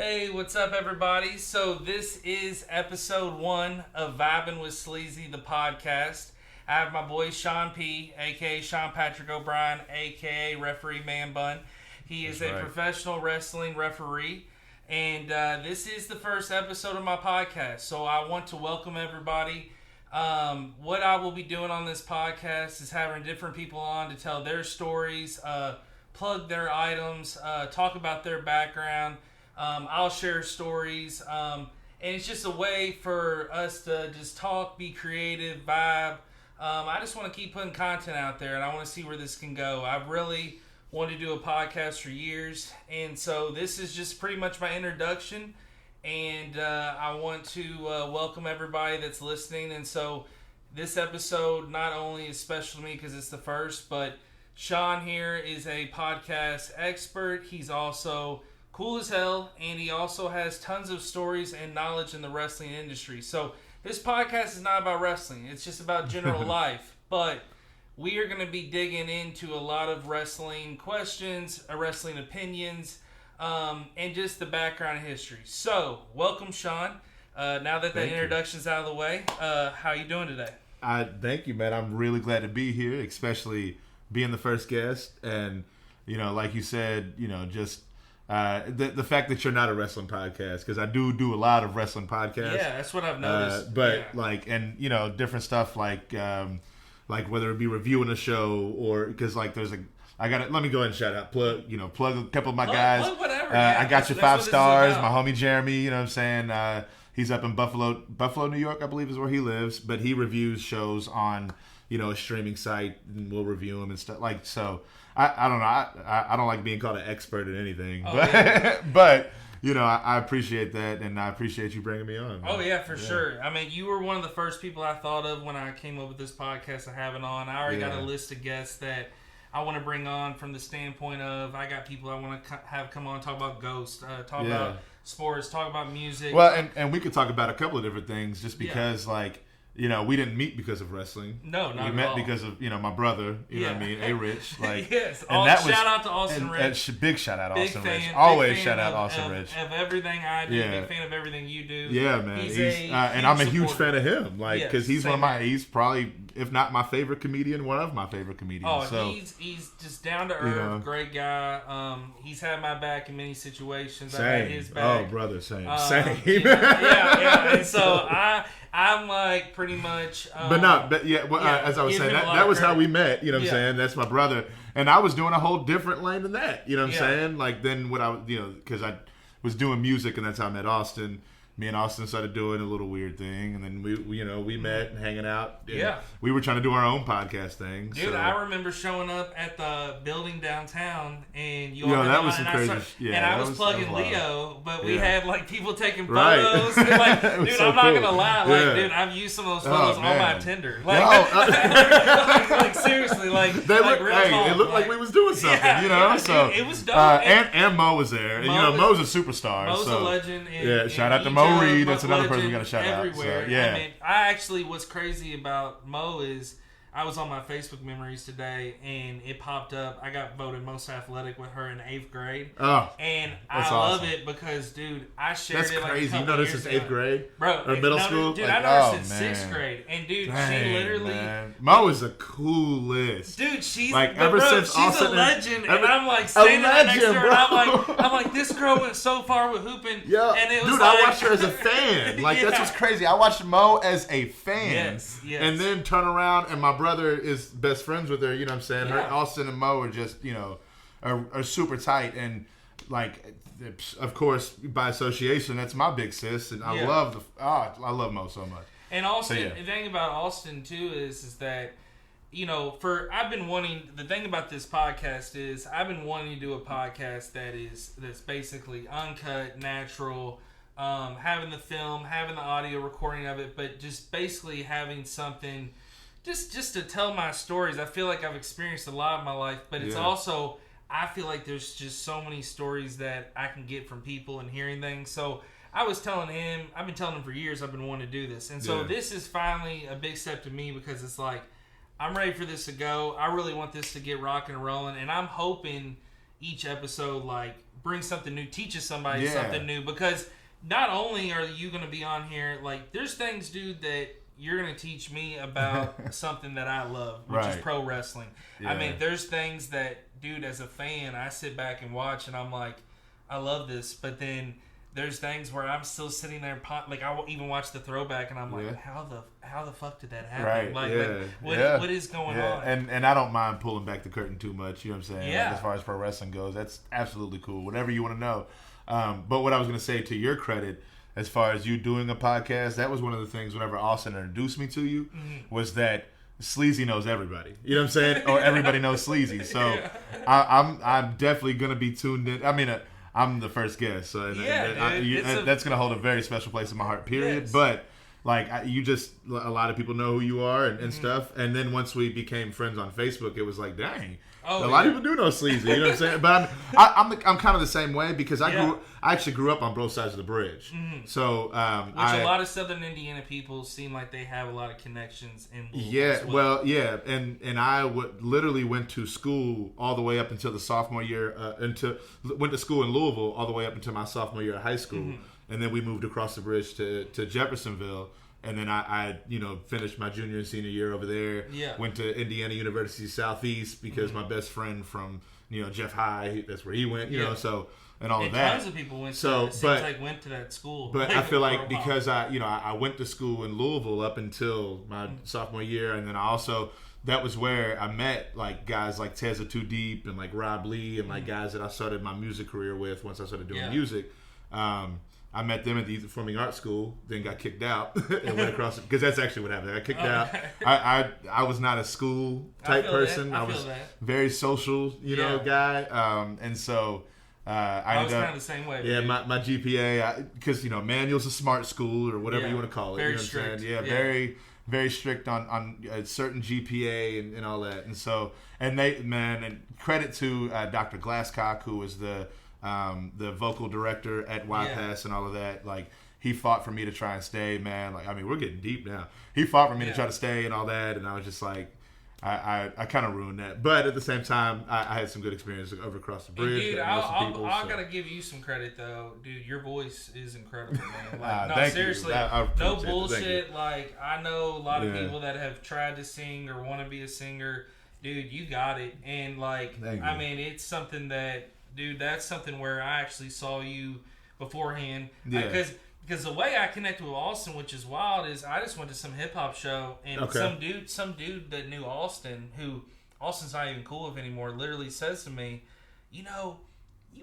Hey, what's up, everybody? So this is episode 1 of Vibing with Sleezy, the podcast. I have my boy Sean P, a.k.a. Sean Patrick O'Brien, a.k.a. Referee Man Bun. He is a professional wrestling referee, and this is the first episode of my podcast. So I want to welcome everybody. What I will be doing on this podcast is having different people on to tell their stories, plug their items, talk about their background. I'll share stories, and it's just a way for us to just talk, be creative, vibe. I just want to keep putting content out there, and I want to see where this can go. I've really wanted to do a podcast for years, and so this is just pretty much my introduction, and I want to welcome everybody that's listening. And so this episode not only is special to me because it's the first, but Sean here is a podcast expert. He's also cool as hell, and he also has tons of stories and knowledge in the wrestling industry. So this podcast is not about wrestling. It's just about general life. But we are going to be digging into a lot of wrestling questions, wrestling opinions, and just the background and history. So, welcome, Sean. Now that the introduction's out of the way, how you doing today? Thank you, man. I'm really glad to be here, especially being the first guest. And, you know, like you said, you know, just the fact that you're not a wrestling podcast, because I do a lot of wrestling podcasts. Yeah, that's what I've noticed. And you know, different stuff like whether it be reviewing a show or because like there's let me go ahead and plug a couple of my guys. Plug whatever. I got you 5 stars. My homie Jeremy, you know what I'm saying? He's up in Buffalo, New York, I believe is where he lives, but he reviews shows on, you know, a streaming site, and we'll review them and stuff like so. I don't know. I don't like being called an expert at anything, but you know, I appreciate that, and I appreciate you bringing me on. Man. Oh yeah, for sure. I mean, you were one of the first people I thought of when I came up with this podcast to have it on. I already got a list of guests that I want to bring on from the standpoint of I got people I want to have come on, talk about ghosts, talk about sports, talk about music. Well, and we could talk about a couple of different things just because like. You know, we didn't meet because of wrestling. No, not at all. We met because of, you know, my brother, you know what I mean, A-Rich. Like, yes. And that shout out to Austin Rich. Big shout out to Austin fan, Rich. Always fan shout out Austin Rich. Of everything I do. Big fan of everything you do. Yeah, man. And I'm a huge fan of him. Like, because he's he's probably, if not my favorite comedian, one of my favorite comedians. Oh, so, he's just down to earth, you know, great guy. He's had my back in many situations. Same. I've had his back. Oh, brother, same. You know, yeah. And so I'm like pretty much. As I was saying, that was how we met. You know what I'm saying? That's my brother, and I was doing a whole different lane than that. You know what I'm saying? Like then what I, you know, because I was doing music, and that's how I met Austin. Me and Austin started doing a little weird thing, and then we met and hanging out. And we were trying to do our own podcast thing. Dude, I remember showing up at the building downtown, and that was some crazy. And I was plugging Leo, but we had like people taking photos. And, like, dude, I'm not gonna lie, like, dude, I've used some of those photos on my Tinder. Like, like seriously, like they it looked like we was doing something, you know. So dude, it was dope. And Mo was there, and you know, Mo's a superstar. Mo's a legend. And shout out to Mo. Reed, that's another person we got to shout everywhere. out. So, yeah. I mean, I actually, what's crazy about Mo is I was on my Facebook memories today, and it popped up. I got voted most athletic with her in 8th grade. Oh, and I love it because, dude, I shared that's it like crazy. a You know this is 8th grade? Bro. Or middle school? Dude, I know her since 6th grade. And, dude, she literally... Man. Mo is the coolest. Dude, she's... Like, she's a legend. And I'm, like, standing there next to her, and I'm like, this girl went so far with hooping. Yeah. And it was dude, I watched her as a fan. Like, that's what's crazy. I watched Mo as a fan. Yes. And then turn around, and my brother is best friends with her, you know what I'm saying? Yeah. Austin and Mo are just, you know, are super tight, and like, of course, by association, that's my big sis, and I love Mo so much. And Austin, the thing about Austin too is that, you know, the thing about this podcast is I've been wanting to do a podcast that's basically uncut, natural, having the film, having the audio recording of it, but just basically having something. Just to tell my stories. I feel like I've experienced a lot in my life, but it's also, I feel like there's just so many stories that I can get from people and hearing things. So I was telling him, I've been telling him for years I've been wanting to do this. And so this is finally a big step to me because it's like, I'm ready for this to go. I really want this to get rocking and rolling. And I'm hoping each episode like brings something new, teaches somebody something new, because not only are you going to be on here, like there's things, dude, that you're going to teach me about something that I love, which is pro wrestling. I mean, there's things that, dude, as a fan, I sit back and watch and I'm like, I love this, but then there's things where I'm still sitting there, like I will even watch the throwback, and I'm like, how the fuck did that happen? What is going on? And I don't mind pulling back the curtain too much. You know what I'm saying? Yeah. Like, as far as pro wrestling goes, that's absolutely cool. Whatever you want to know. But what I was going to say, to your credit, as far as you doing a podcast, that was one of the things whenever Austin introduced me to you, was that Sleazy knows everybody. You know what I'm saying? Or everybody knows Sleazy. So I'm definitely going to be tuned in. I mean, I'm the first guest, so that's going to hold a very special place in my heart, period. Yes. But, like, a lot of people know who you are and stuff. And then once we became friends on Facebook, it was like, dang, a lot of people do know Sleazy. You know what I'm saying? But I'm kind of the same way, because I actually grew up on both sides of the bridge. So, a lot of Southern Indiana people seem like they have a lot of connections in Louisville. Yeah, well, yeah, and I literally went to school all the way up until the sophomore year, went to school in Louisville all the way up until my sophomore year of high school, and then we moved across the bridge to Jeffersonville. And then I finished my junior and senior year over there. Yeah. Went to Indiana University Southeast because my best friend from Jeff High, that's where he went. You know, so and all of that. Tons of people went. Went to that school. But I feel like because I went to school in Louisville up until my sophomore year, and then that was where I met like guys like Tezza Too Deep and like Rob Lee and like guys that I started my music career with once I started doing music. I met them at the Performing Arts School, then got kicked out and went across, because that's actually what happened. I got kicked out. I was not a school type person. I was very social, guy. And so I was kind of the same way. Yeah, my GPA, because Manual's a smart school or whatever you want to call it. Very strict. Yeah, very, very strict on a certain GPA and all that. And so, and credit to Dr. Glasscock, who was the vocal director at YPass and all of that. Like, he fought for me to try and stay, man. Like, I mean, we're getting deep now. He fought for me to try to stay and all that, and I was just like, I kind of ruined that. But at the same time, I had some good experience over across the bridge. Dude, I gotta give you some credit though, dude. Your voice is incredible, man. Like, no, seriously, no bullshit. Like, I know a lot of people that have tried to sing or want to be a singer. Dude, you got it, and like, I mean, it's something that. Dude, that's something where I actually saw you beforehand. Because the way I connected with Austin, which is wild, is I just went to some hip hop show, and some dude that knew Austin, who Austin's not even cool with anymore, literally says to me, you'd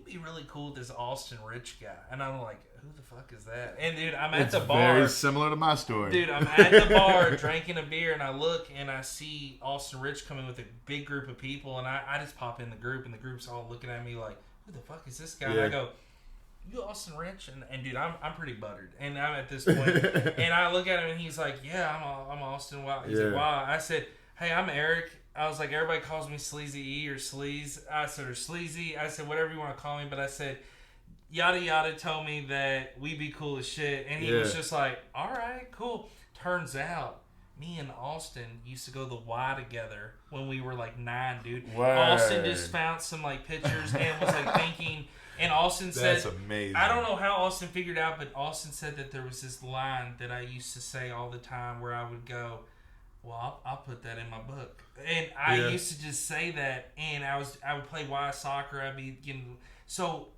be really cool with this Austin Rich guy. And I'm like, who the fuck is that? And dude, I'm at the bar. Very similar to my story. Dude, I'm at the bar drinking a beer, and I look and I see Austin Rich coming with a big group of people, and I just pop in the group, and the group's all looking at me like, who the fuck is this guy? And I go, you Austin Rich? And dude, I'm pretty buttered. And I'm at this point, and I look at him, and he's like, yeah, I'm Austin. Wow. He's like, wow. I said, hey, I'm Eric. I was like, everybody calls me Sleazy E or Sleaze. I said, or Sleazy. I said, whatever you want to call me. But I said, yada yada told me that we be cool as shit. And he was just like, all right, cool. Turns out, me and Austin used to go to the Y together when we were like 9, dude. Word. Austin just found some like pictures and was like thinking. And Austin said, that's amazing. I don't know how Austin figured out, but Austin said that there was this line that I used to say all the time where I would go, well, I'll put that in my book. And I used to just say that, and I would play Y soccer. I'd be getting so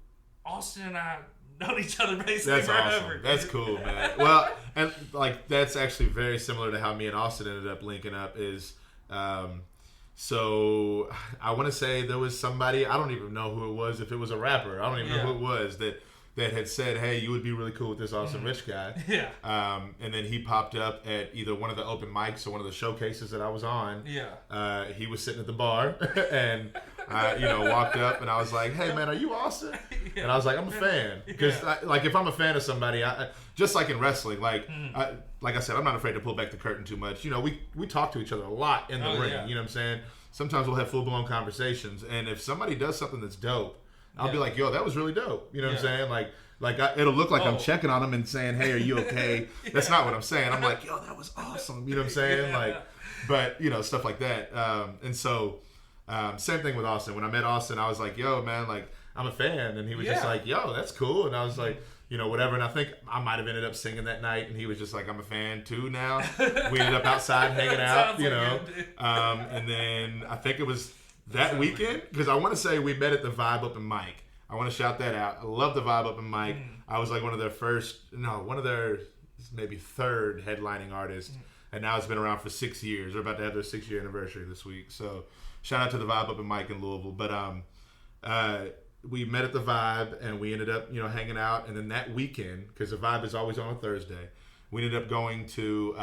Austin and I known each other basically forever. Awesome. That's cool, man. Well, and like that's actually very similar to how me and Austin ended up linking up. Is so I want to say there was somebody, I don't even know who it was. If it was a rapper, I don't even know who it was that had said, hey, you would be really cool with this Austin Rich guy. Yeah. And then he popped up at either one of the open mics or one of the showcases that I was on. Yeah. He was sitting at the bar and I, walked up and I was like, hey, man, are you Austin? Yeah. And I was like, I'm a fan. Because, like, if I'm a fan of somebody, just like in wrestling, like I said, I'm not afraid to pull back the curtain too much. We talk to each other a lot in the ring. Yeah. You know what I'm saying? Sometimes we'll have full-blown conversations. And if somebody does something that's dope, I'll be like, yo, that was really dope. You know what I'm saying? It'll look like I'm checking on them and saying, hey, are you okay? That's not what I'm saying. I'm like, yo, that was awesome. You know what I'm saying? But, stuff like that. And so Same thing with Austin. When I met Austin, I was like, yo, man, like, I'm a fan. And he was just like, yo, that's cool. And I was like, you know, whatever. And I think I might have ended up singing that night. And he was just like, I'm a fan too now. We ended up outside hanging out, you know. And then I think it was that weekend, because I want to say we met at the Vibe Up in Mike. I want to shout that out. I love the Vibe Up in Mike. I was like one of their maybe third headlining artists. And now it's been around for 6 years. They're about to have their 6-year anniversary this week. So shout out to the Vibe Up in Mike in Louisville. But we met at the Vibe, and we ended up, you know, hanging out. And then that weekend, because the Vibe is always on a Thursday, we ended up going to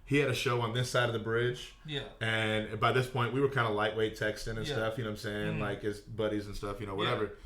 he had a show on this side of the bridge. Yeah. And by this point, we were kind of lightweight texting and stuff, you know what I'm saying? Like his buddies and stuff, you know, whatever.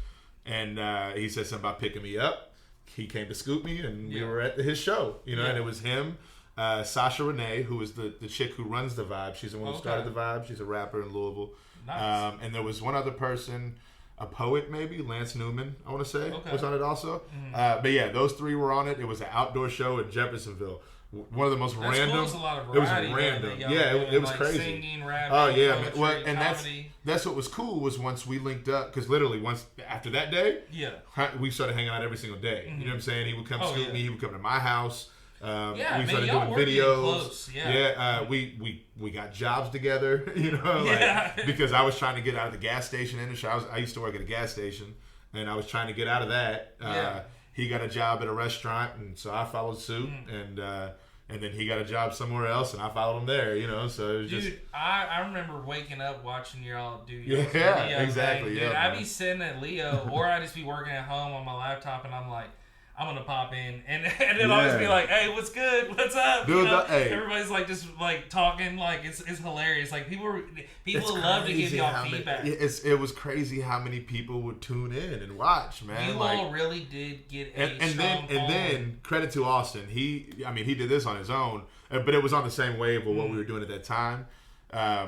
And he said something about picking me up. He came to scoop me, and we were at his show, you know, and it was him, Sasha Renee, who is the chick who runs the Vibe. She's the one who started the Vibe. She's a rapper in Louisville. Nice. And there was one other person, a poet maybe, Lance Newman, I want to say, was on it also. But yeah, those three were on it. It was an outdoor show in Jeffersonville. One of the most random. Cool. It was a lot of variety. It was random. Yeah, it was like crazy. Singing, rapping, poetry, well, and comedy. That's what was cool was once we linked up, because literally once after that day, we started hanging out every single day. You know what I'm saying? He would come scoop me. He would come to my house. We started doing videos. We got jobs together. You know, like, because I was trying to get out of the gas station industry. I used to work at a gas station, and I was trying to get out of that. He got a job at a restaurant, and so I followed suit, and then he got a job somewhere else, and I followed him there, you know, so it was just... Dude, I remember waking up watching y'all do your videos. Exactly, dude, I'd be sitting at Leo, or I'd just be working at home on my laptop, and I'm like, I'm going to pop in, and it'll always be like, hey, what's good? What's up? Dude, you know? Everybody's like just like talking, like it's hilarious. Like people love to give y'all feedback. It was crazy how many people would tune in and watch, man. You all really did get and then credit to Austin. He did this on his own, but it was on the same wave of what we were doing at that time.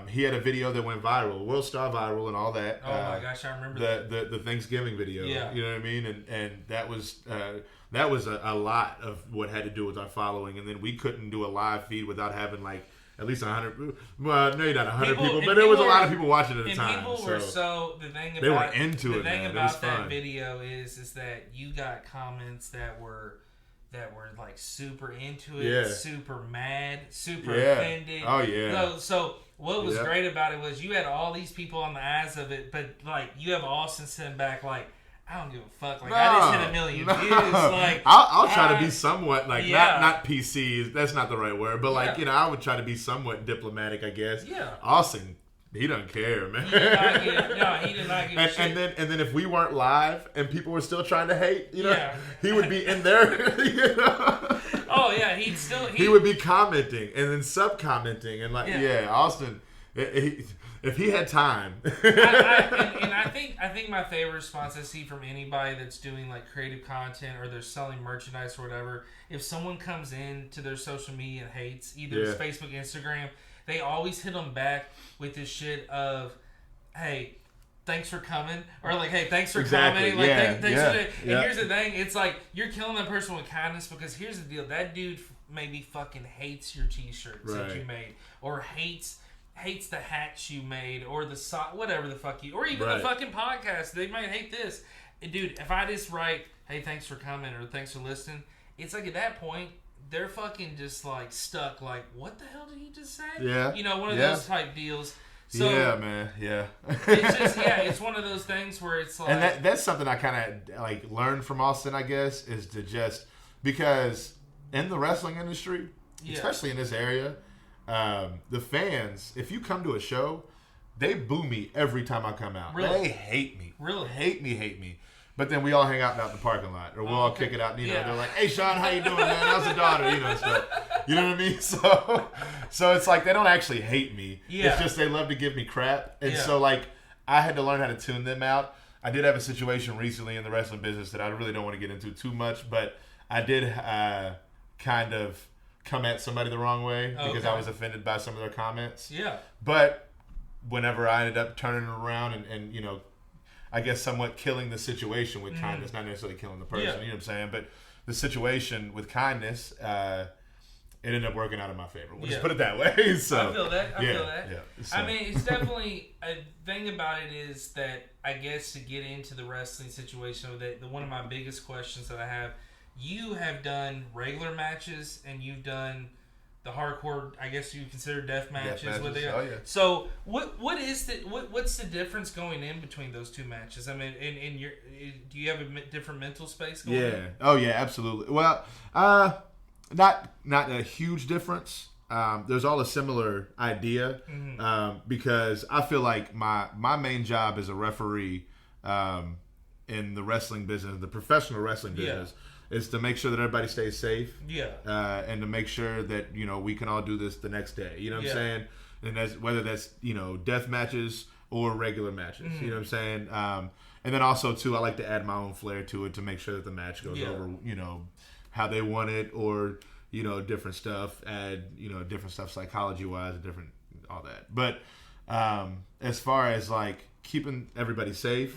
He had a video that went viral, World Star viral and all that. Oh my gosh, I remember that. The Thanksgiving video. Yeah. You know what I mean? And that was a lot of what had to do with our following. And then we couldn't do a live feed without having like at least 100. Well, maybe not 100 people, but there was a lot of people watching at the time. People were the thing about they were into it. The thing man. about it was fun. That video is that you got comments that were like super into it, super mad, super offended. Oh yeah. So what was great about it was you had all these people on the eyes of it, but like you have Austin sitting back like, I don't give a fuck. Like I just hit 1 million views. Like I'll try to be somewhat like not PC. That's not the right word, but like you know I would try to be somewhat diplomatic, I guess. Yeah. Austin, he doesn't care, man. He did not give a shit. And then if we weren't live and people were still trying to hate, you know, he would be in there. You know? Oh yeah, he would be commenting and then sub-commenting and like Austin. If he had time, I think my favorite response I see from anybody that's doing like creative content or they're selling merchandise or whatever, if someone comes in to their social media and hates either it's Facebook, Instagram, they always hit them back with this shit of, hey, thanks for coming, or like, hey, thanks for commenting. Like, thanks for that. And here's the thing: it's like you're killing that person with kindness because here's the deal: that dude maybe fucking hates your T-shirts that you made, or hates the hats you made, or the whatever the fuck you, or even the fucking podcast. They might hate this, dude. If I just write, hey, thanks for coming, or thanks for listening, it's like at that point they're fucking just like stuck. Like, what the hell did he just say? Yeah, you know, one of those type deals. So, yeah, man. Yeah. It's just it's one of those things where it's like, and that's something I kind of like learned from Austin, I guess, is to just because in the wrestling industry, especially in this area, the fans, if you come to a show, they boo me every time I come out. Really? They hate me. Really? Hate me. But then we all hang out in the parking lot, or we'll all kick it out. You know, they're like, "Hey, Sean, how you doing, man? How's the daughter?" You know, stuff. You know what I mean? So it's like they don't actually hate me. Yeah. It's just they love to give me crap, and so like I had to learn how to tune them out. I did have a situation recently in the wrestling business that I really don't want to get into too much, but I did kind of come at somebody the wrong way because I was offended by some of their comments. Yeah. But whenever I ended up turning it around and you know, I guess somewhat killing the situation with kindness, not necessarily killing the person, you know what I'm saying? But the situation with kindness, it ended up working out in my favor. We'll just put it that way. So I feel that. I feel that. Yeah. So. I mean, it's definitely a thing about it is that I guess to get into the wrestling situation, one of my biggest questions that I have, you have done regular matches and you've done the hardcore. I guess you consider death matches. With it. Oh yeah. So what's the difference going in between those two matches? I mean, do you have a different mental space going in? Oh yeah, absolutely. Well, not a huge difference. There's all a similar idea because I feel like my main job as a referee in the wrestling business, the professional wrestling business, is to make sure that everybody stays safe. And to make sure that we can all do this the next day. You know what I'm saying? And whether that's death matches or regular matches. You know what I'm saying? And then also too, I like to add my own flair to it to make sure that the match goes over. How they want it, or different stuff. Add different stuff psychology wise, and different all that. But as far as like keeping everybody safe,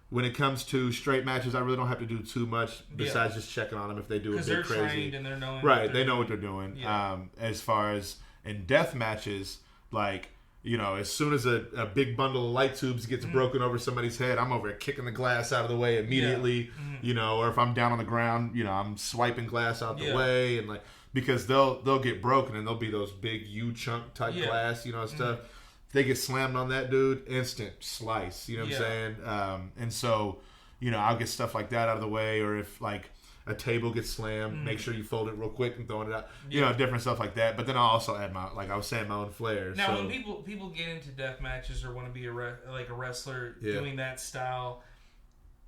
when it comes to straight matches, I really don't have to do too much besides just checking on them if they do a bit crazy. Because they're trained and they're knowing they know what they're doing. Yeah. As far as in death matches, like as soon as a big bundle of light tubes gets broken over somebody's head, I'm over kicking the glass out of the way immediately. Or if I'm down on the ground, I'm swiping glass out the way, and like because they'll get broken and there'll be those big U chunk type glass, stuff. If they get slammed on that dude, instant slice. You know what I'm saying? And so, I'll get stuff like that out of the way, or if like a table gets slammed, make sure you fold it real quick and throwing it out. Different stuff like that. But then I'll also add my own flair. Now, when people get into death matches or want to be a wrestler doing that style,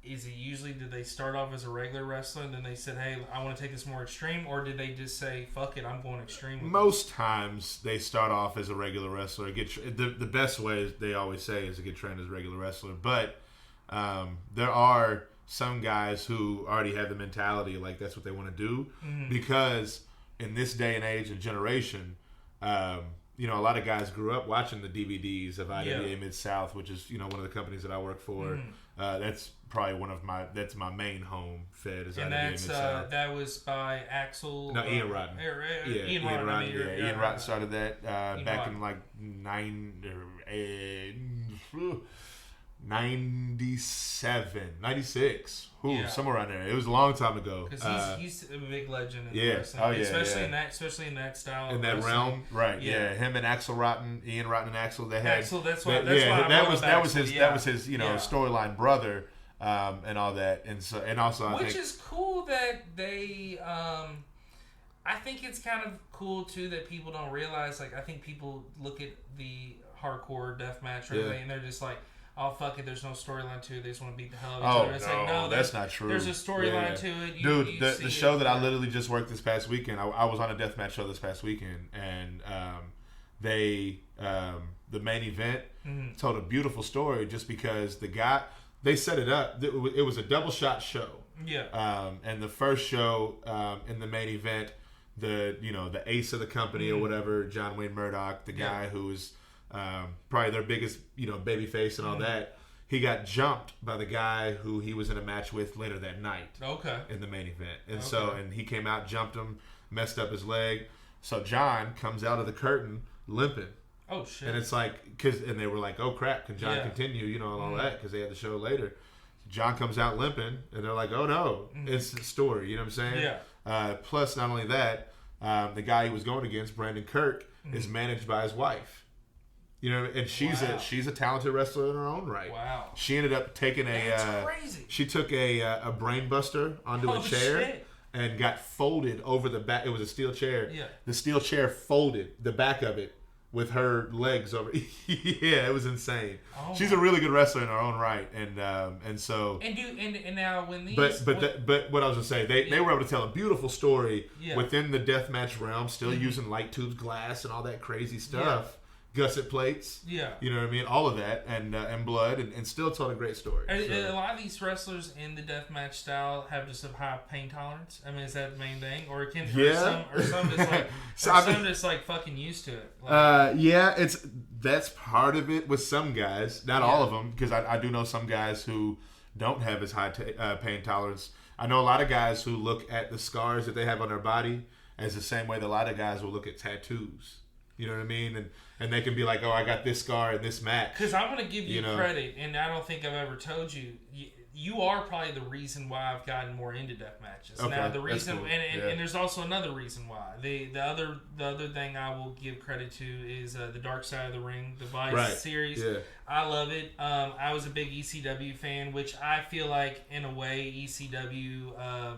is it usually, did they start off as a regular wrestler and then they said, hey, I want to take this more extreme, or did they just say, fuck it, I'm going extreme? Most times they start off as a regular wrestler. The best way, they always say, is to get trained as a regular wrestler. But there are some guys who already have the mentality like that's what they want to do, because in this day and age and generation, a lot of guys grew up watching the DVDs of IWA Mid-South, which is one of the companies that I work for. That's probably that's my main home fed is IWA Mid-South. That was by Axel. No, Ian Rotten. Ian Rotten. Ian Rotten started that back in like 97, 96. Somewhere around there. It was a long time ago. Because he's a big legend in wrestling. Especially in that style. In that realm, right? Yeah. Him and Axel Rotten, Ian Rotten and Axel. They had Axel. That was his storyline brother, and all that, and also which is cool that they. I think it's kind of cool too that people don't realize. Like, I think people look at the hardcore deathmatch and they're just like, oh, fuck it, there's no storyline to it. They just want to beat the hell out of each other. No, that's not true. There's a storyline to it. Dude, the show that I literally just worked this past weekend, I was on a deathmatch show this past weekend, and the main event told a beautiful story just because they set it up. It was a double shot show. Yeah. And the first show in the main event, the ace of the company or whatever, John Wayne Murdoch, the guy who was probably their biggest, baby face and all that. He got jumped by the guy who he was in a match with later that night. Okay. In the main event. And and he came out, jumped him, messed up his leg. So John comes out of the curtain limping. Oh, shit. And it's like, and they were like, oh, crap, can John continue, and all that, because they had the show later. John comes out limping, and they're like, oh, no, it's the story, you know what I'm saying? Yeah. Plus, not only that, the guy he was going against, Brandon Kirk, is managed by his wife. And she's a talented wrestler in her own right. Wow. She ended up taking crazy. She took a brain buster onto a chair and got folded over the back. It was a steel chair. Yeah. The steel chair folded the back of it with her legs over. Yeah, it was insane. Oh, she's a really good wrestler in her own right, and so. And now when these. But what I was gonna say, they were able to tell a beautiful story within the deathmatch realm, still using light tubes, glass, and all that crazy stuff. Yeah. Gusset plates, you know what I mean, all of that, and blood, and still told a great story. A lot of these wrestlers in the deathmatch style have just a high pain tolerance. I mean, is that the main thing, or some just like fucking used to it? That's part of it with some guys, not all of them, because I do know some guys who don't have as high pain tolerance. I know a lot of guys who look at the scars that they have on their body as the same way that a lot of guys will look at tattoos. You know what I mean? And they can be like, oh, I got this scar in this match. Because I'm going to give you credit, and I don't think I've ever told you. You are probably the reason why I've gotten more into death matches. Okay, now the reason, cool. and there's also another reason why. The other thing I will give credit to is the Dark Side of the Ring, the Vice series. Yeah. I love it. I was a big ECW fan, which I feel like in a way ECW,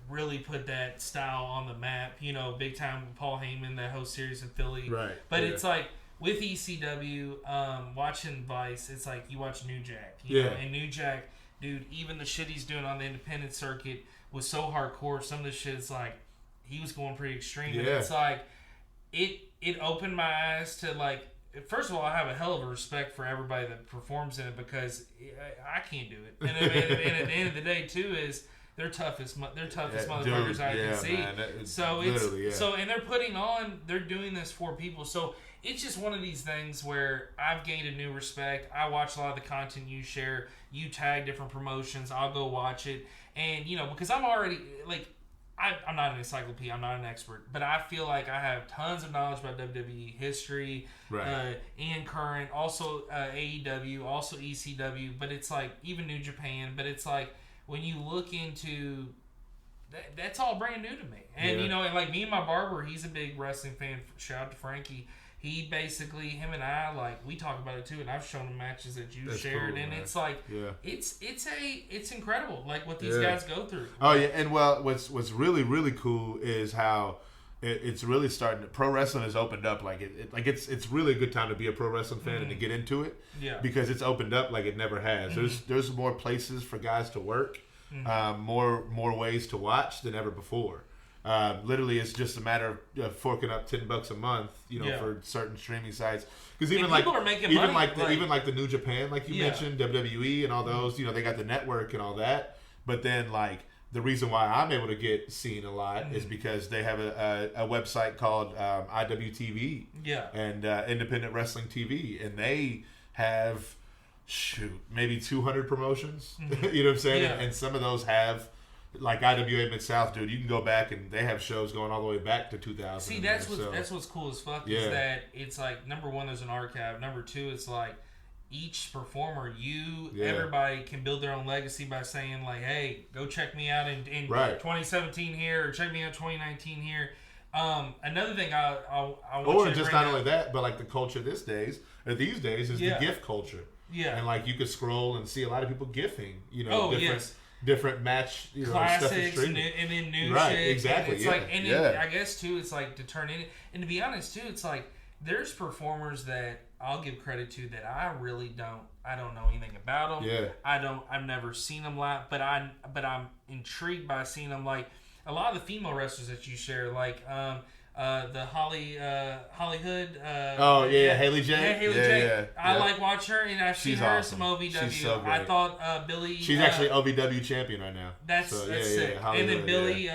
really put that style on the map. Big time with Paul Heyman, that whole series in Philly. Right. But it's like, with ECW, watching Vice, it's like you watch New Jack. You know? And New Jack, dude, even the shit he's doing on the independent circuit was so hardcore. Some of the shit is like, he was going pretty extreme. Yeah. And it's like, it opened my eyes to like, first of all, I have a hell of a respect for everybody that performs in it because I can't do it. And at the end of the day, too, is they're toughest motherfuckers I can see. Man, so and they're doing this for people. So it's just one of these things where I've gained a new respect. I watch a lot of the content you share. You tag different promotions. I'll go watch it. And, because I'm already, like, I'm not an encyclopedia. I'm not an expert. But I feel like I have tons of knowledge about WWE history and current. Also AEW, also ECW. But it's like, even New Japan. But it's like, when you look into... That's all brand new to me. And, and like me and my barber, he's a big wrestling fan. Shout out to Frankie. He basically, him and I, like, we talk about it too, and I've shown him matches that you shared, cool, and man. It's like, it's incredible, like, what these guys go through. Oh, yeah, and well, what's really, really cool is how it's really starting, pro wrestling has opened up, like, it's really a good time to be a pro wrestling fan and to get into it, because it's opened up like it never has. There's more places for guys to work, more ways to watch than ever before. Literally, it's just a matter of forking up $10 a month, for certain streaming sites. Because even like the New Japan, like you mentioned, WWE and all those, they got the network and all that. But then, like, the reason why I'm able to get seen a lot is because they have a website called IWTV, and Independent Wrestling TV, and they have maybe 200 promotions. You know what I'm saying? Yeah. And some of those have. Like IWA Mid-South, dude, you can go back and they have shows going all the way back to 2000. See, that's what's cool as fuck is that it's like, number one, there's an archive. Number two, it's like each performer, everybody can build their own legacy by saying like, hey, go check me out in 2017 here, or check me out 2019 here. Another thing I want or you to just not only that, but like the culture these days is the gift culture. Yeah, and like you could scroll and see a lot of people gifting. Different match, classics, stuff and then new right, shit. Exactly. And it's like, and then I guess too, it's like to turn in. And to be honest too, it's like there's performers that I'll give credit to that I really don't. I don't know anything about them. Yeah. I've never seen them live, but I'm intrigued by seeing them. Like a lot of the female wrestlers that you share, like the Holly Hood. Haley J. Yeah, Haley J. Yeah. I like watching her, and I've seen her in some OVW. She's so great. I thought Billy. She's actually OVW champion right now. That's sick. And then Billy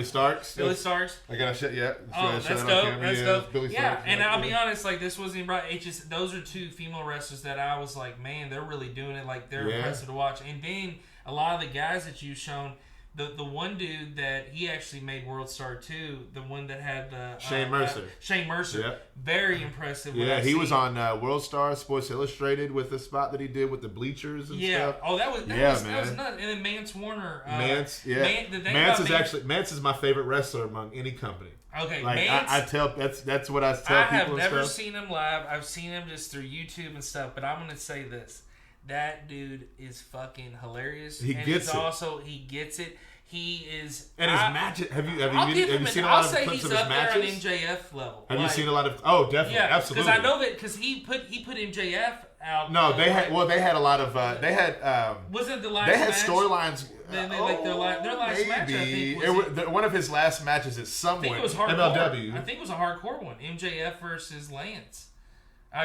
Starks. Billy Starks. I got shit. Yeah. Oh, that's dope. That's dope. Billy Starks. And I'll be honest, like this wasn't even right. It just those are two female wrestlers that I was like, man, they're really doing it. Like they're impressive to watch. And then a lot of the guys that you've shown. The one dude that he actually made World Star 2, the one that had the Shane Mercer. Shane Mercer, very impressive. Yeah, he was on World Star Sports Illustrated with the spot that he did with the bleachers and stuff. Oh, that was nuts. And then Mance Warner. Mance is my favorite wrestler among any company. Okay, like Mance, that's what I tell people. I have never seen him live. I've seen him just through YouTube and stuff. But I'm gonna say this. That dude is fucking hilarious. He gets it. He is. And his matches. Have you seen a lot of clips of his matches? I'll say he's up there on MJF level. Have you seen a lot of? Oh, definitely, absolutely. Because I know that because he put MJF out. No, they had a lot of. They had. Wasn't the last? They had match? Storylines. Their last match. I think one of his last matches is somewhere. I think it was hardcore. I think it was a hardcore one. MJF versus Lance.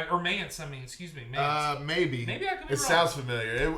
Or Mance, excuse me, Mance. Maybe I could be wrong. It sounds familiar.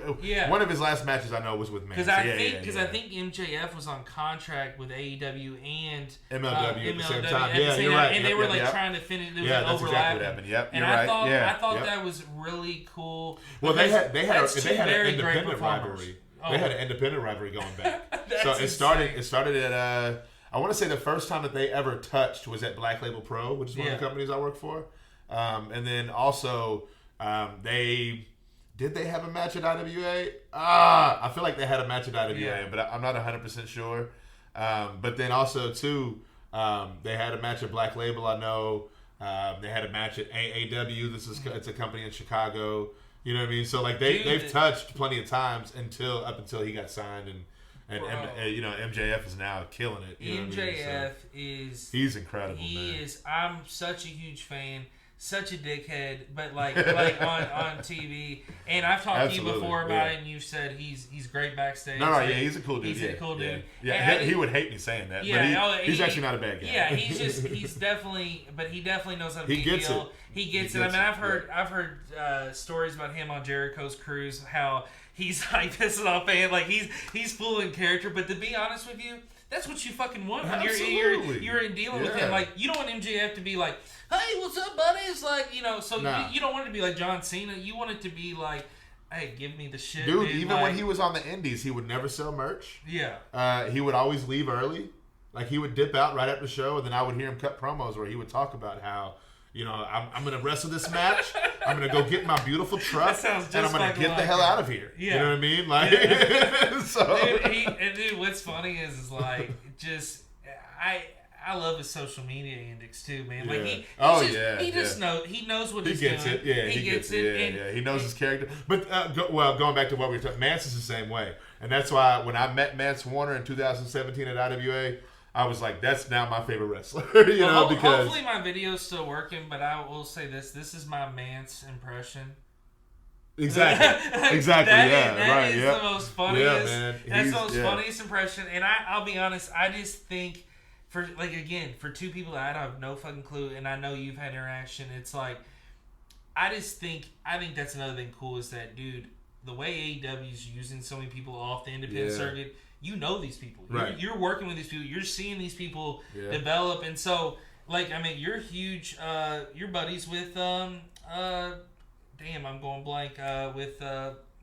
One of his last matches I know was with Mance. Because I think MJF was on contract with AEW and MLW at the same time. Yeah, you're right. And they were trying to finish. There was that's overlap. Exactly what happened. Yep, you're right. I thought that was really cool. Well, they had an independent rivalry. They had an independent rivalry going back. So it started at I want to say the first time that they ever touched was at Black Label Pro, which is one of the companies I work for. And then also, they have a match at IWA? I feel like they had a match at IWA, but I'm not 100% sure. But then also, too, they had a match at Black Label, I know. They had a match at AAW. It's a company in Chicago. You know what I mean? So like they've touched plenty of times up until he got signed, and MJF is now killing it. MJF he's incredible. He is. I'm such a huge fan. Such a dickhead, but like on TV, and I've talked to you before about it, and you said he's great backstage. No, he's a cool dude. He's a cool dude. Yeah, he would hate me saying that, but he's actually not a bad guy. Yeah, he's definitely, but he definitely knows how to be heel. He gets it. I mean, I've heard stories about him on Jericho's cruise, how he's like pissing off fans, like he's full in character. But to be honest with you, that's what you fucking want when you're in dealing with him. Like, you don't want MJF to be like, hey, what's up, buddy? It's like, you don't want it to be like John Cena. You want it to be like, hey, give me the shit, dude. Even when he was on the indies, he would never sell merch. Yeah. He would always leave early. Like, he would dip out right after the show, and then I would hear him cut promos where he would talk about how, I'm going to wrestle this match. I'm going to go get my beautiful truck, and I'm going to get the hell out of here. Yeah. You know what I mean? Like, dude, what's funny is like, just, I love his social media index too, man. Like he just knows. He knows what he's doing. It. Yeah, he gets it. Yeah. He knows his character. But going back to what we were talking, Mance is the same way, and that's why when I met Mance Warner in 2017 at IWA, I was like, that's now my favorite wrestler. Because hopefully my video's still working. But I will say this: this is my Mance impression. Exactly. That is the most funniest. Yeah, man. That's the most funniest impression. And I'll be honest, I just think. For two people that I have no fucking clue, and I know you've had interaction, it's like, I think that's another thing cool is that, dude, the way AEW is using so many people off the independent circuit, you know these people. Right. You're working with these people. You're seeing these people develop. And so, like, I mean, you're huge, you're buddies with, damn, I'm going blank, with,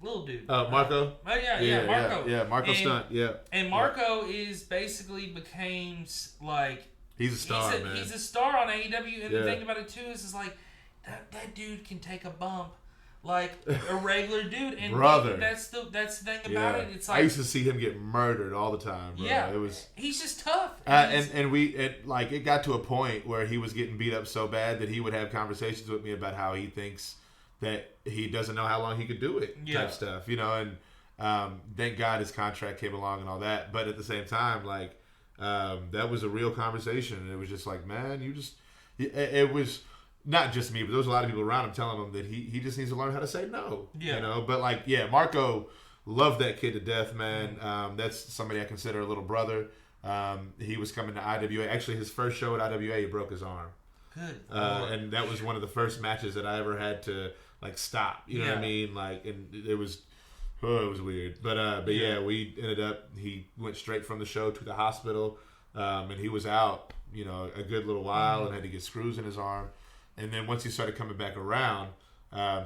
little dude. Marco? Marco. Yeah, Marco Stunt, And Marco is basically became, like... He's a star, man. He's a star on AEW, and the thing about it, too, is like, that dude can take a bump like a regular dude. And brother. That's the thing about it. It's like... I used to see him get murdered all the time, bro. Yeah. It was... He's just tough. It got to a point where he was getting beat up so bad that he would have conversations with me about how he thinks... that he doesn't know how long he could do it, type stuff, and thank God his contract came along and all that. But at the same time, like, that was a real conversation, and it was just like, man, it was not just me, but there was a lot of people around him telling him that he just needs to learn how to say no, But like, Marco loved that kid to death, man. That's somebody I consider a little brother. He was coming to IWA. Actually, his first show at IWA, he broke his arm. Good. And that was one of the first matches that I ever had to like stop. You know what I mean? Like, and it was weird. But we ended up. He went straight from the show to the hospital, and he was out, a good little while, and had to get screws in his arm. And then once he started coming back around,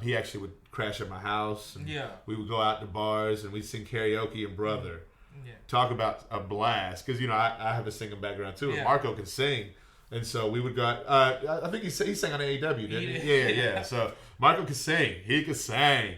he actually would crash at my house. And we would go out to bars and we'd sing karaoke and Brother. Yeah. Talk about a blast, because I have a singing background too. And Marco can sing. And so we would go out, I think he sang on AEW, didn't he? Yeah. So Marco could sing. He could sing.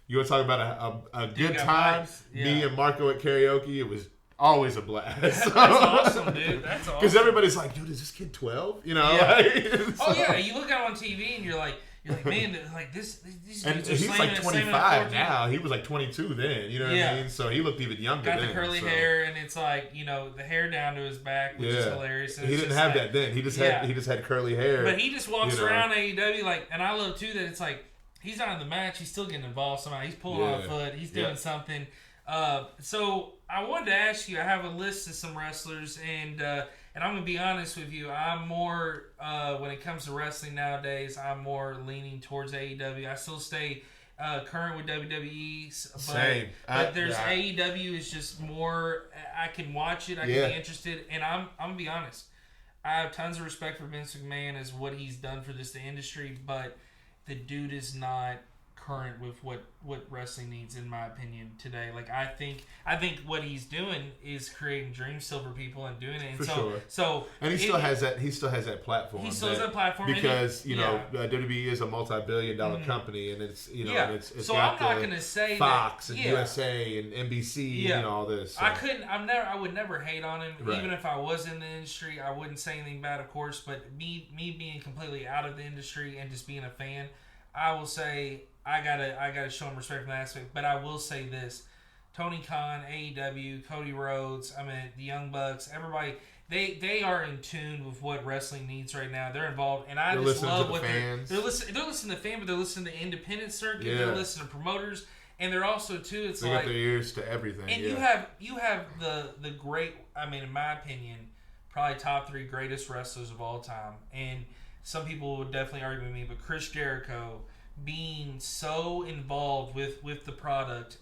You want to talk about a good time? Me and Marco at karaoke, it was always a blast. That's awesome, dude. That's awesome. Because everybody's like, dude, is this kid 12? You look at him on TV and you're like, man, like these dudes are he's like 25 now. He was like 22 then. You know what I mean? So he looked even younger. Got the curly hair, and it's like the hair down to his back, which is hilarious. And he didn't have that then. He just had curly hair. But he just walks around AEW like, and I love too that it's like he's not in the match. He's still getting involved somehow. He's pulling on a foot. He's doing something. So I wanted to ask you. I have a list of some wrestlers, and I'm going to be honest with you. I'm more, when it comes to wrestling nowadays, I'm more leaning towards AEW. I still stay current with WWE. Same. But there's AEW is just more, I can watch it. I can be interested. And I'm going to be honest. I have tons of respect for Vince McMahon as what he's done for the industry. But the dude is not current with what wrestling needs, in my opinion, today. Like I think what he's doing is creating dreams still for people and doing it. And and he still has that platform. He still has that platform because WWE is a multi-billion-dollar company, and it's and it's so got I'm not going to say Fox that, and USA and NBC and all this. So. I would never hate on him, right. even if I was in the industry. I wouldn't say anything bad, of course. But me being completely out of the industry and just being a fan, I will say I gotta show him respect from that aspect. But I will say this: Tony Khan, AEW, Cody Rhodes, the Young Bucks, everybody. They are in tune with what wrestling needs right now. They're involved, and I just love what they're listening. They're listening to fans, but they're listening to independent circuit. Yeah. They're listening to promoters, and they're also too. They got their ears to everything. And you have the great. In my opinion, probably top 3 greatest wrestlers of all time. And some people would definitely argue with me, but Chris Jericho being so involved with the product,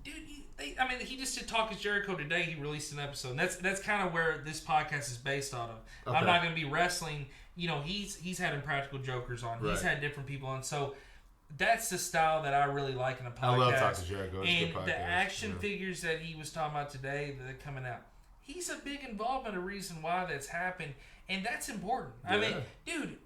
dude. He just did Talk as Jericho today. He released an episode. And that's kind of where this podcast is based on. Okay. I'm not going to be wrestling. He's had Impractical Jokers on. Right. He's had different people on. So that's the style that I really like in a podcast. I love Talk as Jericho. It's and a good podcast. The action figures that he was talking about today that are coming out. He's a big involvement, a reason why that's happened. And that's important. Yeah. Dude,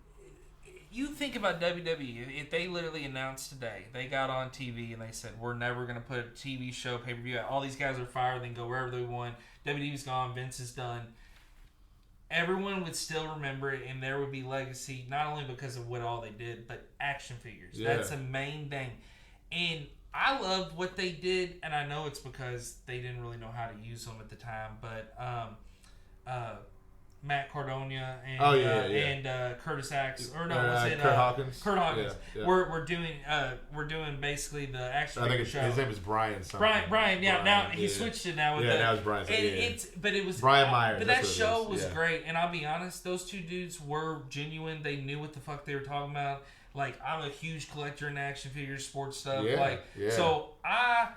you think about WWE, if they literally announced today, they got on TV and they said, we're never going to put a TV show, pay-per-view out. All these guys are fired, they can go wherever they want. WWE's gone, Vince is done. Everyone would still remember it, and there would be legacy, not only because of what all they did, but action figures. Yeah. That's the main thing. And I loved what they did, and I know it's because they didn't really know how to use them at the time, but Matt Cardona and Curtis Axe, or no, was it Kurt Hawkins? Kurt Hawkins. Yeah, yeah. We're doing basically the action. I think show. His name is Brian. Brian. Yeah. Now he switched it now. Now it's Brian. But it was Brian Myers. But that show was great, and I'll be honest, those two dudes were genuine. They knew what the fuck they were talking about. Like, I'm a huge collector in action figures, sports stuff. So I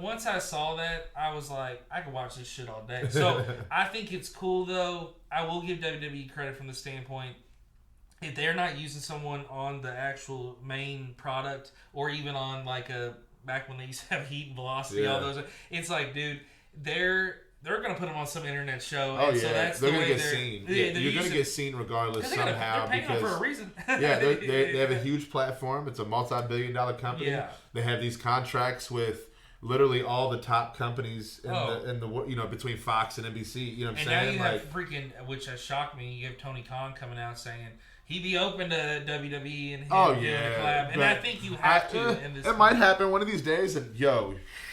once I saw that, I was like, I could watch this shit all day. So I think it's cool, though. I will give WWE credit from the standpoint, if they're not using someone on the actual main product, or even on back when they used to have Heat and Velocity, all those, it's like, dude, they're gonna put them on some internet show. Oh, and so that's they're gonna get seen. You're gonna get seen regardless somehow. They're paying them for a reason. They have a huge platform. It's a multi-billion-dollar company. Yeah. They have these contracts with literally all the top companies in the between Fox and NBC. You know what I'm saying? And now you have freaking, which has shocked me. You have Tony Khan coming out saying he'd be open to WWE and him doing a collab. And I think you have to. In this it might happen one of these days. And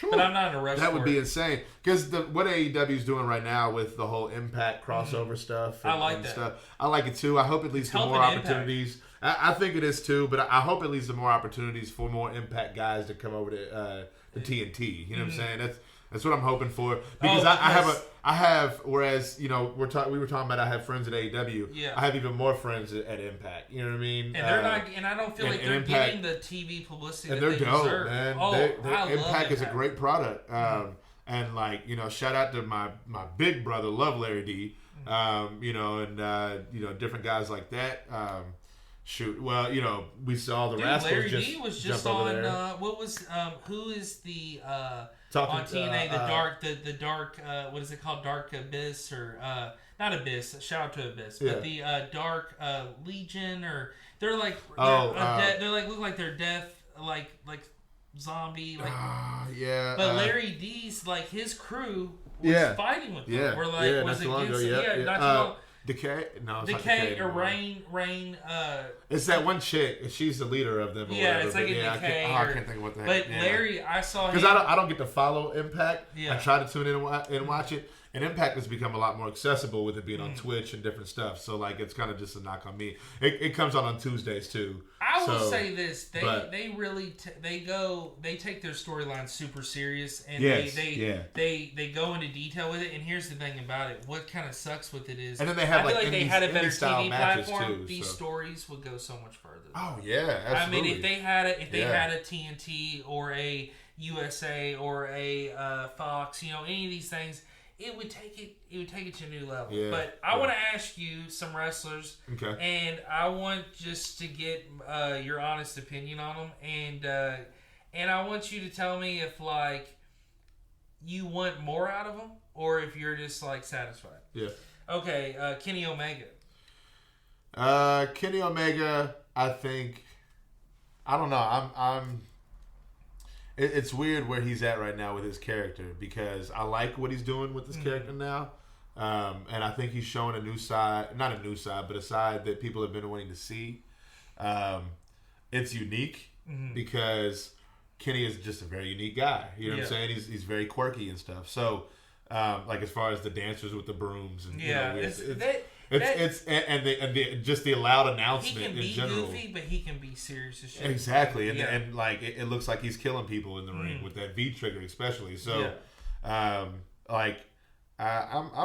but I'm not in a rush. That would be insane because what AEW is doing right now with the whole Impact crossover stuff. And, I like that stuff. I like it too. I hope it leads to more opportunities. I think it is too, but I hope it leads to more opportunities for more Impact guys to come over to TNT. You know what I'm saying? That's what I'm hoping for because I have whereas we were talking about I have friends at AEW. Yeah. I have even more friends at Impact. You know what I mean? And they're not, and I don't feel like they're Impact, getting the TV publicity and that they dope, deserve. Man. Impact is a great product. And shout out to my big brother, love Larry D. And different guys like that. We saw the Rascals Larry just D was just on who is the on TNA the dark what is it called, Dark Abyss or not Abyss, shout out to Abyss, but the Dark Legion, or they're like they're like look like they're death like zombie but Larry D's his crew was fighting with them. Was it against not too long. Decay? No, it's Decay not Decay or Rain. It's that one chick. She's the leader of them. It's like a Decay. I can't think of what the heck. But Larry, I saw him. Because I don't get to follow Impact. Yeah. I try to tune in and watch it. And Impact has become a lot more accessible with it being on Twitch and different stuff. So it's kind of just a knock on me. It comes on Tuesdays too. I will say this: they really they take their storyline super serious, and they go into detail with it. And here's the thing about it: what kind of sucks with it is, and then they have I feel like they had a better TV platform. Too, these stories would go so much further. Oh yeah, absolutely. If they had a TNT or a USA or a Fox, any of these things, it would take it to a new level. Yeah, but I want to ask you some wrestlers, and I want just to get your honest opinion on them, and I want you to tell me if like you want more out of them or if you're just like satisfied. Yeah. Okay, Kenny Omega. Kenny Omega, I think. I don't know. It's weird where he's at right now with his character because I like what he's doing with his character now, and I think he's showing a new side, not a new side, but a side that people have been wanting to see. It's unique because Kenny is just a very unique guy. You know what I'm saying? He's very quirky and stuff. So, like as far as the dancers with the brooms and just the loud announcement in general. He can be goofy, but he can be serious as shit. Exactly, and like it looks like he's killing people in the ring with that V trigger, especially. So, I'm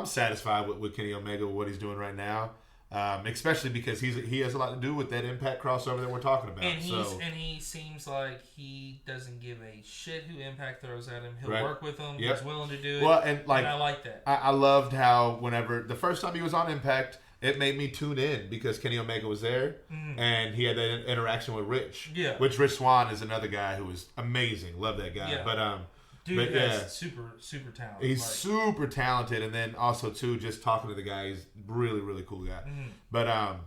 satisfied with Kenny Omega with what he's doing right now, especially because he has a lot to do with that Impact crossover that we're talking about. And he seems like he doesn't give a shit who Impact throws at him. He'll work with them. Yep. He's willing to do it. Well, and I like that. I loved how whenever the first time he was on Impact, it made me tune in because Kenny Omega was there and he had that interaction with Rich. Yeah. Which Rich Swann is another guy who is amazing. Love that guy. Yeah. Dude, super talented. He's super talented, and then also too, just talking to the guy, he's really, really cool guy. But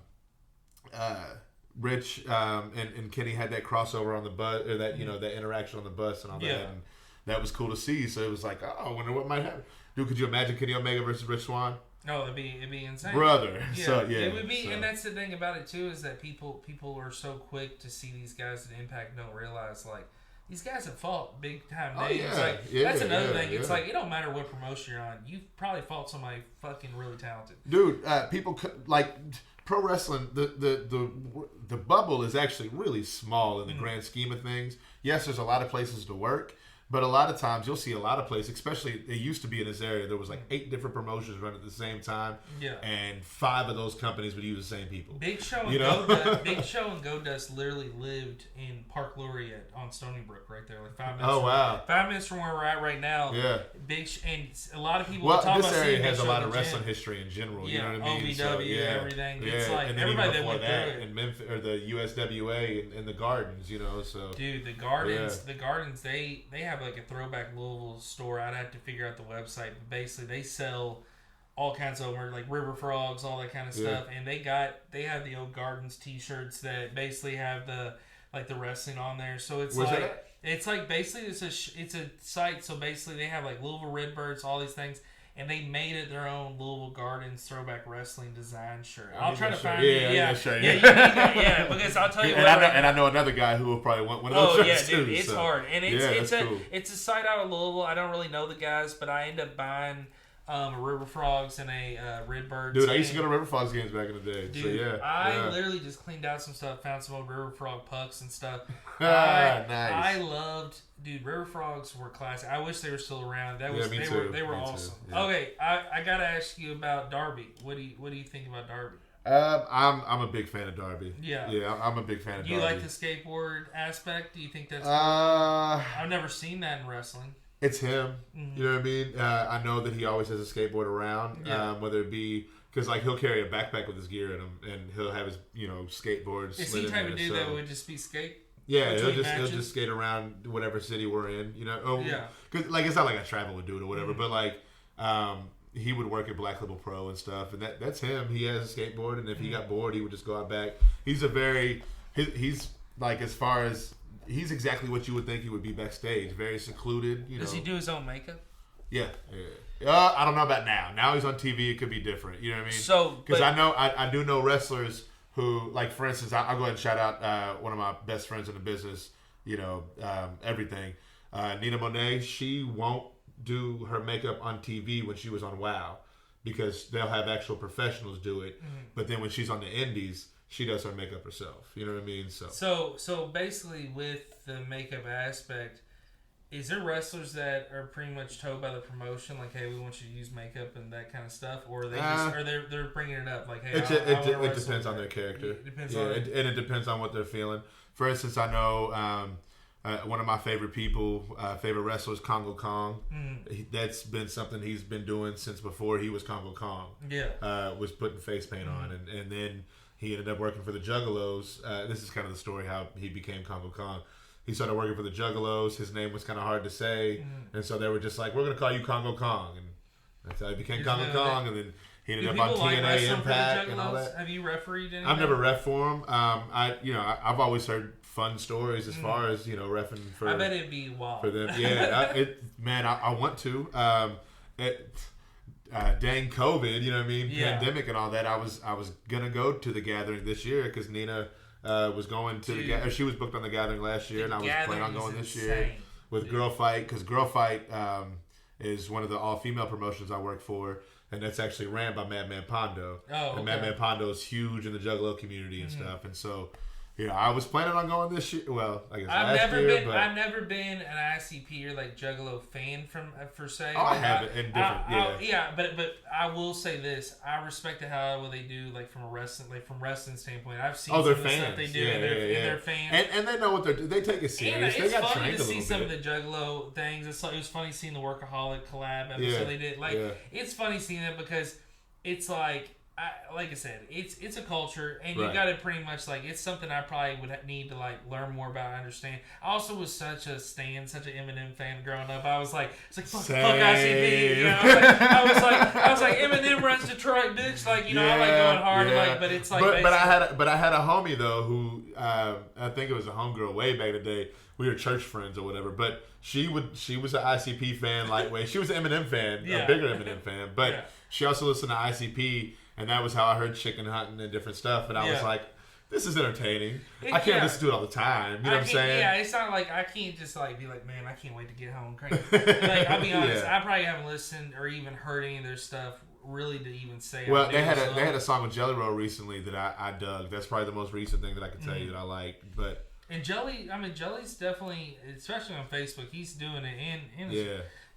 Rich and Kenny had that crossover on the bus, or that that interaction on the bus and all that, and that was cool to see. So it was like, oh, I wonder what might happen. Dude, could you imagine Kenny Omega versus Rich Swann? No, it'd be insane, brother. Yeah, so it would be, and that's the thing about it too is that people are so quick to see these guys at Impact, don't realize like. These guys have fought big time names. That's another thing. It's like it don't matter what promotion you're on. You've probably fought somebody fucking really talented. Dude, people like pro wrestling. The bubble is actually really small in the grand scheme of things. Yes, there's a lot of places to work, but a lot of times you'll see a lot of places. Especially it used to be in this area. There was like 8 different promotions running at the same time. Yeah, and 5 of those companies would use the same people. Big Show and Goldust literally lived in Park Laureate on Stony Brook, right there, like 5 minutes. Oh wow! 5 minutes from where we're at right now. Yeah. And a lot of people. Well, this area has a lot of wrestling history in general. You know what I mean? OVW, everything. Yeah. It's like and everybody that went that through it. In Memphis or the USWA in the Gardens. So dude, the Gardens, they have like a throwback Louisville store. I'd have to figure out the website, but basically they sell all kinds of like river frogs, all that kind of stuff, and they have the old Gardens T-shirts that basically have the wrestling on there. So it's basically it's a site. So basically they have like Louisville Redbirds, all these things. And they made it their own Louisville Gardens throwback wrestling design shirt. I'll try to find it. Yeah, because I'll tell you what. And I know another guy who will probably want one of those shirts dude, too. It's hard. And it's a site out of Louisville. I don't really know the guys, but I end up buying River Frogs and a Redbirds. Dude, I used to go to River Frogs games back in the day. Dude, so I literally just cleaned out some stuff, found some old River Frog pucks and stuff. Nice. I loved, dude. River Frogs were classic. I wish they were still around. They were awesome. Yeah. Okay, I gotta ask you about Darby. What do you think about Darby? I'm a big fan of Darby. Yeah, I'm a big fan of Darby. Do you like the skateboard aspect? Do you think that's? I've never seen that in wrestling. It's him. You know what I mean? I know that he always has a skateboard around, whether it be because like he'll carry a backpack with his gear in him, and he'll have his skateboard. Is he the type of dude that would just be skate? Yeah, he'll just skate around whatever city we're in. Because like it's not like I travel with dude or whatever, but like he would work at Black Label Pro and stuff, and that's him. He has a skateboard, and if he got bored, he would just go out back. He's he's like as far as. He's exactly what you would think he would be backstage. Very secluded, Does he do his own makeup? Yeah. I don't know about now. Now he's on TV. It could be different. You know what I mean? So, because I do know wrestlers who, like for instance, I'll go ahead and shout out one of my best friends in the business. Everything. Nina Monet. She won't do her makeup on TV when she was on WoW because they'll have actual professionals do it. Mm-hmm. But then when she's on the Indies. She does her makeup herself. You know what I mean? So basically, with the makeup aspect, is there wrestlers that are pretty much told by the promotion, like, "Hey, we want you to use makeup and that kind of stuff," or are they they're bringing it up, like, "Hey, it depends on their character." It depends on and it depends on what they're feeling. For instance, I know one of my favorite people, favorite wrestlers, Congo Kong. That's been something he's been doing since before he was Congo Kong. Yeah. Was putting face paint on, and then he ended up working for the Juggalos. This is kind of the story how he became Congo Kong. He started working for the Juggalos. His name was kind of hard to say, and so they were just like, "We're going to call you Congo Kong," and that's how he became Congo Kong. And then he ended up on TNA Impact and all that. Have you refereed anything? I've never ref for him. I've always heard fun stories as far as reffing for. I bet it'd be wild for them. Yeah, I want to. Dang COVID, you know what I mean? Yeah. Pandemic and all that. I was gonna go to the gathering this year because Nina was going to the gathering. She was booked on the gathering last year, and I was planning on going this year with Girl Fight because Girl Fight is one of the all-female promotions I work for, and that's actually ran by Madman Pondo. Oh, okay. And Madman Pondo is huge in the Juggalo community and stuff, and so. I was planning on going this year. Well, I guess last year. I've never been an ICP or like Juggalo fan per se. Oh, I haven't in different. But I will say this: I respect how well they do, like from wrestling standpoint. I've seen some of the stuff they do, and they're fans, and they know what they're doing. They take it serious. And it's funny to see some of the Juggalo things. It was funny seeing the Workaholic collab episode they did. It's funny seeing it because it's like. Like I said, it's a culture, and you got to pretty much it's something I probably would need to learn more about, and understand. I also was such an Eminem fan growing up. I was like, fuck ICP. I was like, Eminem runs Detroit, bitch. I like going hard, but it's like. But I had a homie though who I think it was a homegirl way back in the day. We were church friends or whatever, but she was an ICP fan lightweight. She was an Eminem fan, a bigger Eminem fan, but she also listened to ICP. And that was how I heard chicken hunting and different stuff. And I was like, this is entertaining. I can't listen to it all the time. You know what I'm saying? Yeah, it's not like I can't just be like, man, I can't wait to get home. Crazy. I'll be honest, I probably haven't listened or even heard any of their stuff really to even say. Well, they had a song with Jelly Roll recently that I dug. That's probably the most recent thing that I can tell you that I like. But Jelly's definitely, especially on Facebook, he's doing it. And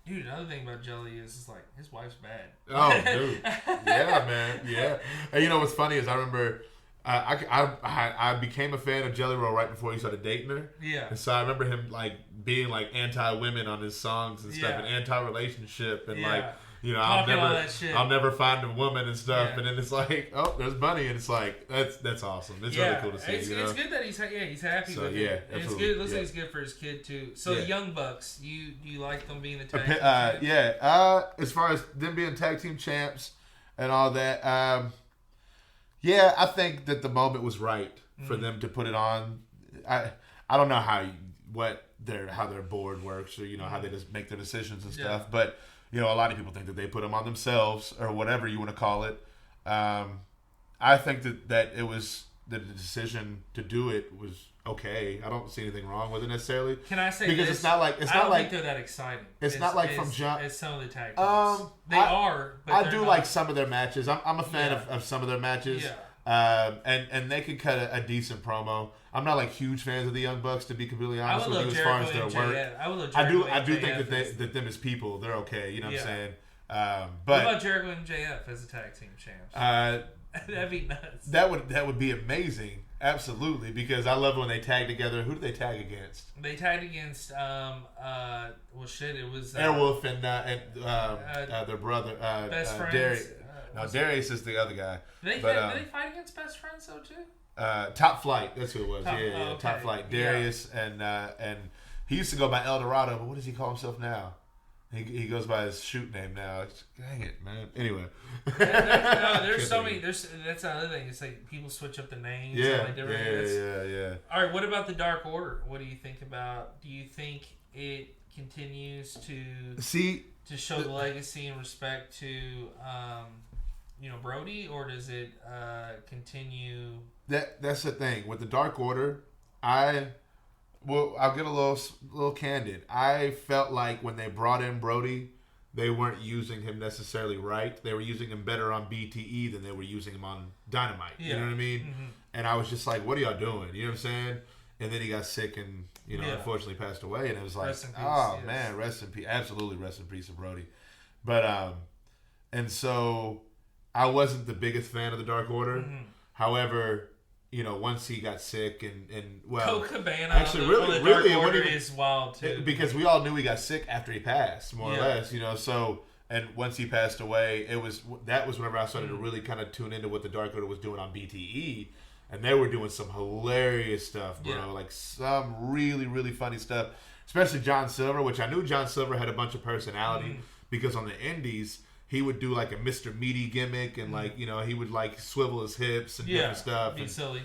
dude, another thing about Jelly is his wife's bad. Oh, dude. Yeah, man. Yeah. And you know what's funny is I remember I became a fan of Jelly Roll right before he started dating her. Yeah. And so I remember him being anti-women on his songs and stuff and anti-relationship and I'll never find a woman and stuff. And then it's oh, there's Bunny, and it's that's awesome. It's really cool to see. It's good that he's happy with it. And it's good. Looks like it's good for his kid too. So the Young Bucks, do you like them being the tag team champs? As far as them being tag team champs and all that, I think that the moment was right for them to put it on. I don't know how their board works or how they just make their decisions and stuff, but. A lot of people think that they put them on themselves or whatever you want to call it. I think that it was the decision to do it was okay. I don't see anything wrong with it necessarily. Can I say because this? It's not like I don't think they're that exciting. It's not like from jump. As some of the tag teams. They are. But I do like some of their matches. I'm a fan of some of their matches. Yeah. And they could cut a decent promo. I'm not huge fans of the Young Bucks, to be completely honest with you, as far as their work. I do think that them as people, they're okay. You know what I'm saying? But what about Jericho and JF as a tag team champs? That'd be nuts. That would be amazing. Absolutely, because I love when they tag together. Who do they tag against? They tagged against it was Airwolf and their brother best friends. Darius. No, Darius is the other guy. Did they fight against Best Friends though too? Top Flight, that's who it was. Okay. Top Flight. Darius and he used to go by El Dorado, but what does he call himself now? He goes by his shoot name now. Dang it, man. Anyway. There's so many. That's another thing. It's people switch up the names. Yeah. Yeah. All right. What about the Dark Order? What do you think about? Do you think it continues to show the legacy and respect to Brody, or does it continue? That's the thing with the Dark Order. I'll get a little candid. I felt like when they brought in Brody, they weren't using him necessarily right. They were using him better on BTE than they were using him on Dynamite. Yeah. You know what I mean? Mm-hmm. And I was just like, what are y'all doing? You know what I'm saying? And then he got sick and, unfortunately passed away. And it was like, rest in peace, man, rest in peace. Absolutely rest in peace of Brody. But, and so I wasn't the biggest fan of the Dark Order. Mm-hmm. However, once he got sick and Colt Cabana actually on the Dark Order is wild too. Because we all knew he got sick after he passed, more or less, so and once he passed away, that was whenever I started to really kind of tune into what the Dark Order was doing on BTE, and they were doing some hilarious stuff, bro. Like some really, really funny stuff, especially John Silver, which I knew John Silver had a bunch of personality because on the indies he would do like a Mr. Meaty gimmick and like, he would like swivel his hips and different stuff. Be and, silly.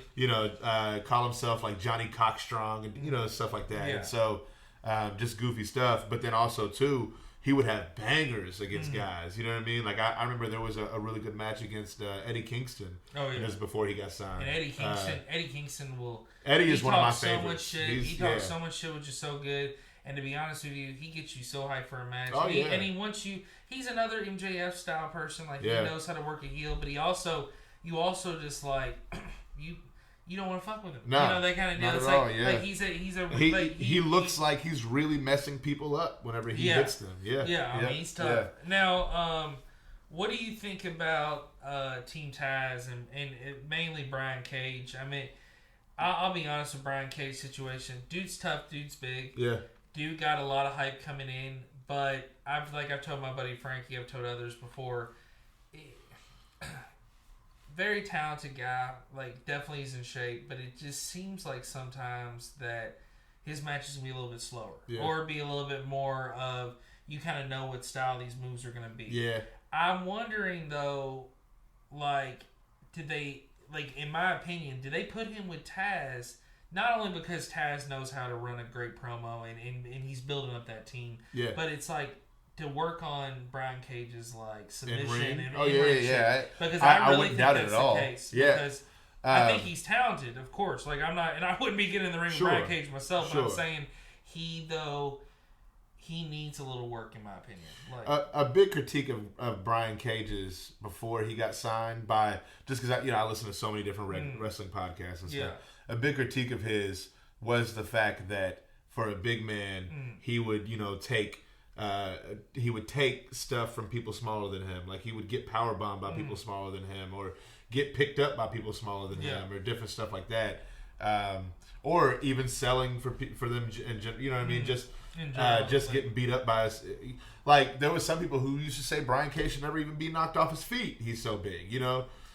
Call himself like Johnny Cockstrong and, stuff like that. Yeah. And so just goofy stuff. But then also too, he would have bangers against guys. You know what I mean? Like I remember there was a really good match against Eddie Kingston. Oh yeah. Just before he got signed. And Eddie Kingston will. Eddie is one of my favorites. So much shit. He talks so much shit, which is so good. And to be honest with you, he gets you so hyped for a match. Oh, And he wants you. He's another MJF style person. Like he knows how to work a heel, but you also just like you don't want to fuck with him. No, that kind of deal. It's like he looks like he's really messing people up whenever he hits them. Yeah. I mean he's tough. Yeah. Now, what do you think about Team Taz and mainly Brian Cage? I mean, I'll be honest with Brian Cage's situation. Dude's tough. Dude's big. Yeah. Dude got a lot of hype coming in, but I've told my buddy Frankie, I've told others before, very talented guy, like definitely is in shape, but it just seems like sometimes that his matches can be a little bit slower, or be a little bit more of you kind of know what style these moves are going to be. Yeah. I'm wondering though, like, in my opinion, did they put him with Taz? Not only because Taz knows how to run a great promo and he's building up that team, but it's like to work on Brian Cage's like submission and shit. Because I really think that's the case. Yeah. Because I think he's talented, of course. Like I'm not, and I wouldn't be getting in the ring with Brian Cage myself. But I'm saying he needs a little work in my opinion. Like a big critique of Brian Cage's before he got signed by just because I listen to so many different wrestling podcasts and stuff. Yeah. A big critique of his was the fact that for a big man, he would, take stuff from people smaller than him. Like he would get powerbombed by people smaller than him, or get picked up by people smaller than him, or different stuff like that. Or even selling for them, you know what I mean? Just getting beat up by us. Like there was some people who used to say Brian Cage should never even be knocked off his feet. He's so big,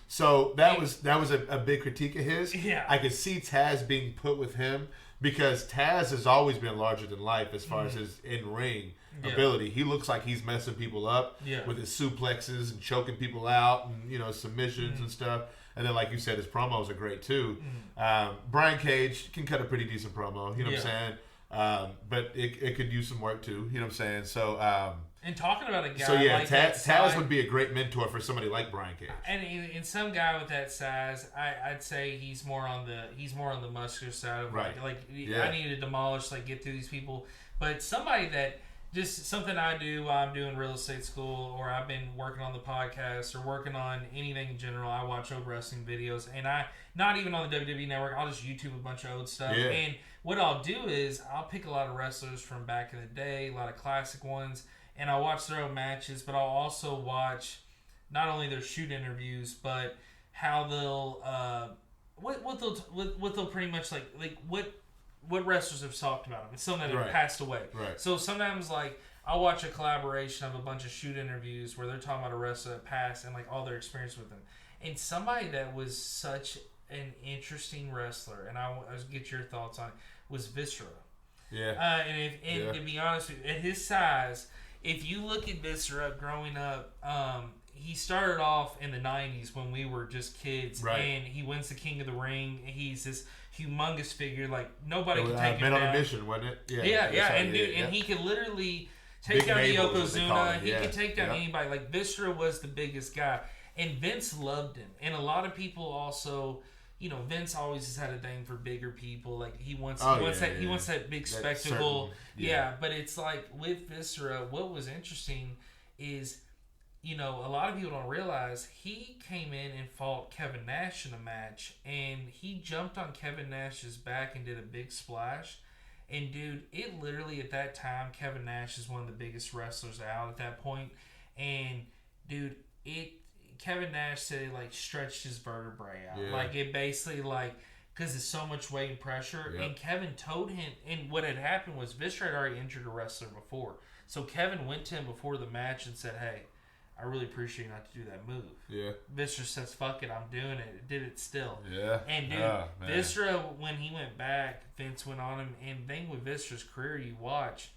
So that was a big critique of his. Yeah. I could see Taz being put with him because Taz has always been larger than life as far as his in-ring ability. He looks like he's messing people up with his suplexes and choking people out and submissions and stuff. And then, like you said, his promos are great too. Brian Cage can cut a pretty decent promo. You know what I'm saying? But it could use some work too. You know what I'm saying? So. And talking about a guy like Taz would be a great mentor for somebody like Brian Cage. And in some guy with that size, I'd say he's more on the muscular side of I need to demolish, get through these people. But somebody that just something I do while I'm doing real estate school, or I've been working on the podcast or working on anything in general. I watch old wrestling videos, and I not even on the WWE Network. I'll just YouTube a bunch of old stuff. Yeah. And what I'll do is I'll pick a lot of wrestlers from back in the day, a lot of classic ones. And I'll watch their own matches, but I'll also watch not only their shoot interviews, but how they'll what they'll pretty much like what wrestlers have talked about them. It's something that have passed away. Right. So sometimes I'll watch a collaboration of a bunch of shoot interviews where they're talking about a wrestler that passed and all their experience with them. And somebody that was such an interesting wrestler, and I get your thoughts on it, was Viscera. Yeah. And to be honest with you, at his size. If you look at Viscera growing up, he started off in the 90s when we were just kids, and he wins the King of the Ring. He's this humongous figure, nobody can take him down. Men on a Mission, wasn't it? Yeah. And he could literally take down Yokozuna. He could take down anybody. Viscera was the biggest guy, and Vince loved him. And a lot of people also. Vince always has had a thing for bigger people. He wants that big spectacle. But it's with Viscera, what was interesting is, a lot of people don't realize he came in and fought Kevin Nash in a match, and he jumped on Kevin Nash's back and did a big splash. And dude, it literally at that time, Kevin Nash is one of the biggest wrestlers out at that point. And dude, Kevin Nash said it, like, stretched his vertebrae out. Yeah. Like, it basically, like, because it's so much weight and pressure. Yep. And Kevin told him, and what had happened was Viscera had already injured a wrestler before. So Kevin went to him before the match and said, hey, I really appreciate you not to do that move. Yeah. Viscera says, fuck it, I'm doing it. Did it still. Yeah. And, dude, Viscera, when he went back, Vince went on him. And the thing with Viscera's career, you watch,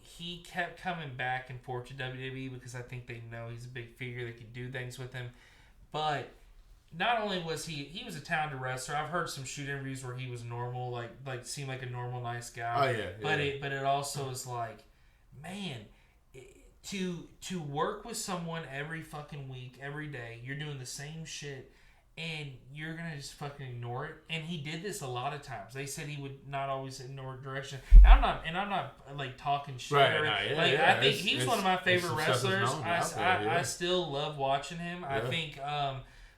he kept coming back and forth to WWE because I think they know he's a big figure. They can do things with him. But not only was he was a talented wrestler. I've heard some shoot interviews where he was normal, like seemed like a normal, nice guy. Oh, yeah. But it also is like, man, to work with someone every fucking week, every day, you're doing the same shit, and you're gonna just fucking ignore it. And he did this a lot of times. They said he would not always ignore direction. I'm not like talking shit. Right, I think he's one of my favorite wrestlers. I still love watching him. Yeah. I think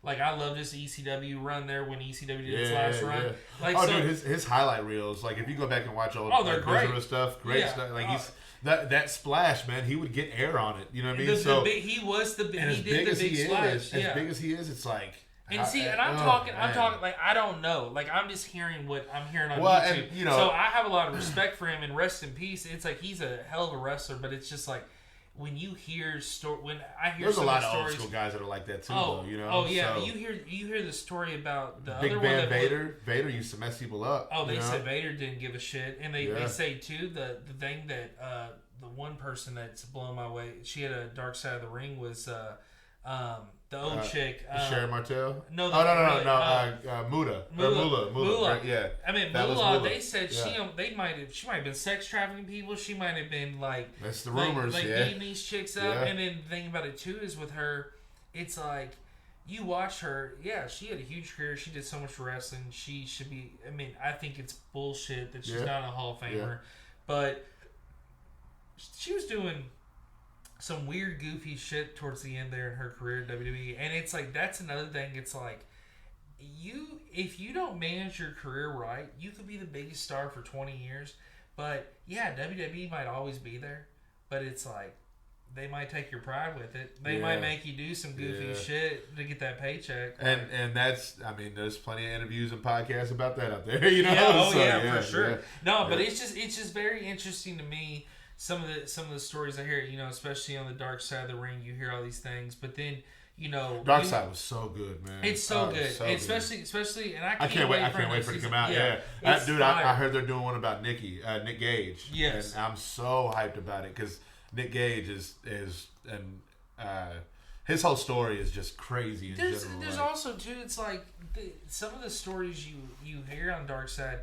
like I love this ECW run there when ECW did its last run. Yeah. Like, dude, his highlight reels. Like if you go back and watch old they're great. stuff, great stuff. Like he's that splash, man. He would get air on it. You know what I mean? He was the big. He did big the as big he splash. is, as big as he is, it's like. And I'm talking like I don't know. Like I'm just hearing what I'm hearing on YouTube. And, so I have a lot of respect for him and rest in peace. It's like he's a hell of a wrestler, but it's just like when you hear there's a lot of old school guys that are like that too. Though, you know. Oh yeah, so, you hear the story about the Big other Van one Vader. Vader used to mess people up. Oh, they said Vader didn't give a shit, and they say too the thing that the one person that's blowing my way, she had a Dark Side of the Ring was the old chick. Sharon Martel? No. Muda. Moolah. Right? Yeah. I mean, Moolah, they said she might have been sex trafficking people. She might have been like... That's the rumors, beating these chicks up. Yeah. And then the thing about it, too, is with her, it's like, you watch her, she had a huge career. She did so much wrestling. She should be... I mean, I think it's bullshit that she's not a Hall of Famer. Yeah. But she was doing... some weird, goofy shit towards the end there in her career at WWE. And it's like, that's another thing. It's like, if you don't manage your career right, you could be the biggest star for 20 years. But, WWE might always be there. But it's like, they might take your pride with it. They might make you do some goofy shit to get that paycheck. And that's, I mean, there's plenty of interviews and podcasts about that out there, you know? For sure. Yeah. No, but it's just very interesting to me. Some of the stories I hear, especially on the Dark Side of the Ring, you hear all these things, but then, Dark Side was so good, man. It's so good, so especially, and I can't wait for it to come out. Dude, I heard they're doing one about Nick Gage. Yes, and I'm so hyped about it because Nick Gage is his whole story is just crazy. There's also too, it's like some of the stories you hear on Dark Side.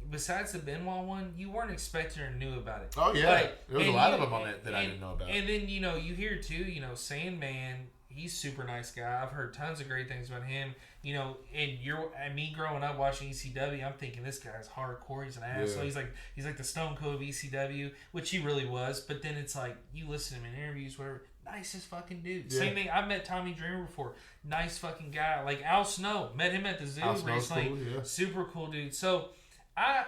Besides the Benoit one, you weren't expecting or knew about it. Oh, yeah. There was a lot of them on it that I didn't know about. And then, you hear, too, Sandman, he's a super nice guy. I've heard tons of great things about him. And me growing up watching ECW, I'm thinking this guy's hardcore. He's an asshole. Yeah. He's like the Stone Cold of ECW, which he really was. But then it's like, you listen to him in interviews, whatever. Nicest fucking dude. Yeah. Same thing. I've met Tommy Dreamer before. Nice fucking guy. Like Al Snow. Met him at the zoo recently. Cool, yeah. Super cool dude. So, I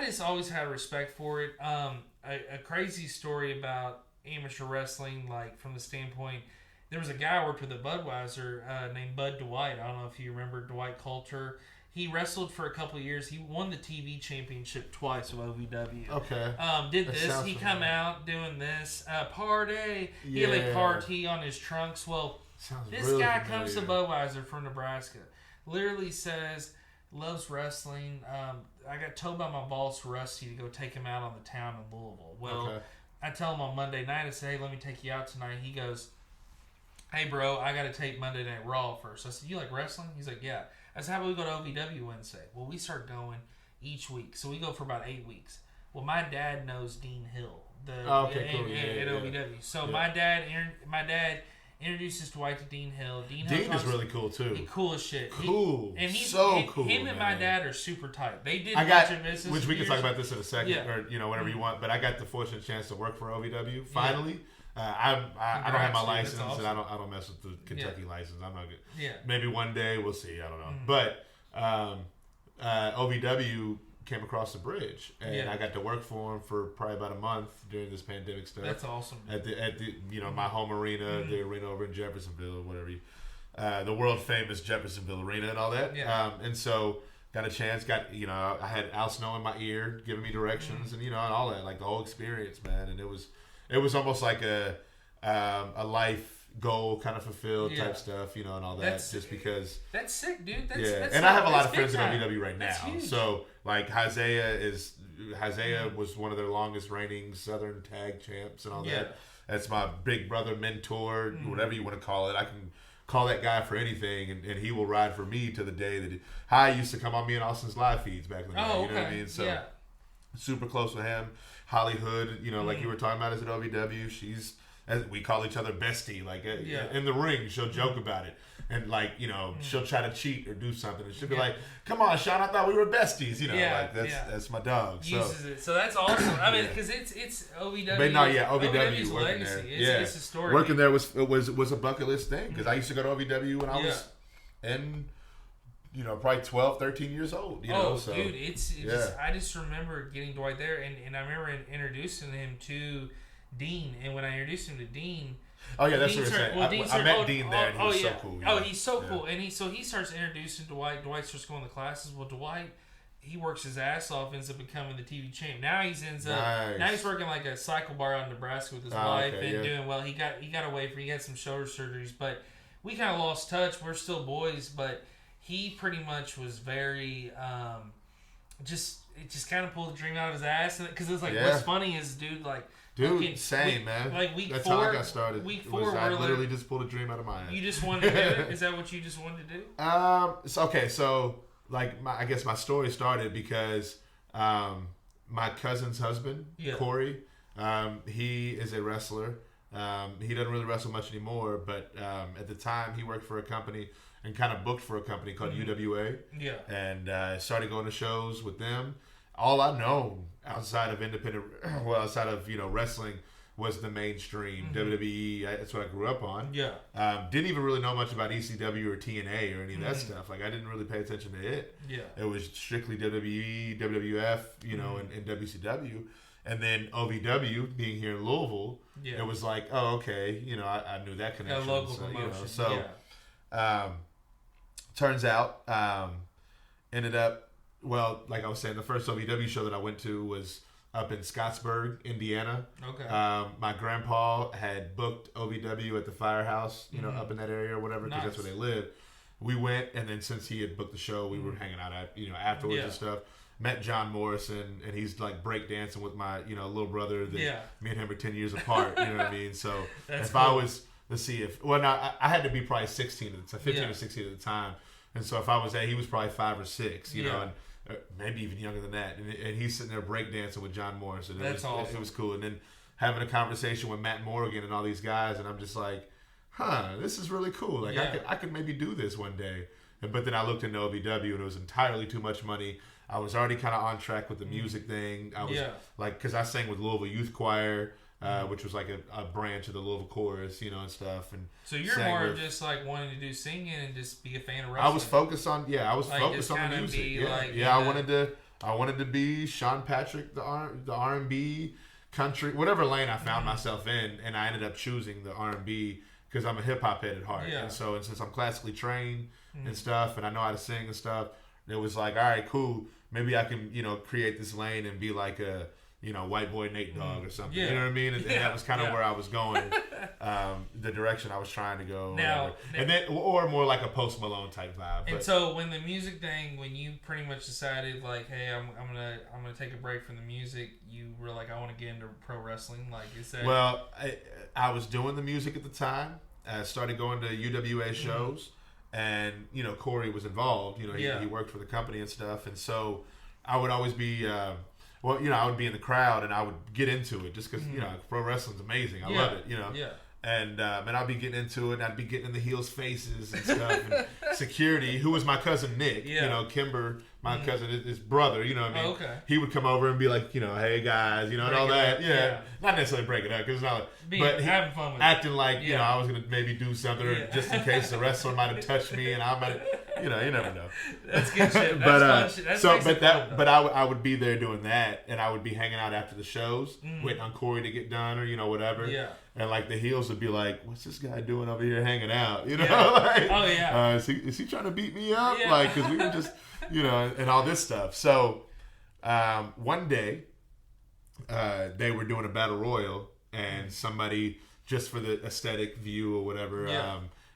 just always had respect for it. A crazy story about amateur wrestling, like from the standpoint, there was a guy I worked with at Budweiser named Bud Dwight. I don't know if you remember Dwight Coulter. He wrestled for a couple of years. He won the TV championship twice with OVW. Okay. Did this. He come out doing this. Party. He had like party on his trunks. Well, this really guy comes to Budweiser from Nebraska. Literally says... loves wrestling. I got told by my boss, Rusty, to go take him out on the town in Louisville. Well, I tell him on Monday night, I say, hey, let me take you out tonight. He goes, hey, bro, I got to tape Monday Night Raw first. I said, you like wrestling? He's like, yeah. I said, how about we go to OVW Wednesday? Well, we start going each week. So we go for about 8 weeks. Well, my dad knows Dean Hill at OVW. So my dad introduces Dwight to Dean Hill. Dean is really cool too. He's cool as shit. Cool. And he's so cool. Him and my dad are super tight. They did business. Which we can talk about this in a second, or whatever you want. But I got the fortunate chance to work for OVW finally. I don't have my license, awesome. And I don't mess with the Kentucky license. I'm not good. Yeah. Maybe one day we'll see. I don't know. But OVW came across the bridge, and I got to work for him for probably about a month during this pandemic stuff. That's awesome. At the my home arena, the arena over in Jeffersonville, or whatever, the world famous Jeffersonville arena and all that. Yeah. And so got a chance. I had Al Snow in my ear giving me directions and and all that, like the whole experience, man. And it was almost like a life goal kind of fulfilled type stuff, and all that. Just because that's sick, dude. That's and I have a lot of friends in OVW right now. Huge. So like Isaiah was one of their longest reigning Southern tag champs and all that. That's my big brother, mentor, whatever you want to call it. I can call that guy for anything, and he will ride for me to the day that I used to come on me and Austin's live feeds back in the day. Oh, you know what I mean? So super close with him. Holly Hood, like you were talking about, is at OVW. She's, as we call each other, bestie. Like in the ring, she'll joke about it, and she'll try to cheat or do something, and she'll be like, "Come on, Sean, I thought we were besties." That's my dog. Uses it, so that's awesome. I mean, because it's OVW. But no, OVW's working legacy. there. It's a story. Working there was a bucket list thing, because I used to go to OVW when I was in. Probably 12, 13 years old. Dude, I just remember getting Dwight there, and I remember introducing him to Dean. And when I introduced him to Dean, that's what you're saying. I met Dean there, and he was so cool. Oh, he's so cool. And he starts introducing Dwight. Dwight starts going to classes. Well, Dwight, he works his ass off, ends up becoming the TV champ. Now he's working like a cycle bar out in Nebraska with his wife and doing well. He got away from. He had some shoulder surgeries, but we kind of lost touch. We're still boys, but he pretty much was very just kind of pulled the dream out of his ass, because it's like what's funny is, dude, man. Like week That's 4, how I got started. Week 4, I literally just pulled a dream out of my ass. You just wanted to do it? Is that what you just wanted to do? So I guess my story started because my cousin's husband, Corey, he is a wrestler. He doesn't really wrestle much anymore, but at the time he worked for a company and kind of booked for a company called UWA. Yeah. And started going to shows with them. All I know outside of wrestling was the mainstream WWE. That's what I grew up on. Yeah. Didn't even really know much about ECW or TNA or any of that stuff. Like, I didn't really pay attention to it. Yeah. It was strictly WWE, WWF, and WCW. And then OVW, being here in Louisville, it was like, oh, okay, I knew that connection. A local promotion. Turns out, ended up, like I was saying, the first OVW show that I went to was up in Scottsburg, Indiana. Okay. My grandpa had booked OVW at the Firehouse, up in that area or whatever, because that's where they lived. We went, and then since he had booked the show, we were hanging out afterwards and stuff. Met John Morrison, and he's like breakdancing with my little brother. Me and him are 10 years apart. You know what I mean? So I was, I had to be probably 15 or 16 at the time, and so if I was he was probably 5 or 6, and maybe even younger than that, and he's sitting there breakdancing with John Morrison. That's awesome. It was cool, and then having a conversation with Matt Morgan and all these guys, and I'm just like, this is really cool. Like I could maybe do this one day. But then I looked into OVW, and it was entirely too much money. I was already kind of on track with the music thing. I was because I sang with Louisville Youth Choir, which was like a branch of the Louisville Chorus, and stuff. And so you're more just like wanting to do singing and just be a fan of wrestling. I was focused on focused on the music. I wanted to be Sean Patrick, the R&B country, whatever lane I found myself in, and I ended up choosing the R&B because I'm a hip hop head at heart. Yeah. And since I'm classically trained and stuff, and I know how to sing and stuff, it was like, all right, cool. Maybe I can, create this lane and be like a, white boy Nate Dogg or something. Yeah. You know what I mean? And that was kind of where I was going, the direction I was trying to go. And then, or more like a Post Malone type vibe. And so when the music thing, when you pretty much decided like, hey, I'm gonna take a break from the music, you were like, I want to get into pro wrestling. Like, is that? Well, I was doing the music at the time. I started going to UWA shows. And, Corey was involved. He worked for the company and stuff. And so I would always be, I would be in the crowd and I would get into it just because, pro wrestling's amazing. I love it, Yeah. And I'd be getting into it, and I'd be getting in the heels' faces and stuff. And security, who was my cousin Nick, Kimber, my cousin, his brother, what I mean? Oh, okay. He would come over and be like, hey guys, and all that. Yeah. Not necessarily break it up, because it's not but having fun with acting like, I was going to maybe do something, or just in case the wrestler might have touched me, and I might have, you never know. That's good shit. That's fun shit. But I would be there doing that, and I would be hanging out after the shows, waiting on Corey to get done or whatever. Yeah. And like the heels would be like, "What's this guy doing over here hanging out?" Yeah. Like, oh yeah. Is he trying to beat me up? Yeah. Like, because we were just and all this stuff. So one day they were doing a battle royal, and somebody, just for the aesthetic view or whatever,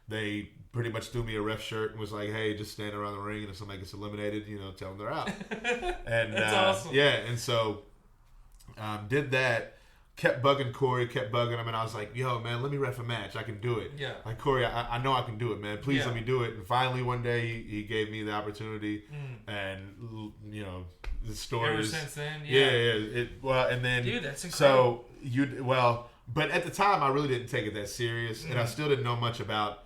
they pretty much threw me a ref shirt and was like, "Hey, just stand around the ring, and if somebody gets eliminated, tell them they're out." And that's awesome. Yeah, and so did that. Kept bugging Corey, kept bugging him, and I was like, "Yo, man, let me ref a match. I can do it." Yeah. Like, Corey, I know I can do it, man. Please let me do it. And finally, one day, he gave me the opportunity, and the story. Ever since then, and then, dude, that's incredible. So but at the time, I really didn't take it that serious, and I still didn't know much about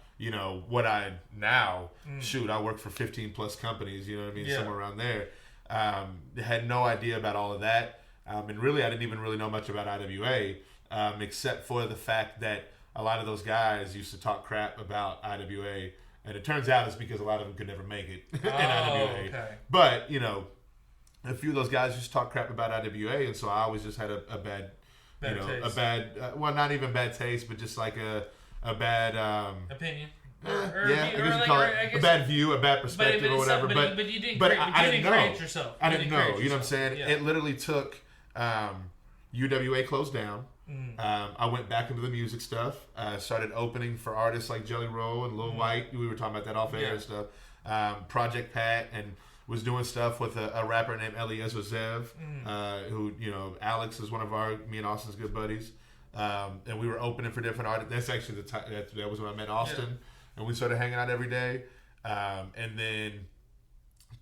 what I now shoot. I work for 15 plus companies. You know what I mean? Yeah. Somewhere around there. Had no idea about all of that. And really, I didn't even really know much about IWA, except for the fact that a lot of those guys used to talk crap about IWA, and it turns out it's because a lot of them could never make it in IWA. Okay. But a few of those guys used to talk crap about IWA, and so I always just had a bad taste. Well, not even bad taste, but just like a bad opinion. A bad view, a bad perspective, or whatever. But you didn't. I didn't know. Create yourself. I didn't know. You know what I'm saying? Yeah. It literally took. UWA closed down. I went back into the music stuff. Started opening for artists like Jelly Roll and Lil White. We were talking about that off air and stuff. Project Pat, and was doing stuff with a rapper named Eliezer Zev, who Alex is one of me and Austin's good buddies. And we were opening for different artists. That's actually that was when I met Austin, and we started hanging out every day. And then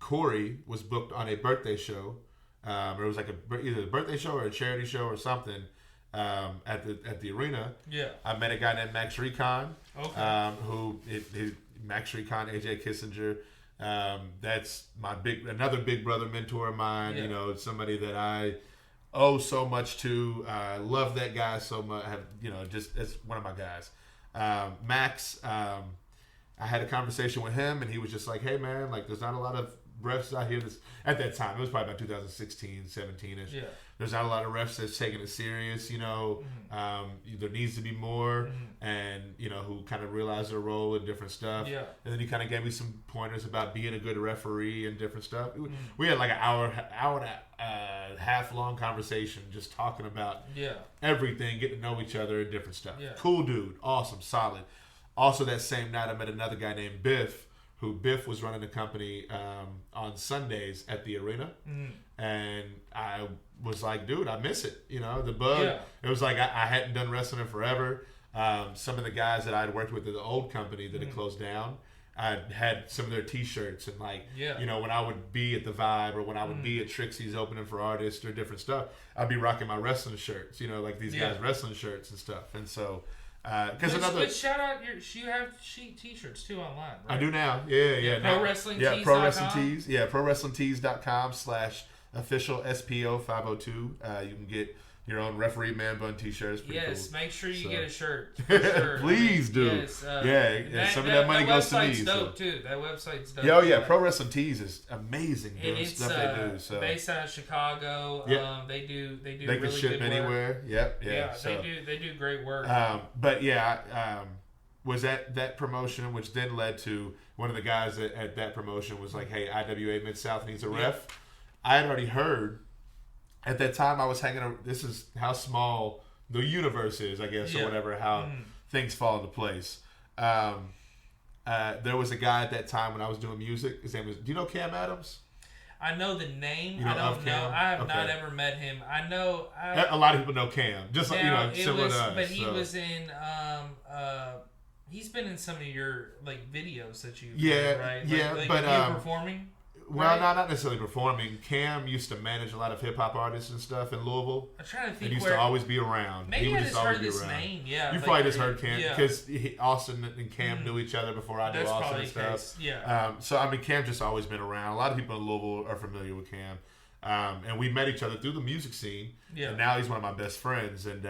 Corey was booked on a birthday show. Or it was like either a birthday show or a charity show or something at the arena. Yeah, I met a guy named Max Recon. Okay. Max Recon, AJ Kissinger. That's another big brother mentor of mine. Yeah. Somebody that I owe so much to. I love that guy so much. It's one of my guys. Max. I had a conversation with him, and he was just like, "Hey, man, like, there's not a lot of refs out here." At that time, it was probably about 2016, 17ish. Yeah. There's not a lot of refs that's taking it serious. There needs to be more, and who kind of realize their role in different stuff. Yeah. And then he kind of gave me some pointers about being a good referee and different stuff. We had like an hour and a half long conversation just talking about everything, getting to know each other and different stuff. Yeah. Cool dude, awesome, solid. Also, that same night, I met another guy named Biff. Biff was running the company on Sundays at the arena. And I was like, dude, I miss it. The bug. Yeah. It was like I hadn't done wrestling in forever. Some of the guys that I'd worked with at the old company that had closed down, I had some of their T-shirts, and when I would be at the Vibe or when I would be at Trixie's opening for artists or different stuff, I'd be rocking my wrestling shirts. Like these guys' wrestling shirts and stuff. And so. But shout out, you have T-shirts too online, right? I do now. Yeah. Pro Wrestling Tees. Yeah, Pro Wrestling Tees. Yeah, ProWrestlingTees.com/official SPO 502. You can get your own referee man bun T-shirts. Yes, cool. Make sure you get a shirt. For sure. Please do. Yes, some of that money goes to me. That website's dope too. That website's dope. Yeah. Pro Wrestling Tees is amazing. And it's stuff they do. So based out of Chicago. Yep. They do. They really can ship good anywhere. Work. Yep. Yeah. So, they do great work. But was at that promotion, which then led to one of the guys at that promotion was like, "Hey, IWA Mid-South needs a ref." I had already heard. At that time, I was hanging. This is how small the universe is, I guess, or whatever. How things fall into place. There was a guy at that time when I was doing music. His name was. Do you know Cam Adams? I know the name. I don't know. I have not ever met him. I know. A lot of people know Cam. Just like similar to us. But he was in. He's been in some of your videos that you. Right. But you performing. Well, not necessarily performing. Cam used to manage a lot of hip hop artists and stuff in Louisville. I'm trying to think. And used to always be around. Maybe I just heard this name. Yeah, you probably just heard Cam because Austin and Cam knew each other before I knew Austin and stuff. Case. Yeah. So Cam just always been around. A lot of people in Louisville are familiar with Cam, and we met each other through the music scene. Yeah. And now he's one of my best friends. And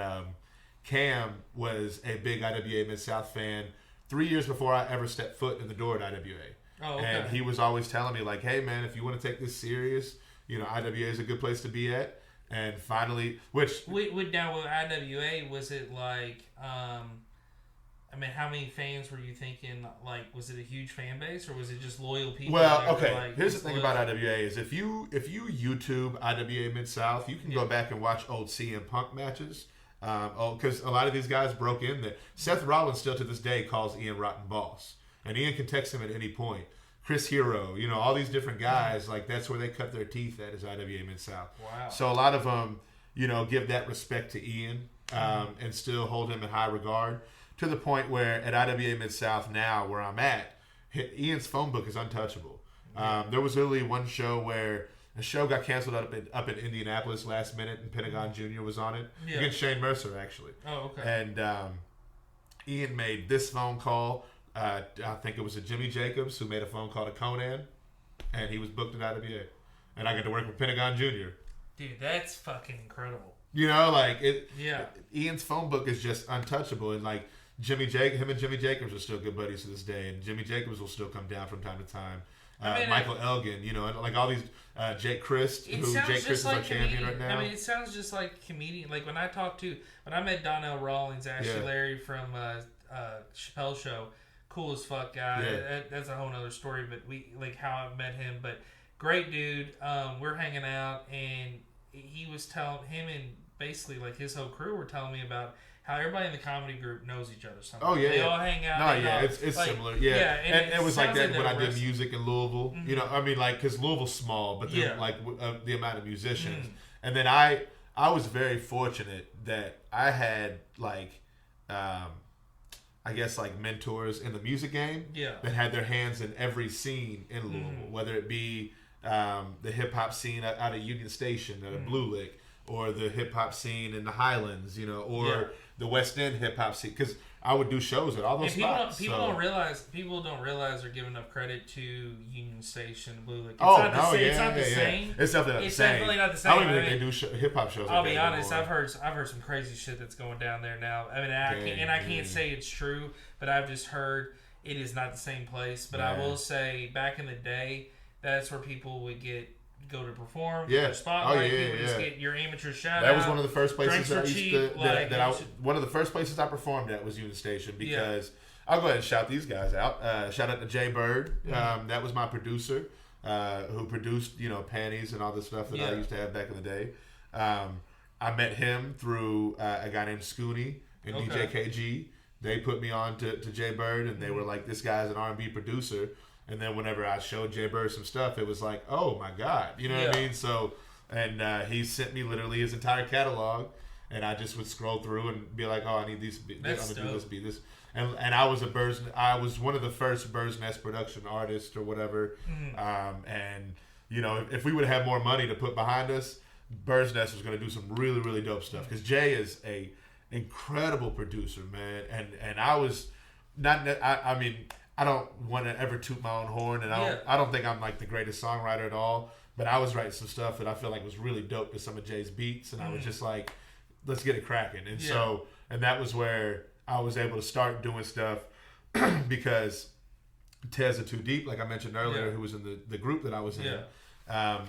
Cam was a big IWA Mid-South fan 3 years before I ever stepped foot in the door at IWA. Oh, okay. And he was always telling me, like, hey, man, if you want to take this serious, IWA is a good place to be at. And finally, which... Now, with IWA, was it like... how many fans were you thinking? Like, was it a huge fan base, or was it just loyal people? Well, okay. Here's the thing about IWA is if you YouTube IWA Mid-South, you can go back and watch old CM Punk matches. Because a lot of these guys broke in there. Seth Rollins still to this day calls Ian Rotten boss. And Ian can text him at any point. Chris Hero, all these different guys, like that's where they cut their teeth at is IWA Mid-South. Wow. So a lot of them, give that respect to Ian and still hold him in high regard. To the point where at IWA Mid-South now, where I'm at, Ian's phone book is untouchable. There was literally one show where a show got canceled up in Indianapolis last minute, and Pentagon Jr. was on it against Shane Mercer, actually. Oh, okay. And Ian made this phone call. I think it was a Jimmy Jacobs who made a phone call to Conan, and he was booked at IWA. And I got to work with Pentagon Jr. Dude, that's fucking incredible. Ian's phone book is just untouchable, and like him and Jimmy Jacobs are still good buddies to this day, and Jimmy Jacobs will still come down from time to time. Michael Elgin, and like all these Jake Christ, Jake Christ is our champion right now. It sounds just like comedian. Like when I met Donnell Rawlings, Ashley Larry from Chappelle Show, cool as fuck guy. Yeah. That's a whole other story. But how I met him, but great dude. We're hanging out, and he was telling him and basically like his whole crew were telling me about how everybody in the comedy group knows each other. Oh yeah, they all hang out. No, yeah, it's like, similar. Yeah, and it was like that when I did music in Louisville. Mm-hmm. Because Louisville's small, but then the amount of musicians. Mm-hmm. And then I was very fortunate that I had I guess mentors in the music game that had their hands in every scene in Louisville, whether it be the hip hop scene out of Union Station, out of Blue Lick, or the hip hop scene in the Highlands, or the West End hip hop scene. Because I would do shows at all those spots. People don't realize they're giving enough credit to Union Station, Blue Lick. It's not the same. It's definitely not the same. I don't even think they do hip hop shows. I'll be honest. I've heard some crazy shit that's going down there now. I can't say it's true, but I've just heard it is not the same place. But I will say, back in the day, that's where people would go to perform. Yeah. Spotlight. Just get your amateur shout out. That was one of the first places one of the first places I performed at was Union Station because I'll go ahead and shout these guys out. Shout out to Jay Bird. That was my producer who produced, Panties and all the stuff that I used to have back in the day. I met him through a guy named Scooney and DJ KG. They put me on to Jay Bird, and they were like, this guy's an R&B producer. And then whenever I showed Jay Bird some stuff, it was like, oh my God, you know what I mean? So, and he sent me literally his entire catalog, and I just would scroll through and be like, oh, I need these. I'm gonna do this. And I was one of the first Bird's Nest production artists or whatever. And if we would have had more money to put behind us, Bird's Nest was going to do some really, really dope stuff. Because Jay is a incredible producer, man. And I was not. I don't want to ever toot my own horn, and I don't think I'm like the greatest songwriter at all. But I was writing some stuff that I feel like was really dope to some of Jay's beats, and I was just like, let's get it cracking. And so, and that was where I was able to start doing stuff because Tez of Too Deep, like I mentioned earlier, who was in the group that I was in,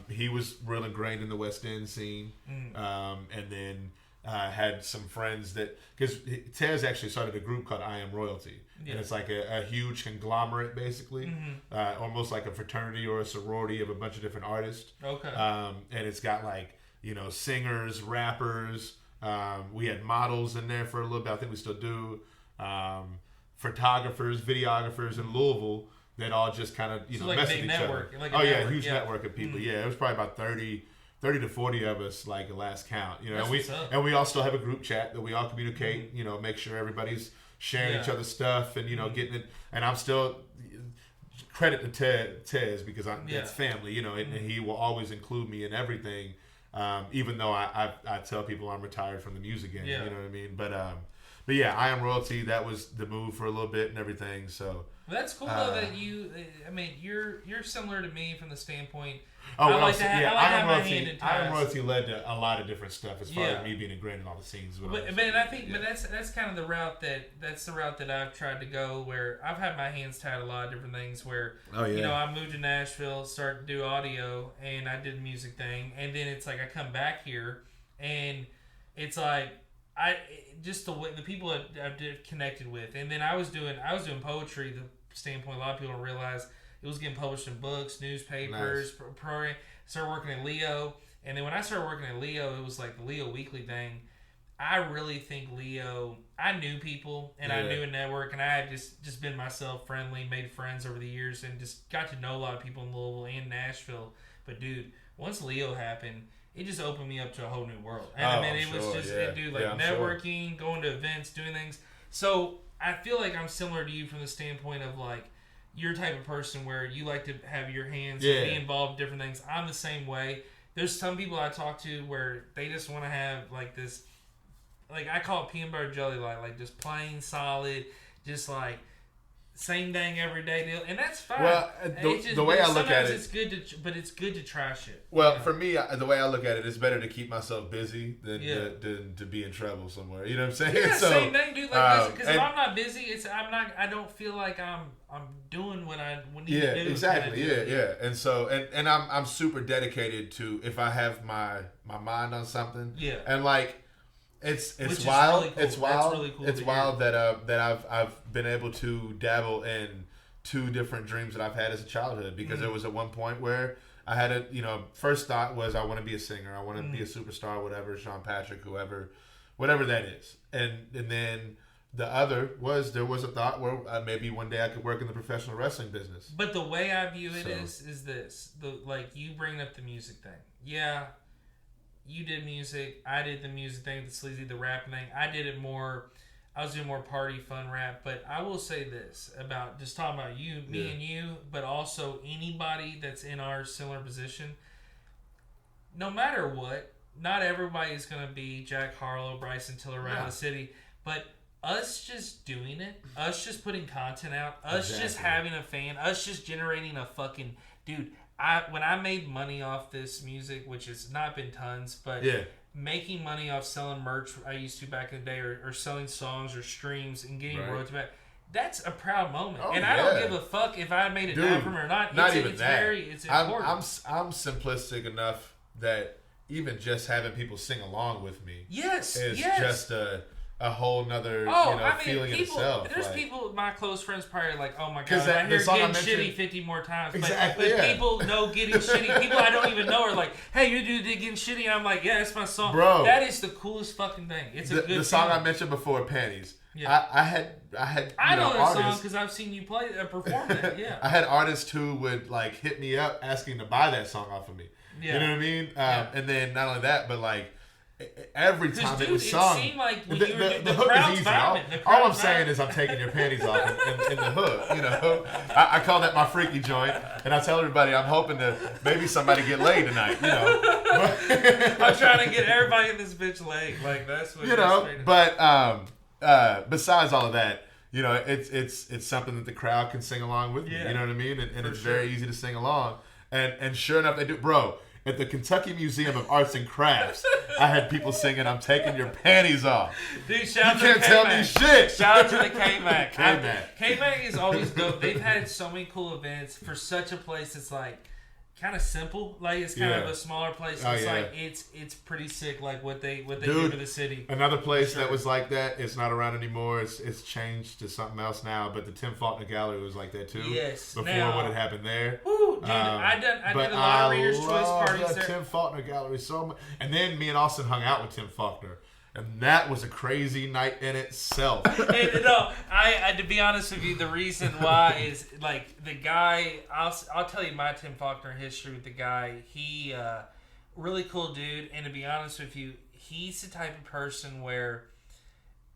he was real ingrained in the West End scene, and then had some friends that, because Tez actually started a group called I Am Royalty. And it's like a huge conglomerate, basically, almost like a fraternity or a sorority of a bunch of different artists. Okay. And it's got singers, rappers. We had models in there for a little bit. I think we still do. Photographers, videographers in Louisville that all just kind of mess with each other. Huge network of people. Yeah, it was probably about 30 to 40 of us, like the last count. And we all still have a group chat that we all communicate. Make sure everybody's sharing each other's stuff and getting it. And I'm still credit to Tez because it's family. And he will always include me in everything. Even though I tell people I'm retired from the music game. You know what I mean? but yeah, I Am Royalty. That was the move for a little bit and everything. So well, that's cool though that you. I mean, you're similar to me from the standpoint. Oh, I like to have my Royalty, hand in ties. I Am Royalty led to a lot of different stuff as far as me being ingrained in all the scenes. But I think that's kind of the route that I've tried to go, where I've had my hands tied a lot of different things. Where you know, I moved to Nashville, started to do audio, and I did the music thing, and then it's like I come back here, and it's like just the way the people I've connected with, and then I was doing poetry. The standpoint a lot of people don't realize. It was getting published in books, newspapers, program. Started working at Leo. And then when I started working at Leo, it was like the Leo Weekly thing. I really think Leo, I knew people and I knew a network, and I had just been myself, friendly, made friends over the years, and just got to know a lot of people in Louisville and Nashville. But dude, once Leo happened, it just opened me up to a whole new world. And I mean, it was just, networking, going to events, doing things. So I feel like I'm similar to you from the standpoint of like, you're type of person where you like to have your hands and be involved in different things. I'm the same way. There's some people I talk to where they just want to have like this, like I call it peanut butter jelly light, like just plain solid, just like same thing every day deal, and that's fine. Well, the way I look at it, it's good to try shit. Well, for me, the way I look at it, it's better to keep myself busy than to be in trouble somewhere. You know what I'm saying? Yeah, same thing, dude. Like, because if I'm not busy, I don't feel like I'm doing what I need to do. Exactly. Yeah. And so, and I'm super dedicated to if I have my mind on something. Yeah. And like. It's wild. Really cool. It's wild. Really cool it's wild that I've been able to dabble in 2 different dreams that I've had as a childhood, because there was at one point where I had first thought was I want to be a singer, I want to be a superstar, whatever, Sean Patrick, whatever that is, and then the other was there was a thought where maybe one day I could work in the professional wrestling business. But the way I view it is this: like you bring up the music thing, yeah. You did music. I did the music thing, the sleazy, the rap thing. I was doing more party, fun rap. But I will say this about just talking about you, me and you, but also anybody that's in our similar position. No matter what, not everybody is going to be Jack Harlow, Bryson Tiller around the city. But us just doing it, us just putting content out, us just having a fan, us just generating a fucking... Dude... when I made money off this music, which has not been tons, but making money off selling merch I used to back in the day, or selling songs or streams and getting royalties back, that's a proud moment. And I don't give a fuck if I made a dime from it or not. Not even that. It's important. I'm simplistic enough that even just having people sing along with me is just a whole nother feeling in itself. There's people, my close friends, probably like, oh my god, I hear getting shitty 50 more times. But people know getting shitty. People I don't even know are like, hey, you do getting shitty, and I'm like, yeah, that's my song. Bro, that is the coolest fucking thing. It's a good the song feeling. I mentioned before, Panties. Yeah. I know that song because I've seen you perform it. Yeah. I had artists who would like hit me up asking to buy that song off of me. Yeah. You know what I mean? And then not only that, but like. Every time it was sung, it seemed like when the hook is easy. All I'm saying is I'm taking your panties off in the hook. You know, I call that my freaky joint, and I tell everybody I'm hoping to maybe somebody get laid tonight. You know, I'm trying to get everybody in this bitch laid. Like that's what But besides all of that, you know, it's something that the crowd can sing along with me. You know what I mean? And it's very easy to sing along. And sure enough, they do, bro. At the Kentucky Museum of Arts and Crafts, I had people singing, "I'm taking your panties off." Dude, shout out to the K-Mac. You can't tell me shit. Shout out to the K-Mac. K-Mac is always dope. They've had so many cool events for such a place that's like kind of simple. Like it's kind of a smaller place. It's like it's pretty sick. Like what they do to the city. Another place that was like that. It's not around anymore. It's changed to something else now. But the Tim Faulkner Gallery was like that too. Yes. Before what had happened there. Woo, dude, I did a lot of Reader's Choice parties there. Tim Faulkner Gallery so much. And then me and Austin hung out with Tim Faulkner. And that was a crazy night in itself. And, no, I to be honest with you, the reason why is like the guy. I'll tell you my Tim Faulkner history with the guy. He really cool dude, and to be honest with you, he's the type of person where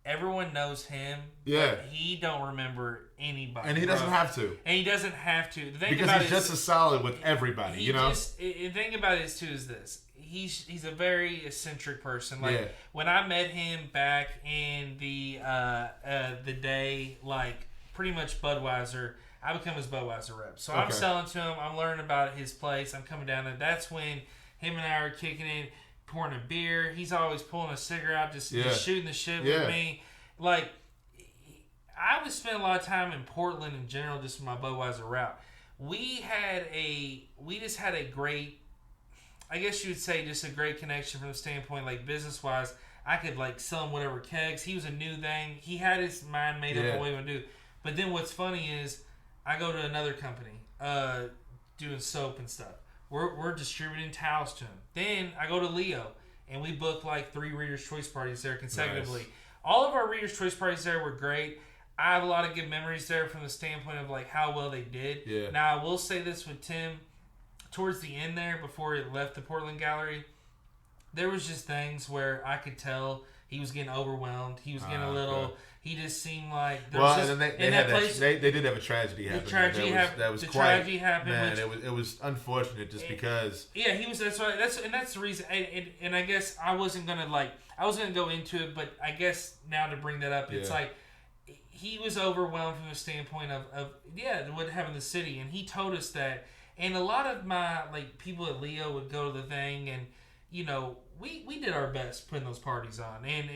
everyone knows him. Yeah. But he don't remember anybody. And he doesn't have to. And he doesn't have to. The thing because about he's just as solid with everybody, you know? The thing about it too is this. He's a very eccentric person. Like when I met him back in the day, like pretty much Budweiser, I become his Budweiser rep. So I'm selling to him. I'm learning about his place. I'm coming down there. That's when him and I are kicking it, pouring a beer. He's always pulling a cigarette out, just shooting the shit with me. Like I would spend a lot of time in Portland in general, just with my Budweiser route. We just had a great, I guess you would say, just a great connection from the standpoint, like business-wise. I could like sell him whatever kegs. He was a new thing. He had his mind made up on what he would do. But then what's funny is I go to another company doing soap and stuff. We're distributing towels to him. Then I go to Leo and we book like 3 Reader's Choice parties there consecutively. Nice. All of our Reader's Choice parties there were great. I have a lot of good memories there from the standpoint of like how well they did. Yeah. Now I will say this with Tim. Towards the end there, before he left the Portland Gallery, there was just things where I could tell he was getting overwhelmed. He was getting a little. He just seemed like they did have a tragedy happen. Tragedy happened. Man, it was unfortunate just because. Yeah, he was. That's right. That's the reason. And I guess I wasn't gonna go into it, but I guess now to bring that up, it's like he was overwhelmed from the standpoint of what happened in the city, and he told us that. And a lot of my people at Leo would go to the thing, and we did our best putting those parties on, and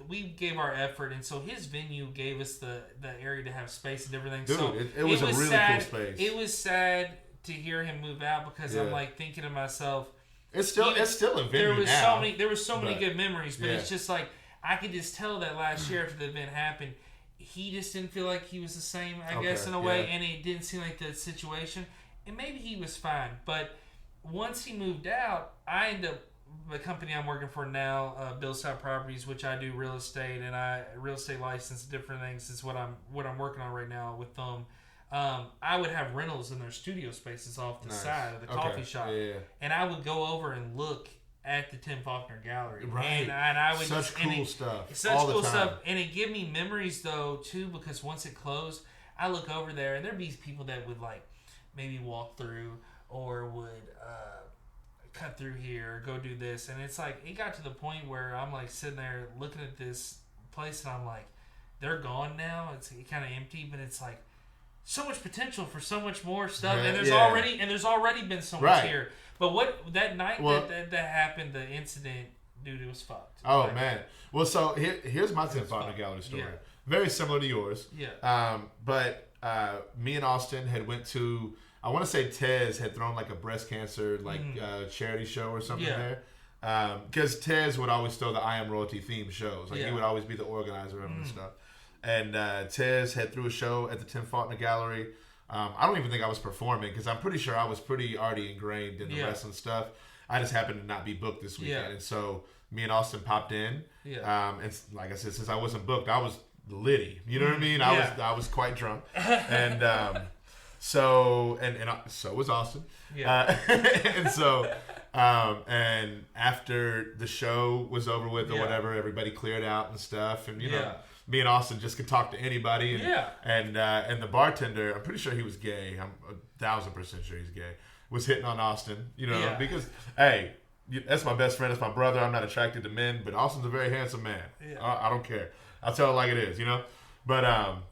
we gave our effort, and so his venue gave us the area to have space and everything. Dude, so it was a really sad, cool space. It was sad to hear him move out because I'm like thinking to myself, it's still a venue now. There were so many good memories, but it's just like I could just tell that last year after the event happened, he just didn't feel like he was the same, I guess, in a way, and it didn't seem like the situation. And maybe he was fine, but once he moved out, I ended up the company I'm working for now, Billside Properties, which I do real estate and real estate license, different things. Is what I'm working on right now with them. I would have rentals in their studio spaces off the side of the coffee shop, and I would go over and look at the Tim Faulkner Gallery, and I would such cool stuff, such all cool the time. Stuff, and it gave me memories though too, because once it closed, I look over there and there'd be people that would maybe walk through or would cut through here or go do this, and it's like it got to the point where I'm sitting there looking at this place and I'm like, they're gone now, it's kind of empty, but it's like so much potential for so much more stuff, and there's already been so much here. But what that night that happened, the incident, dude, it was fucked. Oh man. Well, so here's my Tim Faulkner Gallery story. Very similar to yours. But me and Austin had went to, I want to say Tez had thrown a breast cancer charity show or something there. Because Tez would always throw the I Am Royalty themed shows. He would always be the organizer of them and stuff. And Tez had threw a show at the Tim Faulkner Gallery. I don't even think I was performing because I'm pretty sure I was pretty already ingrained in the wrestling stuff. I just happened to not be booked this weekend. And so me and Austin popped in. And like I said, since I wasn't booked, I was litty. You know what I mean? I was quite drunk. And so was Austin. And so and after the show was over with or whatever, everybody cleared out and stuff, and you know, me and Austin just could talk to anybody, and the bartender, I'm pretty sure he was gay, I'm 1,000% sure he's gay, was hitting on Austin, because hey, that's my best friend, that's my brother, I'm not attracted to men, but Austin's a very handsome man. I don't care, I'll tell it like it is, But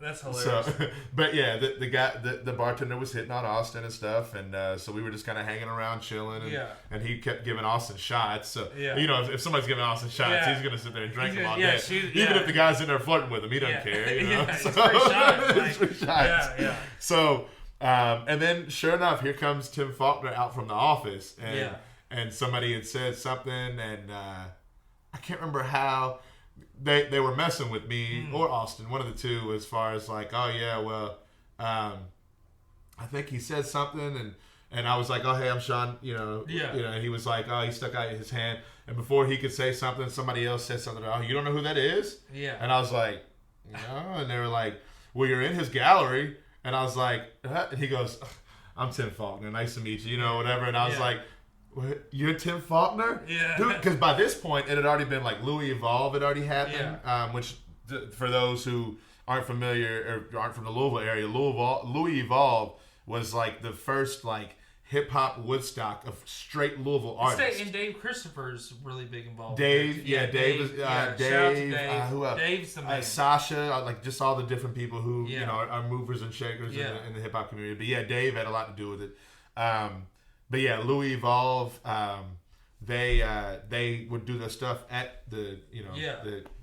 that's hilarious. So, but yeah, the guy, the bartender was hitting on Austin and stuff, and so we were just kind of hanging around, chilling, and he kept giving Austin shots. So if somebody's giving Austin shots, he's gonna sit there and drink them all day. Even if the guy's in there flirting with him, he doesn't care. So, it's free shots. So and then sure enough, here comes Tim Faulkner out from the office, and somebody had said something, and I can't remember how. They were messing with me or Austin, one of the two, as far as I think he said something, and I was like, oh hey, I'm Sean, and he was like, oh, he stuck out his hand, and before he could say something, somebody else said something, oh, you don't know who that is? And I was like, no, and they were like, well, you're in his gallery, and I was like, huh? And he goes, I'm Tim Faulkner, nice to meet you, whatever, and I was like, What? You're Tim Faulkner? Yeah. Dude, because by this point, it had already been like Louis Evolve had already happened, which for those who aren't familiar or aren't from the Louisville area, Louis Evolve was like the first like hip hop Woodstock of straight Louisville artists. And Dave Christopher's really big involved. Dave, Dave. Dave. Shout out to Dave. Who else? Dave's the man. Sasha, like just all the different people who you know are movers and shakers in the hip hop community. But yeah, Dave had a lot to do with it. But yeah, Louis Evolve. They would do their stuff at the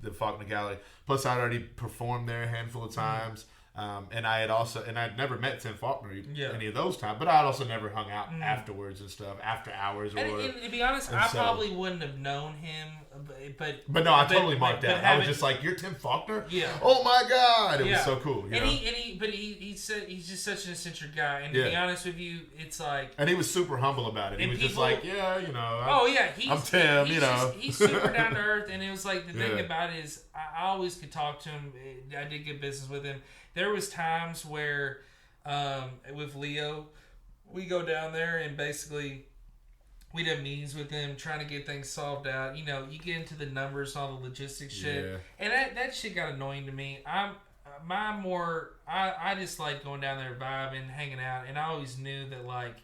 the Faulkner Gallery. Plus, I'd already performed there a handful of times. And I'd never met Tim Faulkner any of those times, but I'd also never hung out afterwards and stuff, after hours or. And to be honest, I probably wouldn't have known him, but no, I totally marked that. I was just like, "You're Tim Faulkner? Yeah. Oh my God, it was so cool. He said he's just such an eccentric guy, and to be honest with you, it's like. And he was super humble about it. He was just like, "Yeah, you know." I'm Tim. He's super down to earth, and it was like the thing about it is I always could talk to him. I did good business with him. There was times where, with Leo, we go down there and basically we'd have meetings with him trying to get things solved out. You know, you get into the numbers, all the logistics shit, and that shit got annoying to me. I just like going down there vibing, hanging out, and I always knew that like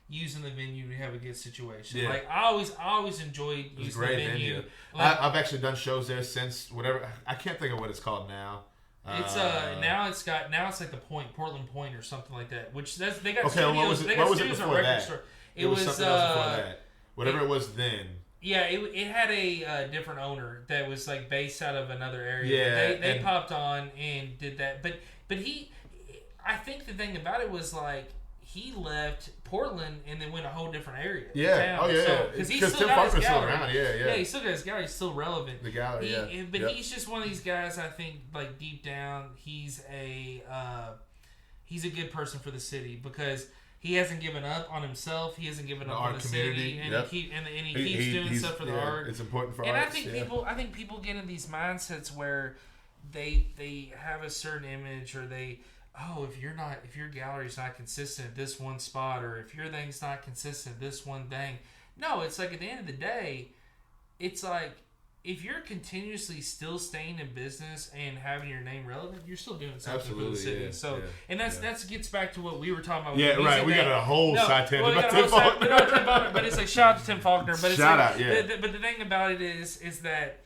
using the venue to have a good situation. Yeah. Like I always enjoyed using the venue. Like, I've actually done shows there since whatever. I can't think of what it's called now. It's now it's like the Portland Point or something like that. Which they got okay. studios. What was it? What was it before that? Store. It was something else before that. Whatever it was then. Yeah, it had a different owner that was like based out of another area. Yeah, they popped on and did that. But I think the thing about it was like he left Portland and then went a whole different area. Yeah. Town. Because he still Tim got his Faulkner's gallery. still around. Yeah. He still got his gallery. He's still relevant. The gallery. But he's just one of these guys. I think like deep down, he's a good person for the city because he hasn't given up on himself. He hasn't given up on the city, and he keeps doing stuff for the art. It's important for and artists. I think people get in these mindsets where they have a certain image or they. Oh, if your gallery's not consistent at this one spot, or if your thing's not consistent at this one thing. No, it's like at the end of the day, it's like if you're continuously still staying in business and having your name relevant, you're still doing something for the city. And that gets back to what we were talking about. Yeah, right. We got a whole side tangent about Tim Faulkner. But it's like shout out to Tim Faulkner. But it's shout like, out, yeah. But the thing about it is that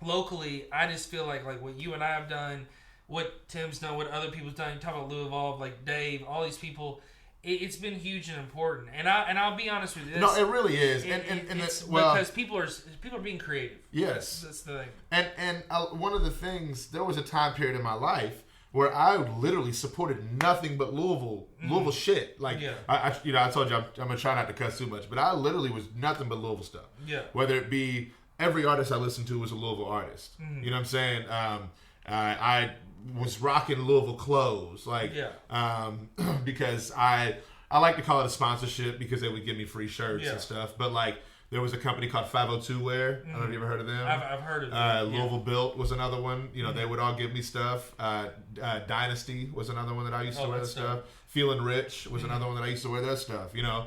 locally, I just feel like what you and I have done. What Tim's done, what other people's done. You talk about Lou Evolve, like Dave, all these people. It's been huge and important. And I'll be honest with you. No, it really is. Because people are being creative. Yes, that's the thing. And one of the things, there was a time period in my life where I literally supported nothing but Louisville shit. Like I told you I'm gonna try not to cuss too much, but I literally was nothing but Louisville stuff. Yeah. Whether it be every artist I listened to was a Louisville artist. Mm-hmm. You know what I'm saying? I was rocking Louisville clothes, because I like to call it a sponsorship because they would give me free shirts and stuff. But like there was a company called 502 Wear. I don't know if you ever heard of them. I've heard of them. Louisville Built was another one. You know, they would all give me stuff. Dynasty was another one that I used to wear their stuff. Feeling Rich was another one that I used to wear their stuff. You know,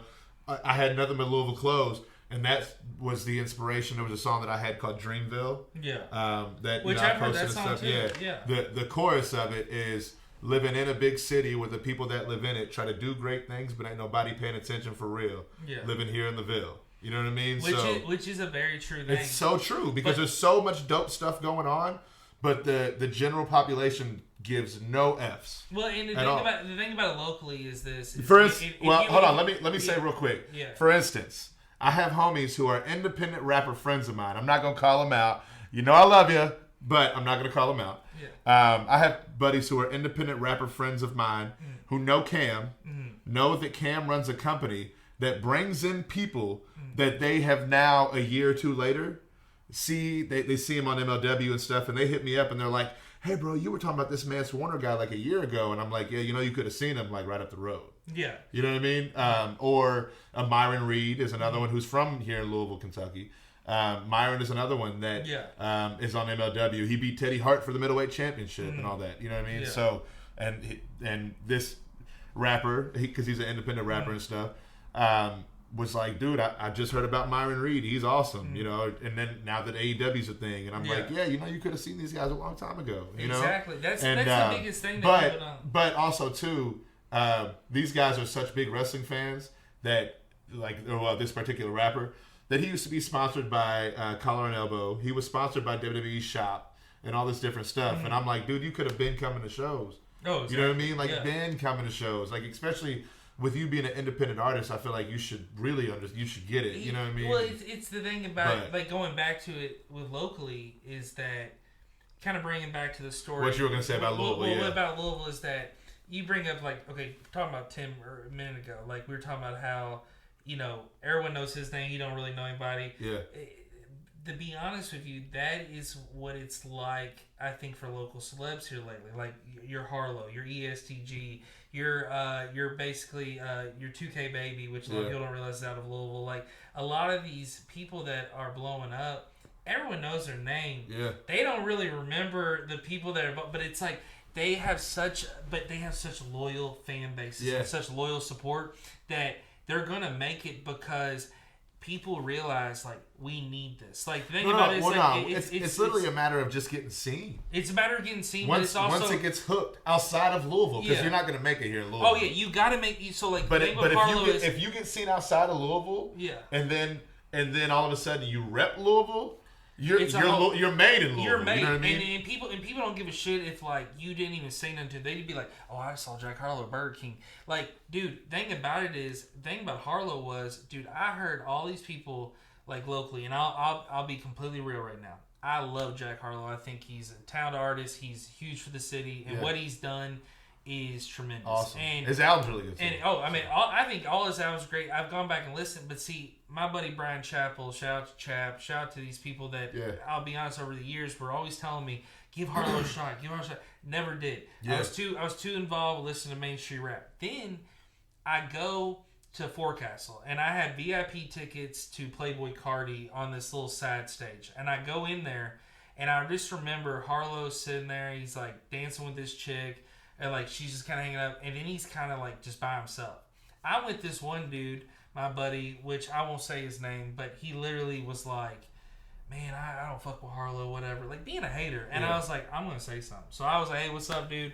I had nothing but Louisville clothes. And that was the inspiration. There was a song that I had called Dreamville. Yeah. Which I've heard that song too. Yeah. The chorus of it is living in a big city where the people that live in it try to do great things, but ain't nobody paying attention for real. Yeah. Living here in the Ville. You know what I mean? Which is a very true thing. It's so true because there's so much dope stuff going on, but the general population gives no F's. Well, and the thing about it locally is this. Hold on. Let me say real quick. Yeah. For instance. I have homies who are independent rapper friends of mine. I'm not going to call them out. You know I love you, but I'm not going to call them out. Yeah. I have buddies who are independent rapper friends of mine who know Cam, know that Cam runs a company that brings in people that they have now a year or two later they see him on MLW and stuff, and they hit me up and they're like, hey, bro, you were talking about this Mance Warner guy like a year ago. And I'm like, yeah, you could have seen him like right up the road. Yeah. You know what I mean? Or Myron Reed is another one who's from here in Louisville, Kentucky. Myron is another one that is on MLW. He beat Teddy Hart for the middleweight championship and all that. You know what I mean? Yeah. So, and this rapper, because he's an independent rapper and stuff, was like, dude, I just heard about Myron Reed. He's awesome, you know. And then now that AEW's a thing, and I'm like, yeah, you know, you could have seen these guys a long time ago. You know, exactly. That's the biggest thing. But also too, these guys are such big wrestling fans that this particular rapper that he used to be sponsored by Collar and Elbow. He was sponsored by WWE Shop and all this different stuff. And I'm like, dude, you could have been coming to shows. Oh, exactly. You know what I mean? Like been coming to shows, like especially. With you being an independent artist, I feel like you should really you should get it. You know what I mean? Well, it's the thing about like going back to it with locally is that kind of bringing back to the story. What you were going to say about Louisville? What about Louisville is that you bring up like talking about Tim a minute ago, like we were talking about how everyone knows his name, you don't really know anybody. Yeah. To be honest with you, that is what it's like. I think for local celebs here lately, like your Harlow, your ESTG. You're basically your 2K baby, which a lot of people don't realize is out of Louisville. Like a lot of these people that are blowing up, everyone knows their name. Yeah. They don't really remember the people that are, but it's like they have such loyal fan bases and such loyal support that they're gonna make it because people realize like we need this. Like the thing about it is it's literally a matter of just getting seen. It's a matter of getting seen. Once, but it's also once it gets hooked outside of Louisville, because you're not going to make it here in Louisville. Oh yeah, you got to make you so like. But if you get seen outside of Louisville, and then all of a sudden you rep Louisville. You're made in Louisville. You're made, you know what I mean? and people don't give a shit if like you didn't even say nothing to them. They'd be like, "Oh, I saw Jack Harlow at Burger King." Like, dude, thing about Harlow was, dude, I heard all these people like locally, and I'll be completely real right now. I love Jack Harlow. I think he's a talented artist. He's huge for the city, and what he's done is tremendous. Awesome. And his album's really good too. And I think all his albums are great. I've gone back and listened, but see, my buddy Brian Chappell, shout out to Chap, shout out to these people that I'll be honest, over the years were always telling me, give Harlow a shot, give Harlow a shot. Never did. I was too involved listening to Main Street rap. Then I go to Forecastle and I had VIP tickets to Playboy Cardi on this little side stage, and I go in there and I just remember Harlow sitting there. He's like dancing with this chick. And like she's just kind of hanging up, and then he's kind of like just by himself. I'm with this one dude, my buddy, which I won't say his name, but he literally was like, "Man, I don't fuck with Harlow, whatever." Like being a hater, and I was like, "I'm gonna say something." So I was like, "Hey, what's up, dude?"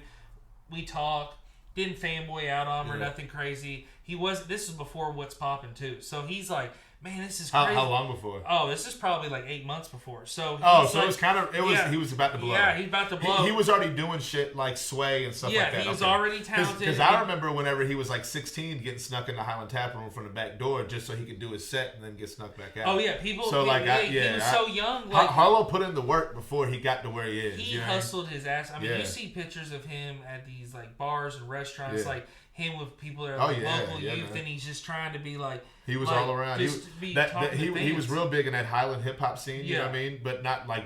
We talked, didn't fanboy out on him or nothing crazy. This was before What's Poppin' too. So he's like, "Man, this is crazy." How long before? Oh, this is probably like 8 months before. So it was kind of he was about to blow. Yeah, he's about to blow. He was already doing shit like Sway and stuff like that. Yeah, he was already talented. Because I remember whenever he was like 16, getting snuck in the Highland Tap Room from the back door just so he could do his set and then get snuck back out. Oh yeah, people. So like, he was so young. Like, Harlow put in the work before he got to where he is. He hustled his ass. I mean, you see pictures of him at these like bars and restaurants, like him with people that are like local youth, and he's just trying to be like. He was all around. He was real big in that Highland hip hop scene. You know what I mean? But not like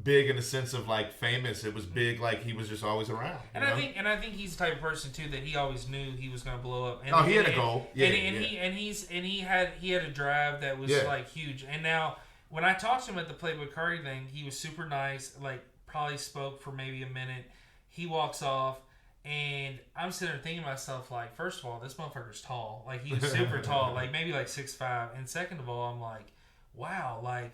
big in the sense of like famous. It was big like he was just always around. And I think he's the type of person too that he always knew he was going to blow up. And, he had a goal. He had a drive that was like huge. And now when I talked to him at the Playboy Cardi thing, he was super nice. Like probably spoke for maybe a minute. He walks off. And I'm sitting there thinking to myself, like, first of all, this motherfucker's tall. Like, he was super tall, like, maybe like 6'5". And second of all, I'm like, wow, like,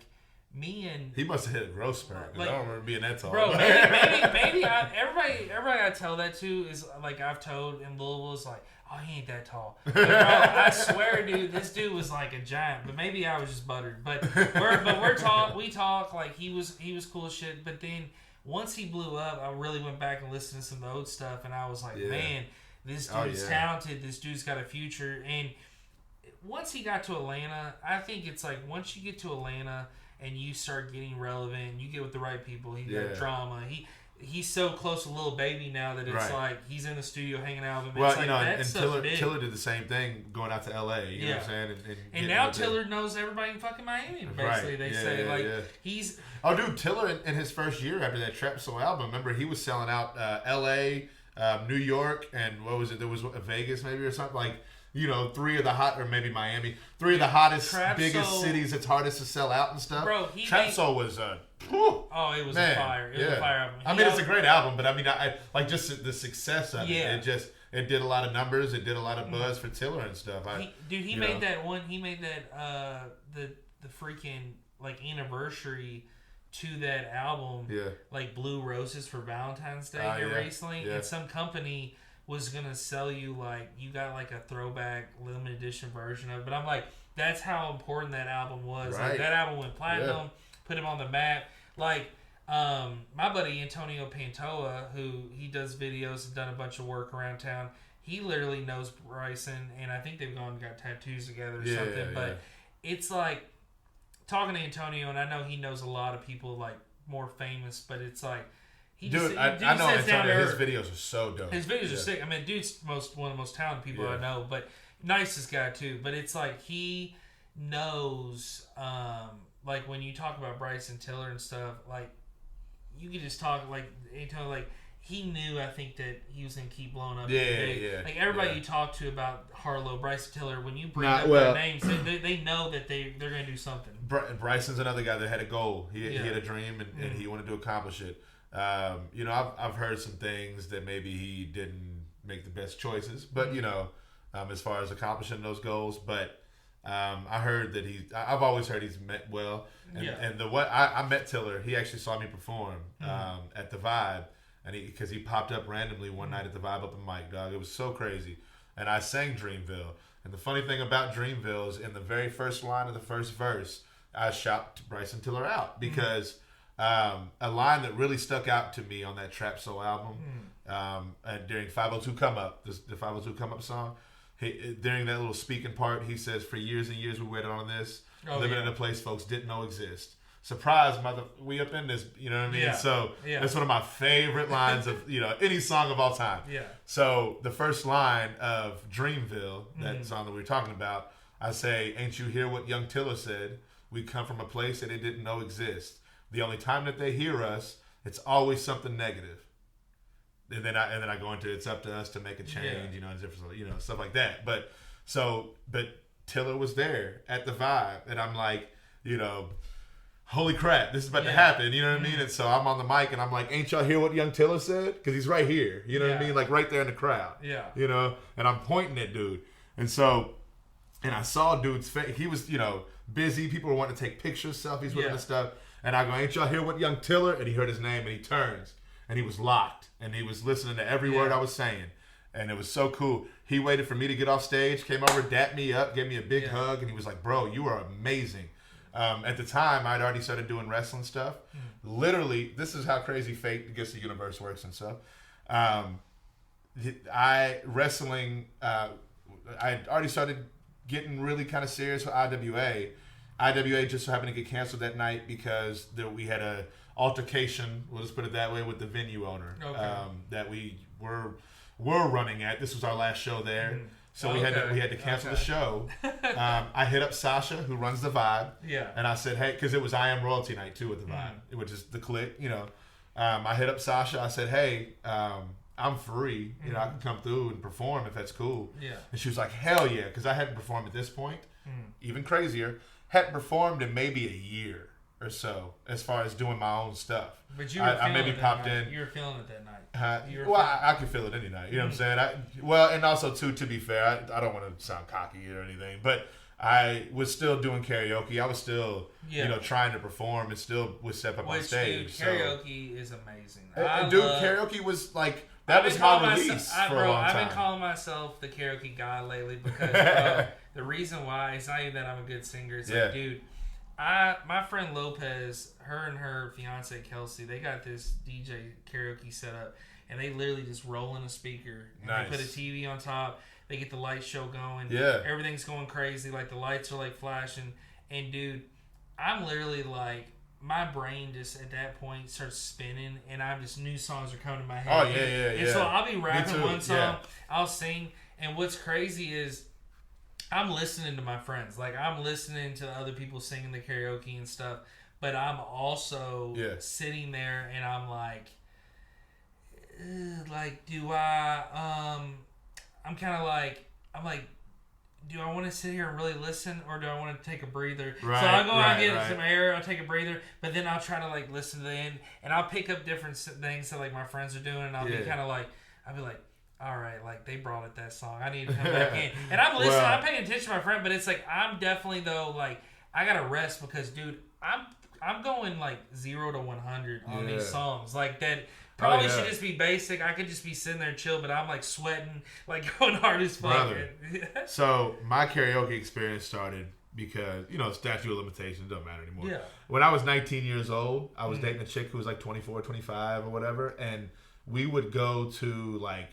me and... He must have hit a growth spurt, because I don't remember being that tall. Bro, maybe everybody I tell that to is, like, I've told in Louisville is like, oh, he ain't that tall. But, bro, I swear, dude, this dude was like a giant. But maybe I was just buttered. But we talk, like, he was cool as shit. But then... Once he blew up, I really went back and listened to some of the old stuff, and I was like, man, this dude's talented. This dude's got a future. And once he got to Atlanta, I think it's like once you get to Atlanta and you start getting relevant, you get with the right people, he got drama. He's so close to Lil Baby now that it's like he's in the studio hanging out with him. Well, it's like, and Tiller did the same thing going out to LA. You know what I'm saying? And now Tiller knows everybody in fucking Miami. Basically, they say he's. Oh, dude, Tiller in his first year after that Trap Soul album, remember he was selling out LA, New York, and what was it? There was Vegas maybe or something like. You know, three of the hottest, biggest cities. It's hardest to sell out and stuff. Bro, Trap Soul was it was a fire. It was a fire album. I mean, it's a great album, but I mean, I like just the success of it. It just it did a lot of numbers. It did a lot of buzz for Tiller and stuff. He made that one. He made that the freaking like anniversary to that album. Yeah. Like Blue Roses for Valentine's Day here recently, and some company was gonna sell you like you got like a throwback limited edition version of it. But I'm like, that's how important that album was. Right. Like that album went platinum, put him on the map. Like my buddy Antonio Pantoa, who he does videos and done a bunch of work around town. He literally knows Bryson, and I think they've gone and got tattoos together or something. But it's like talking to Antonio, and I know he knows a lot of people like more famous, but it's like. I know Antonio. His videos are so dope. His videos are sick. I mean, dude's one of the most talented people I know, but nicest guy too. But it's like he knows, like when you talk about Bryson Tiller and stuff, like you could just talk like Antonio, like he knew. I think that he was gonna keep blowing up. Like everybody you talk to about Harlow, Bryson Tiller, when you bring up their names, they know that they're gonna do something. Bryson's another guy that had a goal. He had a dream and he wanted to accomplish it. I've heard some things that maybe he didn't make the best choices, but as far as accomplishing those goals, but I heard that I've always heard he's met well, and I met Tiller. He actually saw me perform at the Vibe, and because he popped up randomly one night at the Vibe up in Mike, dog. It was so crazy, and I sang Dreamville. And the funny thing about Dreamville is in the very first line of the first verse, I shout Bryson Tiller out because. A line that really stuck out to me on that Trap Soul album, and during 502 Come Up, the 502 Come Up song, during that little speaking part, he says, "For years and years we waited on this, living in a place folks didn't know exist. Surprise, mother, we up in this." You know what I mean? So that's one of my favorite lines of any song of all time. So the first line of Dreamville, that song that we were talking about, I say, "Ain't you hear what young Tiller said? We come from a place that they didn't know exist. The only time that they hear us, it's always something negative." And then I go into it's up to us to make a change, and stuff like that. But Tiller was there at the Vibe, and I'm like, holy crap, this is about to happen. You know what I mean? And so I'm on the mic, and I'm like, "Ain't y'all hear what young Tiller said?" Because he's right here. You know what I mean? Like right there in the crowd. And I'm pointing at dude, and I saw dude's face. He was busy. People were wanting to take pictures, selfies with him and stuff. And I go, "Ain't y'all hear what young Tiller?" And he heard his name, and he turns, and he was locked, and he was listening to every word I was saying, and it was so cool. He waited for me to get off stage, came over, dapped me up, gave me a big hug, and he was like, "Bro, you are amazing." At the time, I'd already started doing wrestling stuff. Literally, this is how crazy fate against the universe works and stuff. I already started getting really kind of serious with IWA. IWA just so happened to get canceled that night because we had a altercation, we'll just put it that way, with the venue owner that we were running at. This was our last show there, so we had to cancel the show. I hit up Sasha, who runs the Vibe, and I said, "Hey," because it was I Am Royalty night too at the Vibe, which is the clique, I hit up Sasha. I said, "Hey, I'm free. I can come through and perform if that's cool." And she was like, "Hell yeah," because I hadn't performed at this point. Even crazier. Hadn't performed in maybe a year or so as far as doing my own stuff. But you were I maybe popped in. You were feeling it that night. I can feel it any night. You know what I'm saying? And also too, to be fair, I don't want to sound cocky or anything, but I was still doing karaoke. I was still, trying to perform and still would step up on stage. Dude, karaoke is amazing. Karaoke was like that was my release for a long time. I've been calling myself the karaoke guy lately because the reason why it's not even that I'm a good singer. It's like, dude, my friend Lopez, her and her fiance Kelsey, they got this DJ karaoke set up, and they literally just roll in a speaker and they put a TV on top. They get the light show going. Everything's going crazy. Like the lights are like flashing, and dude, I'm literally like. My brain just at that point starts spinning, and I'm just new songs are coming to my head. And so I'll be rapping one song, I'll sing, and what's crazy is I'm listening to my friends. Like I'm listening to other people singing the karaoke and stuff, but I'm also sitting there and I'm like do I I'm kind of like do I want to sit here and really listen, or do I want to take a breather? So I'll go out and get some air, I'll take a breather, but then I'll try to like listen to the end, and I'll pick up different things that like my friends are doing, and I'll be kind of like, I'll be like, all right, like they brought it that song. I need to come back in. And I'm listening, I'm paying attention to my friend, but it's like I'm definitely though like I gotta rest because dude, I'm going like 0 to 100 on these songs. Like that probably should just be basic. I could just be sitting there chill, but I'm like sweating, like going hard as fuck. Brother. So my karaoke experience started because, statute of limitations don't matter anymore. Yeah. When I was 19 years old, I was dating a chick who was like 24, 25 or whatever, and we would go to like,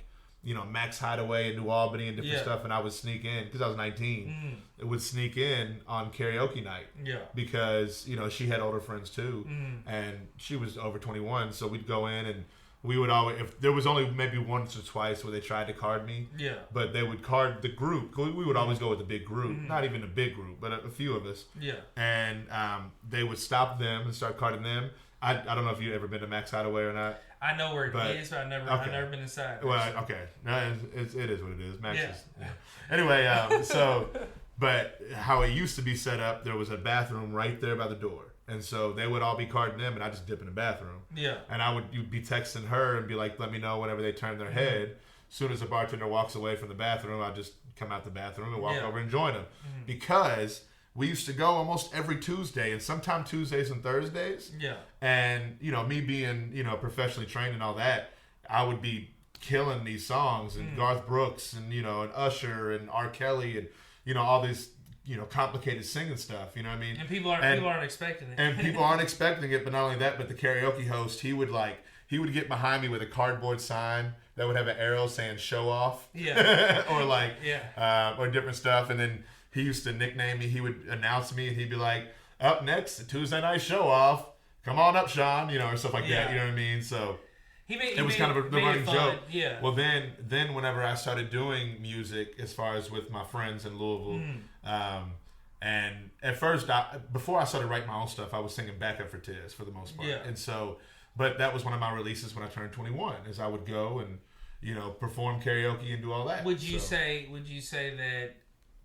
Max Hideaway in New Albany and different stuff, and I would sneak in because I was 19. It would sneak in on karaoke night. Yeah. Because she had older friends too, and she was over 21, so we'd go in and we would always, if there was only maybe once or twice where they tried to card me. Yeah. But they would card the group. We would always go with the big group, not even a big group, but a few of us. Yeah. And they would stop them and start carding them. I don't know if you've ever been to Max Hideaway or not. I know where it is, but I've never been inside. Well, okay. No, it is what it is. Max is. Yeah. Anyway, but how it used to be set up, there was a bathroom right there by the door. And so they would all be carding them, and I just dip in the bathroom. Yeah. And you'd be texting her and be like, let me know whenever they turn their head. As soon as the bartender walks away from the bathroom, I just come out the bathroom and walk over and join them. Because we used to go almost every Tuesday, and sometimes Tuesdays and Thursdays. Yeah. And, me being, professionally trained and all that, I would be killing these songs, and Garth Brooks and, and Usher and R. Kelly and, all these, complicated singing stuff, you know what I mean? And people aren't expecting it. And people aren't expecting it, but not only that, but the karaoke host, he would get behind me with a cardboard sign that would have an arrow saying show off. Yeah. Or different stuff. And then he used to nickname me. He would announce me, and he'd be like, up next, the Tuesday night show off. Come on up, Sean, or stuff like that. You know what I mean? So it was kind of the running joke. Yeah. Well, then whenever I started doing music, as far as with my friends in Louisville, and at first, before I started writing my own stuff, I was singing backup for Tiz for the most part. Yeah. And so, but that was one of my releases when I turned 21, is I would go and perform karaoke and do all that. Would you say that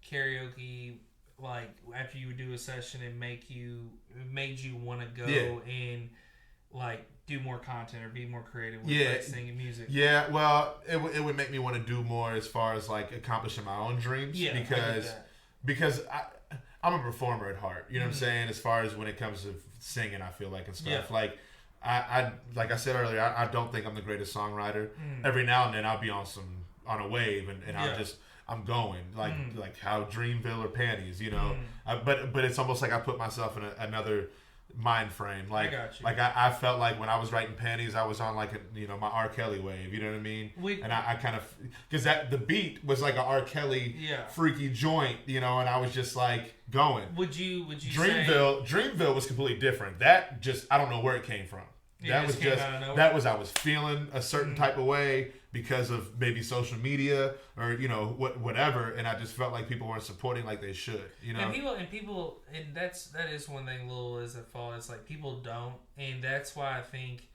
karaoke, like after you would do a session, it made you want to go and like do more content or be more creative with like singing music? Yeah, well, it would make me want to do more as far as like accomplishing my own dreams. Yeah, because I'm a performer at heart. You know what I'm saying? As far as when it comes to singing, I feel like and stuff. Yeah. Like like I said earlier, I don't think I'm the greatest songwriter. Every now and then I'll be on a wave and I'm going like how Dreamville or Panties, but it's almost like I put myself in another mind frame. Like I felt like when I was writing Panties, I was on like my R. Kelly wave. You know what I mean? And I kind of, because the beat was like a R. Kelly freaky joint, and I was just like going. Would you Dreamville was completely different. That just, I don't know where it came from. That was I was feeling a certain type of way because of maybe social media or whatever, and I just felt like people weren't supporting like they should. And people, and that is one thing Lil is at fault. It's like people don't, and that's why I think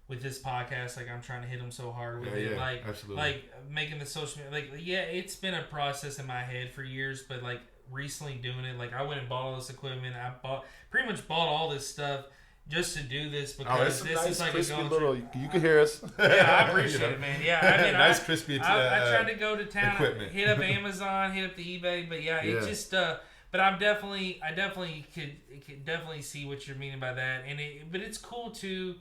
with this podcast, like I'm trying to hit them so hard with it, like absolutely. Like making the social media, like it's been a process in my head for years, but like recently doing it, like I went and bought all this equipment. I pretty much bought all this stuff just to do this because this is like crispy little. You can hear us. Yeah, I appreciate it, man. Yeah, I mean, nice crispy. I tried to go to town, hit up Amazon, hit up the eBay, but it just. But I definitely could definitely see what you're meaning by that, but it's cool too.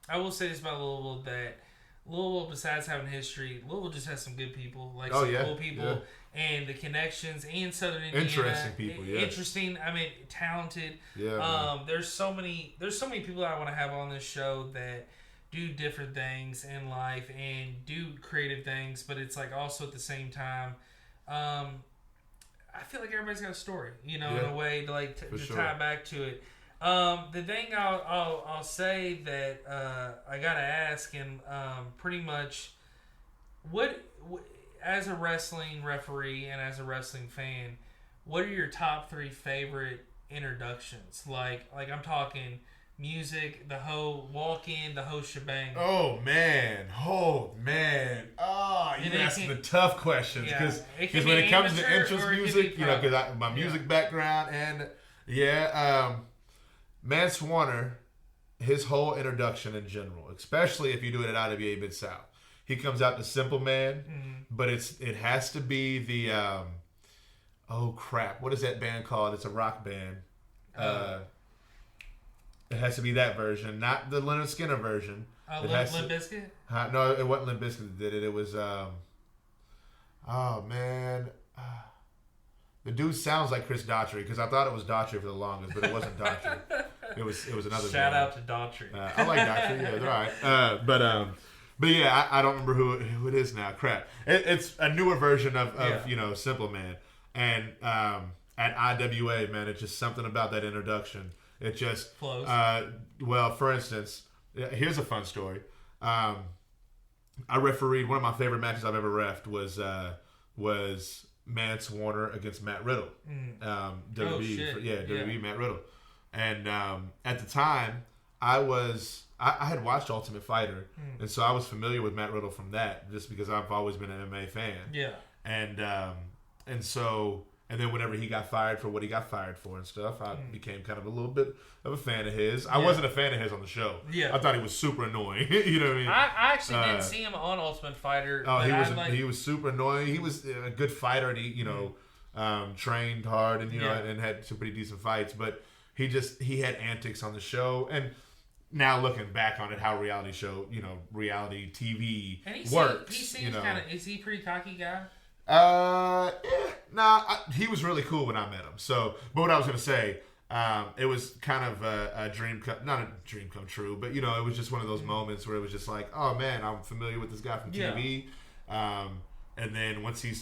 I will say this about Louisville, that Louisville, besides having history, Louisville just has some good people, like cool people, and the connections, and Southern Indiana. Interesting people, Interesting, I mean, talented. Yeah. There's so many people I want to have on this show that do different things in life and do creative things, but it's like also at the same time, I feel like everybody's got a story, in a way to like to tie back to it. The thing I'll say that I gotta ask, and pretty much, what as a wrestling referee and as a wrestling fan, what are your top 3 favorite introductions? Like I'm talking music, the whole walk-in, the whole shebang. Oh man! You're asking the tough questions because when it comes to entrance music, because my music background and Mance Warner, his whole introduction in general, especially if you do it at IWA Mid-South, he comes out to Simple Man, but it has to be the oh crap, what is that band called? It's a rock band. It has to be that version, not the Leonard Skinner version. Limp Bizkit? No, it wasn't Limp Bizkit that did it. It was oh man. The dude sounds like Chris Daughtry because I thought it was Daughtry for the longest, but it wasn't Daughtry. It was another. Shout out to Daughtry. I like Daughtry. Yeah, they're all right. But yeah, I don't remember who it is now. Crap. It's a newer version of Simple Man, and at IWA, man, it's just something about that introduction. It just flows. Well, for instance, here's a fun story. I refereed one of my favorite matches I've ever reffed was Mance Warner against Matt Riddle. WWE Matt Riddle. And at the time, I had watched Ultimate Fighter, and so I was familiar with Matt Riddle from that, just because I've always been an MMA fan. Yeah. And then whenever he got fired for what he got fired for and stuff, I became kind of a little bit of a fan of his. I wasn't a fan of his on the show. Yeah. I thought he was super annoying. You know what I mean? I actually didn't see him on Ultimate Fighter. Oh, he was super annoying. He was a good fighter, and he trained hard and and had some pretty decent fights. But he had antics on the show. And now looking back on it, how reality TV works. He seems kind of. Is he a pretty cocky guy? He was really cool when I met him. So, but what I was going to say, it was kind of a dream not a dream come true, but it was just one of those moments where it was just like, oh man, I'm familiar with this guy from TV. And then once he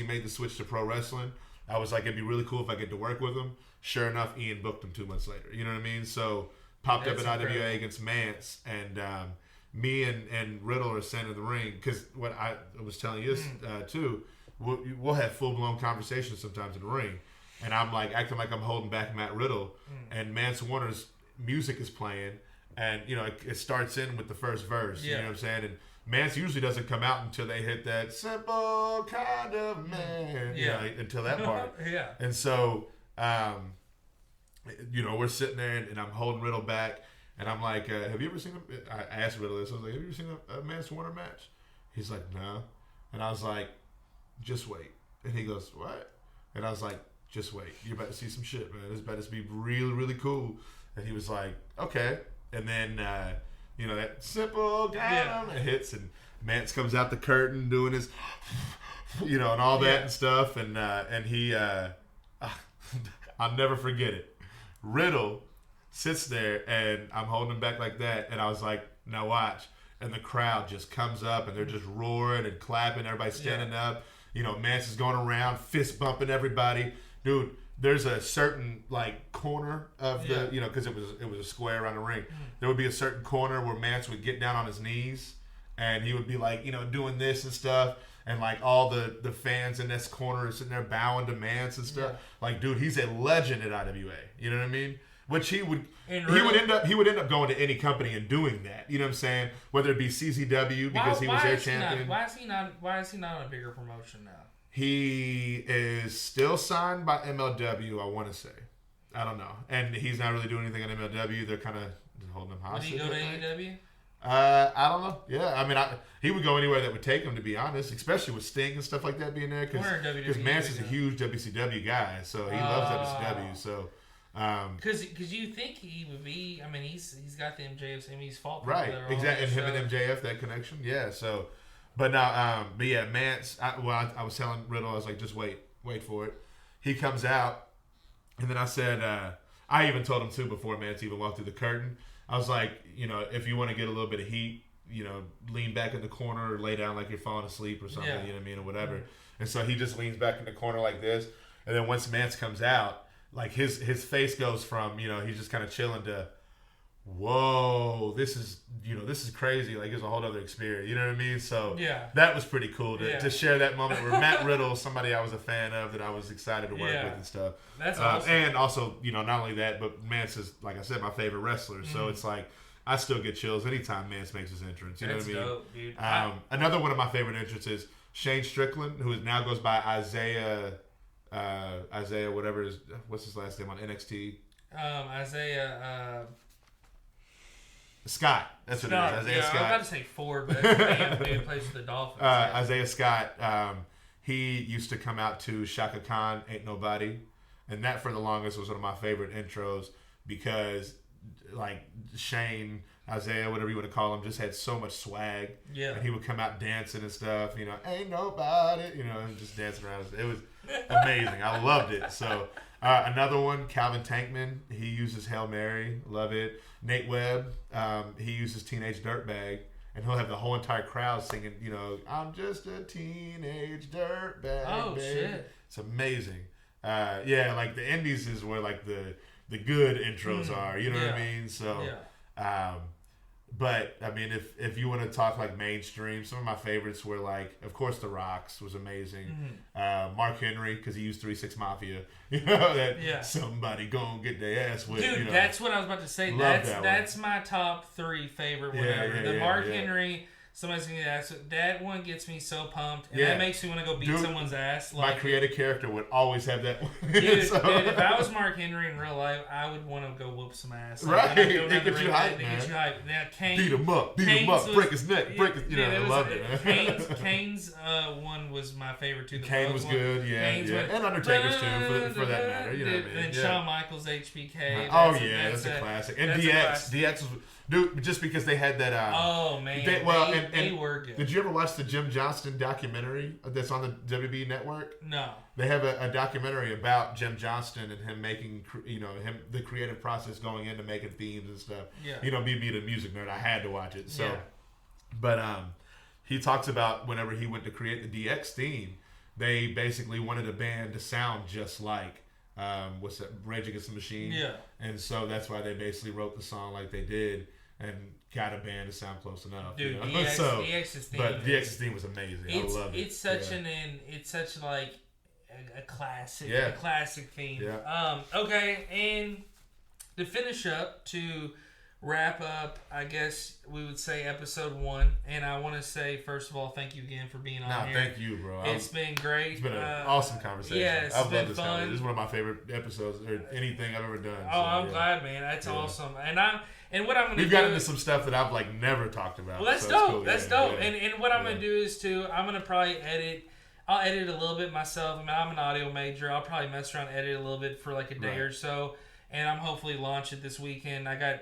made the switch to pro wrestling, I was like, it'd be really cool if I get to work with him. Sure enough, Ian booked him 2 months later. You know what I mean? So popped up at IWA against Mance, and me and Riddle are sitting in the ring, because what I was telling you too. We'll have full-blown conversations sometimes in the ring, and I'm like acting like I'm holding back Matt Riddle, and Mance Warner's music is playing, and it starts in with the first verse. You know what I'm saying? And Mance usually doesn't come out until they hit that simple kind of man, until that part. And so, we're sitting there, and I'm holding Riddle back, and I'm like, have you ever seen I asked Riddle this. I was like, have you ever seen a Mance Warner match? He's like, no. And I was like, just wait. And he goes, what? And I was like, just wait. You're about to see some shit, man. It's about to be really, really cool. And he was like, okay. And then, that simple guy hits, and Mance comes out the curtain doing his, and all that and stuff. And he, I'll never forget it. Riddle sits there, and I'm holding him back like that. And I was like, now watch. And the crowd just comes up, and they're just roaring and clapping. Everybody's standing up. Mance is going around, fist bumping everybody. Dude, there's a certain corner of the, because it was a square around the ring. There would be a certain corner where Mance would get down on his knees, and he would be doing this and stuff, and all the fans in this corner are sitting there bowing to Mance and stuff. Dude, he's a legend at IWA. You know what I mean? Which he would end up going to any company and doing that. You know what I'm saying? Whether it be CZW because he was their champion. Why is he not on a bigger promotion now? He is still signed by MLW, I want to say. I don't know. And he's not really doing anything on MLW. They're kind of holding him hostage. Would he go to AEW? I don't know. Yeah, I mean, he would go anywhere that would take him, to be honest, especially with Sting and stuff like that being there. Because Mance is a huge WCW guy, so he loves WCW. So. Because you think he would be, I mean, he's got the MJF, same he's fought right, exactly, and him and MJF, that connection, yeah. So, but now, Mance. I was telling Riddle, I was like, just wait for it. He comes out, and then I said, I even told him too before Mance even walked through the curtain. I was like, if you want to get a little bit of heat, lean back in the corner or lay down like you're falling asleep or something, you know what I mean, or whatever. And so he just leans back in the corner like this, and then once Mance comes out. His face goes from, he's just kind of chilling to, whoa, this is crazy. It's a whole other experience. You know what I mean? So that was pretty cool to share that moment where Matt Riddle, somebody I was a fan of that I was excited to work with and stuff. That's awesome. And also, not only that, but Mance is, like I said, my favorite wrestler. So it's like, I still get chills anytime Mance makes his entrance. You know what I mean? Dope, dude. Another one of my favorite entrances is Shane Strickland, who now goes by Isaiah, what's his last name on NXT? Isaiah. Scott. That's what it is. Isaiah Scott. I was about to say Ford, but that's the man who plays for the Dolphins. Isaiah Scott, he used to come out to Shaka Khan, Ain't Nobody. And that, for the longest, was one of my favorite intros because, like, Shane, Isaiah, whatever you want to call him, just had so much swag. Yeah. And he would come out dancing and stuff, ain't nobody, and just dancing around. It was amazing. I loved it. So, another one, Calvin Tankman, he uses Hail Mary. Love it. Nate Webb, he uses Teenage Dirtbag. And he'll have the whole entire crowd singing, I'm just a teenage dirtbag. Oh, baby. shit. It's amazing. Like the Indies is where like the good intros are, you know what I mean? So, but I mean, if you want to talk like mainstream, some of my favorites were like, of course, The Rocks was amazing. Mark Henry, because he used 3-6 Mafia, somebody gonna get their ass whipped. Dude, that's what I was about to say. That's my top 3 favorite whatever. The Mark Henry. Somebody's gonna ask. That one gets me so pumped, and that makes me want to go beat someone's ass. Like, my creative character would always have that one. Dude, if I was Mark Henry in real life, I would want to go whoop some ass. Right, they get you hyped, man. Now, Kane, beat him up, break his neck, I loved it. Kane's one was my favorite too. Kane was good, and Undertaker's too, for that matter. You know what I mean? And Shawn Michaels, HBK. That's a classic. And DX was. Dude, just because they had that. Oh man, they were good. Did you ever watch the Jim Johnston documentary that's on the WB network? No. They have a documentary about Jim Johnston and him making, the creative process going into making themes and stuff. Yeah. Me being a music nerd, I had to watch it. So, but he talks about whenever he went to create the DX theme, they basically wanted a band to sound just like. What's that? Rage Against the Machine. Yeah. And so that's why they basically wrote the song like they did and got a band to sound close enough. Dude, DX's theme. But DX's theme was amazing. I love it. It's such it's such like a classic, a classic theme. Yeah. Okay, and to finish up, to wrap up, I guess we would say episode 1. And I want to say, first of all, thank you again for being on here. Thank you, bro. It's been great. It's been an awesome conversation. Yeah, I've been loved this fun. This is one of my favorite episodes or anything I've ever done. Oh, I'm glad, man. That's awesome. And what I'm going to do... We've gotten into some stuff that I've never talked about. Well, that's dope. Cool. That's dope. Yeah. And what I'm going to do is, too, I'm going to probably edit... I'll edit a little bit myself. I mean, I'm an audio major. I'll probably mess around and edit a little bit for like a day or so. And I'm hopefully launch it this weekend. I got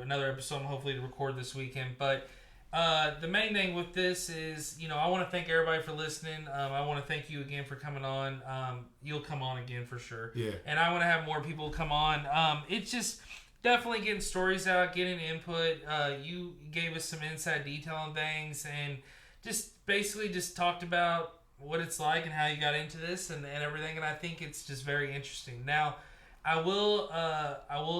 another episode I'm hopefully to record this weekend. But the main thing with this is, I want to thank everybody for listening. I want to thank you again for coming on. You'll come on again for sure. Yeah. And I want to have more people come on. It's just definitely getting stories out, getting input. You gave us some inside detail on things and just basically just talked about what it's like and how you got into this and everything. And I think it's just very interesting. Now, I will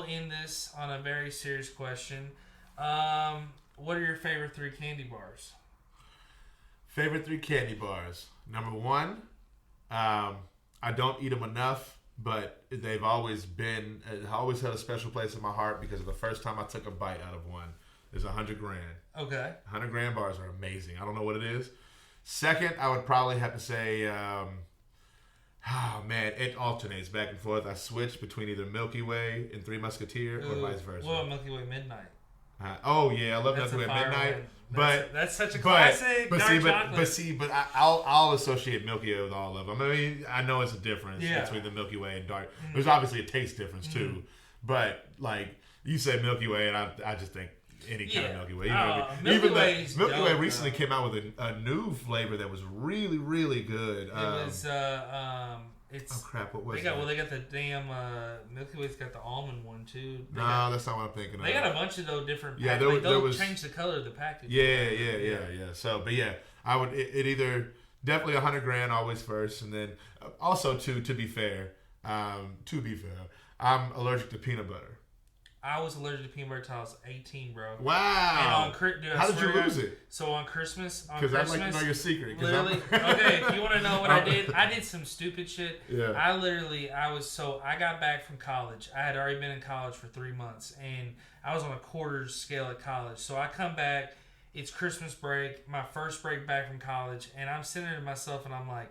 end this on a very serious question. What are your favorite 3 candy bars? Favorite 3 candy bars. Number 1, I don't eat them enough, but they've always always had a special place in my heart because of the first time I took a bite out of one. Is 100 grand. Okay. 100 grand bars are amazing. I don't know what it is. Second, I would probably have to say, it alternates back and forth. I switch between either Milky Way and Three Musketeer or vice versa. Well, Milky Way Midnight. I love Milky Way Midnight. But that's such a classic. But I'll associate Milky Way with all of them. I mean, I know it's a difference between the Milky Way and dark. There's obviously a taste difference too. But like you said, Milky Way, and I just think any kind of Milky Way. You know what I mean? Milky Way recently came out with a new flavor that was really, really good. It was it's oh crap! What was they got? Well, they got the damn Milky Way's got the almond one too. That's not what I'm thinking of. They got a bunch of those different. Yeah, there was change the color of the package. Yeah. So, but yeah, I would it either definitely 100 grand always first, and then also to be fair, I'm allergic to peanut butter. I was allergic to peanut butter until I was 18, bro. Wow. And how did you lose it? So on Christmas, because I'd like to know your secret. Literally, okay, if you want to know what I did some stupid shit. Yeah. I got back from college. I had already been in college for 3 months, and I was on a quarters scale at college. So I come back, it's Christmas break, my first break back from college, and I'm sitting there to myself, and I'm like,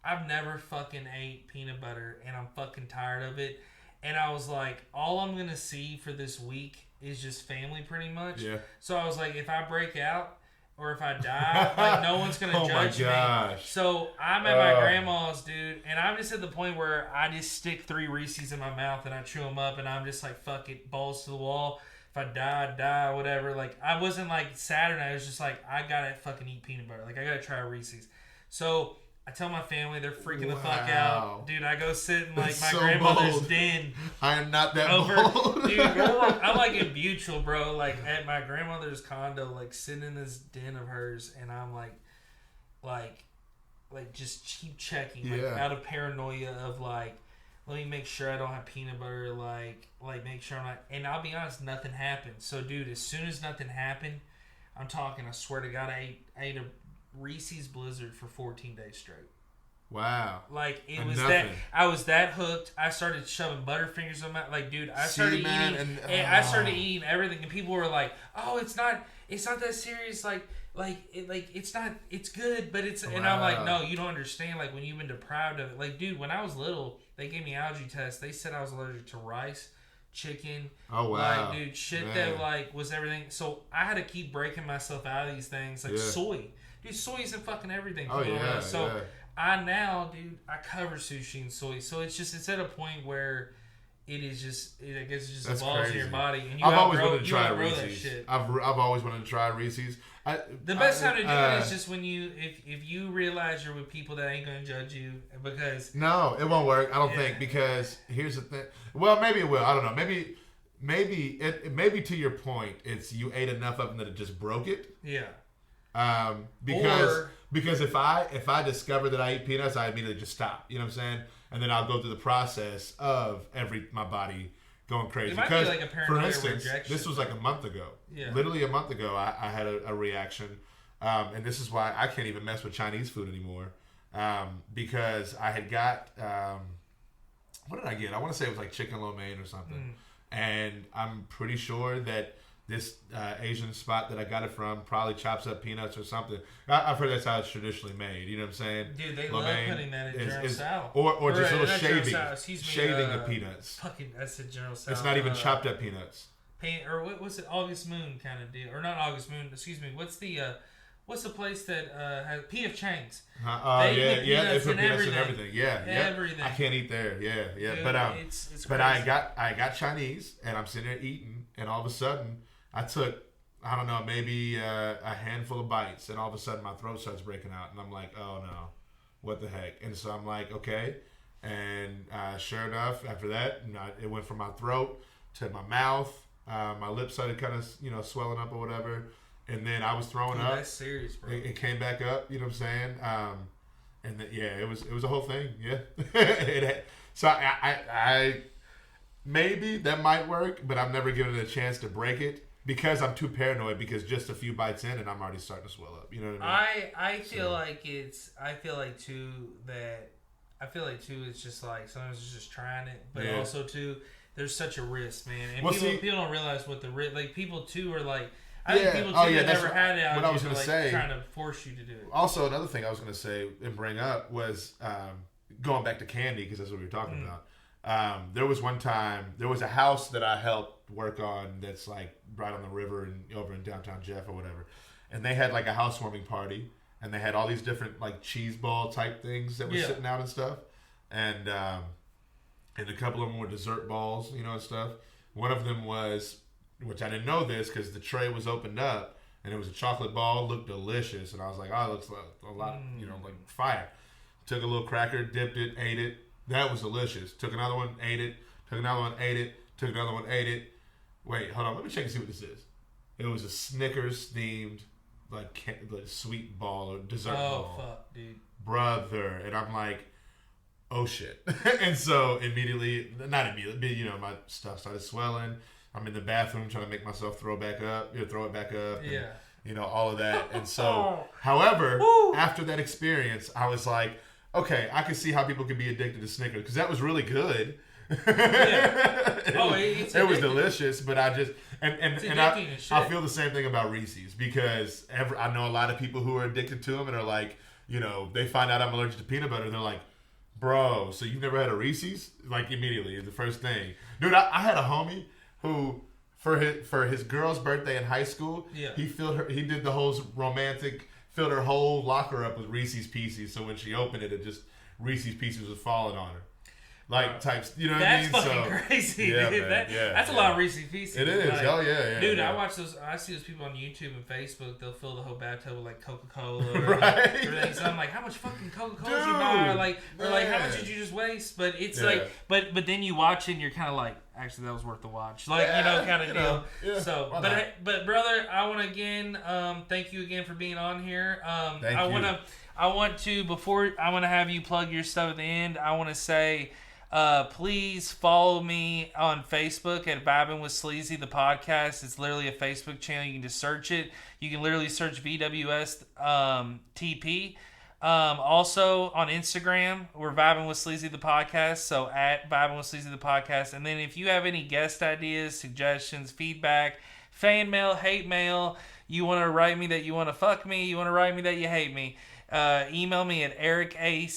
I've never fucking ate peanut butter, and I'm fucking tired of it. And I was like, all I'm going to see for this week is just family pretty much. Yeah. So I was like, if I break out or if I die, like no one's going to judge me. So I'm at my grandma's, dude, and I'm just at the point where I just stick 3 Reese's in my mouth and I chew them up and I'm just like, fuck it, balls to the wall. If I die, whatever. Like, I wasn't like Saturday. I was just like, I got to fucking eat peanut butter. Like, I got to try Reese's. So I tell my family, they're freaking the fuck out. Dude, I go sit in like my grandmother's den. I am not that bold. Dude, I'm like in Butchell, bro. Like at my grandmother's condo, like sitting in this den of hers, and I'm like just keep checking, like out of paranoia of like, let me make sure I don't have peanut butter, like make sure I'm not. And I'll be honest, nothing happened. So, dude, as soon as nothing happened, I'm talking, I swear to God, I ate a Reese's Blizzard for 14 days straight. Wow. Like, it was nothing. That I was that hooked. I started shoving Butterfingers on my, like, dude, I started eating everything, and people were like, oh, it's not that serious, it's good, but it's, and I'm like, no, you don't understand, like, when you've been deprived of it, like, dude, when I was little, they gave me allergy tests, they said I was allergic to rice, chicken, like, dude, shit that, like, was everything, so I had to keep breaking myself out of these things, like, soy, dude, soy's in fucking everything, I now, dude, I cover sushi in soy, so it's at a point where it is just, I guess it's just evolves in your body, and I've always wanted to try Reese's. I've always wanted to try Reese's. The best time to do it is just when you, if you realize you're with people that ain't gonna judge you, because no, it won't work. I don't think, because here's the thing. Well, maybe it will. I don't know. Maybe to your point, it's you ate enough of them that it just broke it. Yeah. Because if I discover that I eat peanuts, I immediately just stop. You know what I'm saying? And then I'll go through the process of my body going crazy. It might be like a paranoia, for instance, rejection. this was like a month ago. Yeah. Literally a month ago, I had a reaction. And this is why I can't even mess with Chinese food anymore. Because I had got, what did I get? I want to say it was like chicken lo mein or something. And I'm pretty sure that this Asian spot that I got it from probably chops up peanuts or something. I've heard that's how it's traditionally made. You know what I'm saying? Dude, they love putting that in General Tso. Or just little shaving of peanuts. Fucking, that's a General Tso. It's not even chopped up peanuts. Or what's it? August Moon kind of deal, or not August Moon? Excuse me. What's the place that has P.F. Chang's? They put peanuts in everything. Yeah, everything. I can't eat there. Yeah. Dude, but it's but crazy. I got Chinese, and I'm sitting there eating, and all of a sudden I took, I don't know, maybe a handful of bites, and all of a sudden my throat starts breaking out, and I'm like, oh no, what the heck? And so I'm like, okay, and sure enough, after that, it went from my throat to my mouth. My lips started kind of swelling up or whatever. And then I was throwing up. That's serious, bro. It came back up. You know what I'm saying? And then, it was a whole thing. Yeah. So I maybe that might work, but I've never given it a chance to break it because I'm too paranoid. Because just a few bites in, and I'm already starting to swell up. You know what I mean? I feel like too, it's just like sometimes it's just trying it, but also too, there's such a risk, man. And people don't realize what the risk. Like people too are like. I think people too that never had it what I was going to say, trying to force you to do it. Also, another thing I was going to say and bring up was going back to candy, because that's what we were talking about. There was one time, there was a house that I helped work on that's like right on the river and over in downtown Jeff or whatever. And they had like a housewarming party, and they had all these different like cheese ball type things that were sitting out and stuff. And a couple of them were dessert balls, and stuff. One of them was, which I didn't know this because the tray was opened up and it was a chocolate ball, looked delicious, and I was like, oh, it looks like a lot, like fire. Took a little cracker, dipped it, ate it. That was delicious. Took another one, ate it. Took another one, ate it. Took another one, ate it. Wait, hold on, let me check and see what this is. It was a Snickers themed like sweet ball or dessert ball. Oh fuck, dude. Brother, and I'm like, oh shit. And so not immediately, but my stuff started swelling. I'm in the bathroom trying to make myself throw it back up. And, all of that. And so, however, after that experience, I was like, okay, I can see how people could be addicted to Snickers, because that was really good. It was delicious, but I just I feel the same thing about Reese's, because I know a lot of people who are addicted to them and are like, they find out I'm allergic to peanut butter, and they're like, Bro, so you've never had a Reese's? Like immediately, the first thing. Dude, I had a homie who for his girl's birthday in high school, he did the whole romantic, filled her whole locker up with Reese's Pieces, so when she opened it, Reese's Pieces was falling on her. Like types, you know what I mean? That's fucking crazy, yeah, dude. Man, That's a lot of Reese's Pieces. It is. Like, oh yeah. Dude, yeah. I watch those. I see those people on YouTube and Facebook. They'll fill the whole bathtub with like Coca-Cola or right. like, everything. So I'm like, how much fucking Coca-Cola did you buy? Or like, how much did you just waste? But it's like, but then you watch it and you're kind of like, actually, that was worth the watch. Like, kind of deal. Yeah, so, but brother, I want to again, thank you again for being on here. I want to have you plug your stuff at the end. I want to say, please follow me on Facebook at Vibing With Sleezy, the podcast. It's literally a Facebook channel. You can just search it. You can literally search VWS TP. Also on Instagram, we're Vibing With Sleezy, the podcast. So at Vibing With Sleezy, the podcast. And then if you have any guest ideas, suggestions, feedback, fan mail, hate mail, you want to write me that you want to fuck me, you want to write me that you hate me, email me at ericac.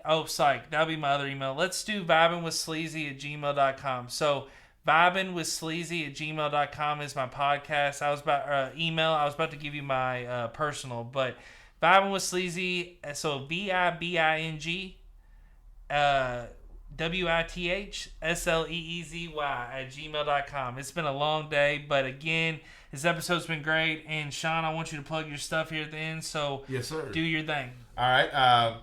Oh, psych. That'll be my other email. Let's do vibingwithsleazy@gmail.com. So vibingwithsleazy@gmail.com is my podcast. I was about to give you my personal, but Vibing with Sleazy. So VIBING WITHSLEEZY@gmail.com. It's been a long day, but again, this episode's been great. And Sean, I want you to plug your stuff here at the end. So yes, sir. Do your thing. All right.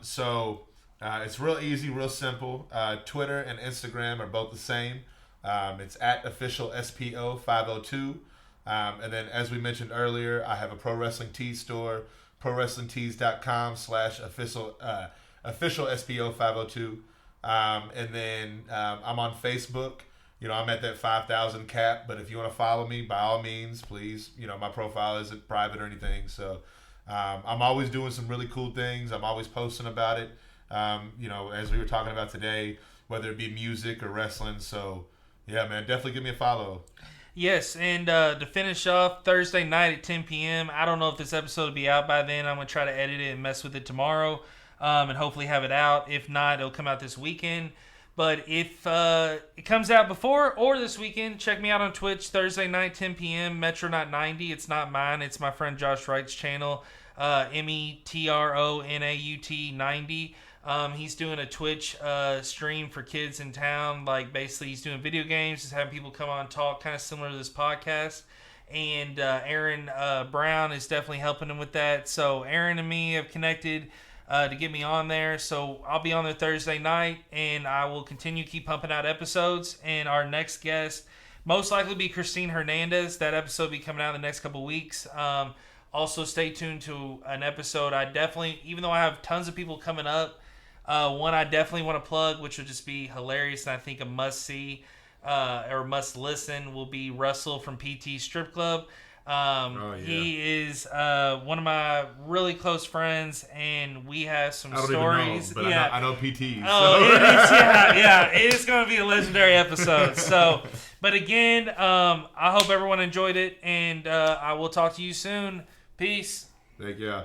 It's real easy, real simple. Twitter and Instagram are both the same. It's at official SPO 502. And then, as we mentioned earlier, I have a Pro Wrestling Tees store. ProWrestlingTees.com/official SPO 502. And then I'm on Facebook. You know, I'm at that 5,000 cap, but if you want to follow me, by all means, please. You know, my profile isn't private or anything, so I'm always doing some really cool things. I'm always posting about it. You know, as we were talking about today, whether it be music or wrestling. So, yeah, man, definitely give me a follow. Yes, and to finish off, Thursday night at 10 p.m. I don't know if this episode will be out by then. I'm going to try to edit it and mess with it tomorrow, and hopefully have it out. If not, it'll come out this weekend. But if it comes out before or this weekend, check me out on Twitch Thursday night, 10 p.m. Metronaut 90. It's not mine. It's my friend Josh Wright's channel, METRONAUT 90. He's doing a Twitch stream for kids in town. Like, basically, he's doing video games, just having people come on and talk, kind of similar to this podcast. And Aaron Brown is definitely helping him with that. So Aaron and me have connected to get me on there. So I'll be on there Thursday night, and I will continue to keep pumping out episodes. And our next guest most likely be Christine Hernandez. That episode will be coming out in the next couple weeks. Also, stay tuned to an episode. I definitely, even though I have tons of people coming up, one I definitely want to plug, which would just be hilarious, and I think a must-see or must-listen, will be Russell from PT Strip Club. He is one of my really close friends, and we have some stories. Even know, but I know PT. Oh, it is going to be a legendary episode. So, but again, I hope everyone enjoyed it, and I will talk to you soon. Peace. Thank you.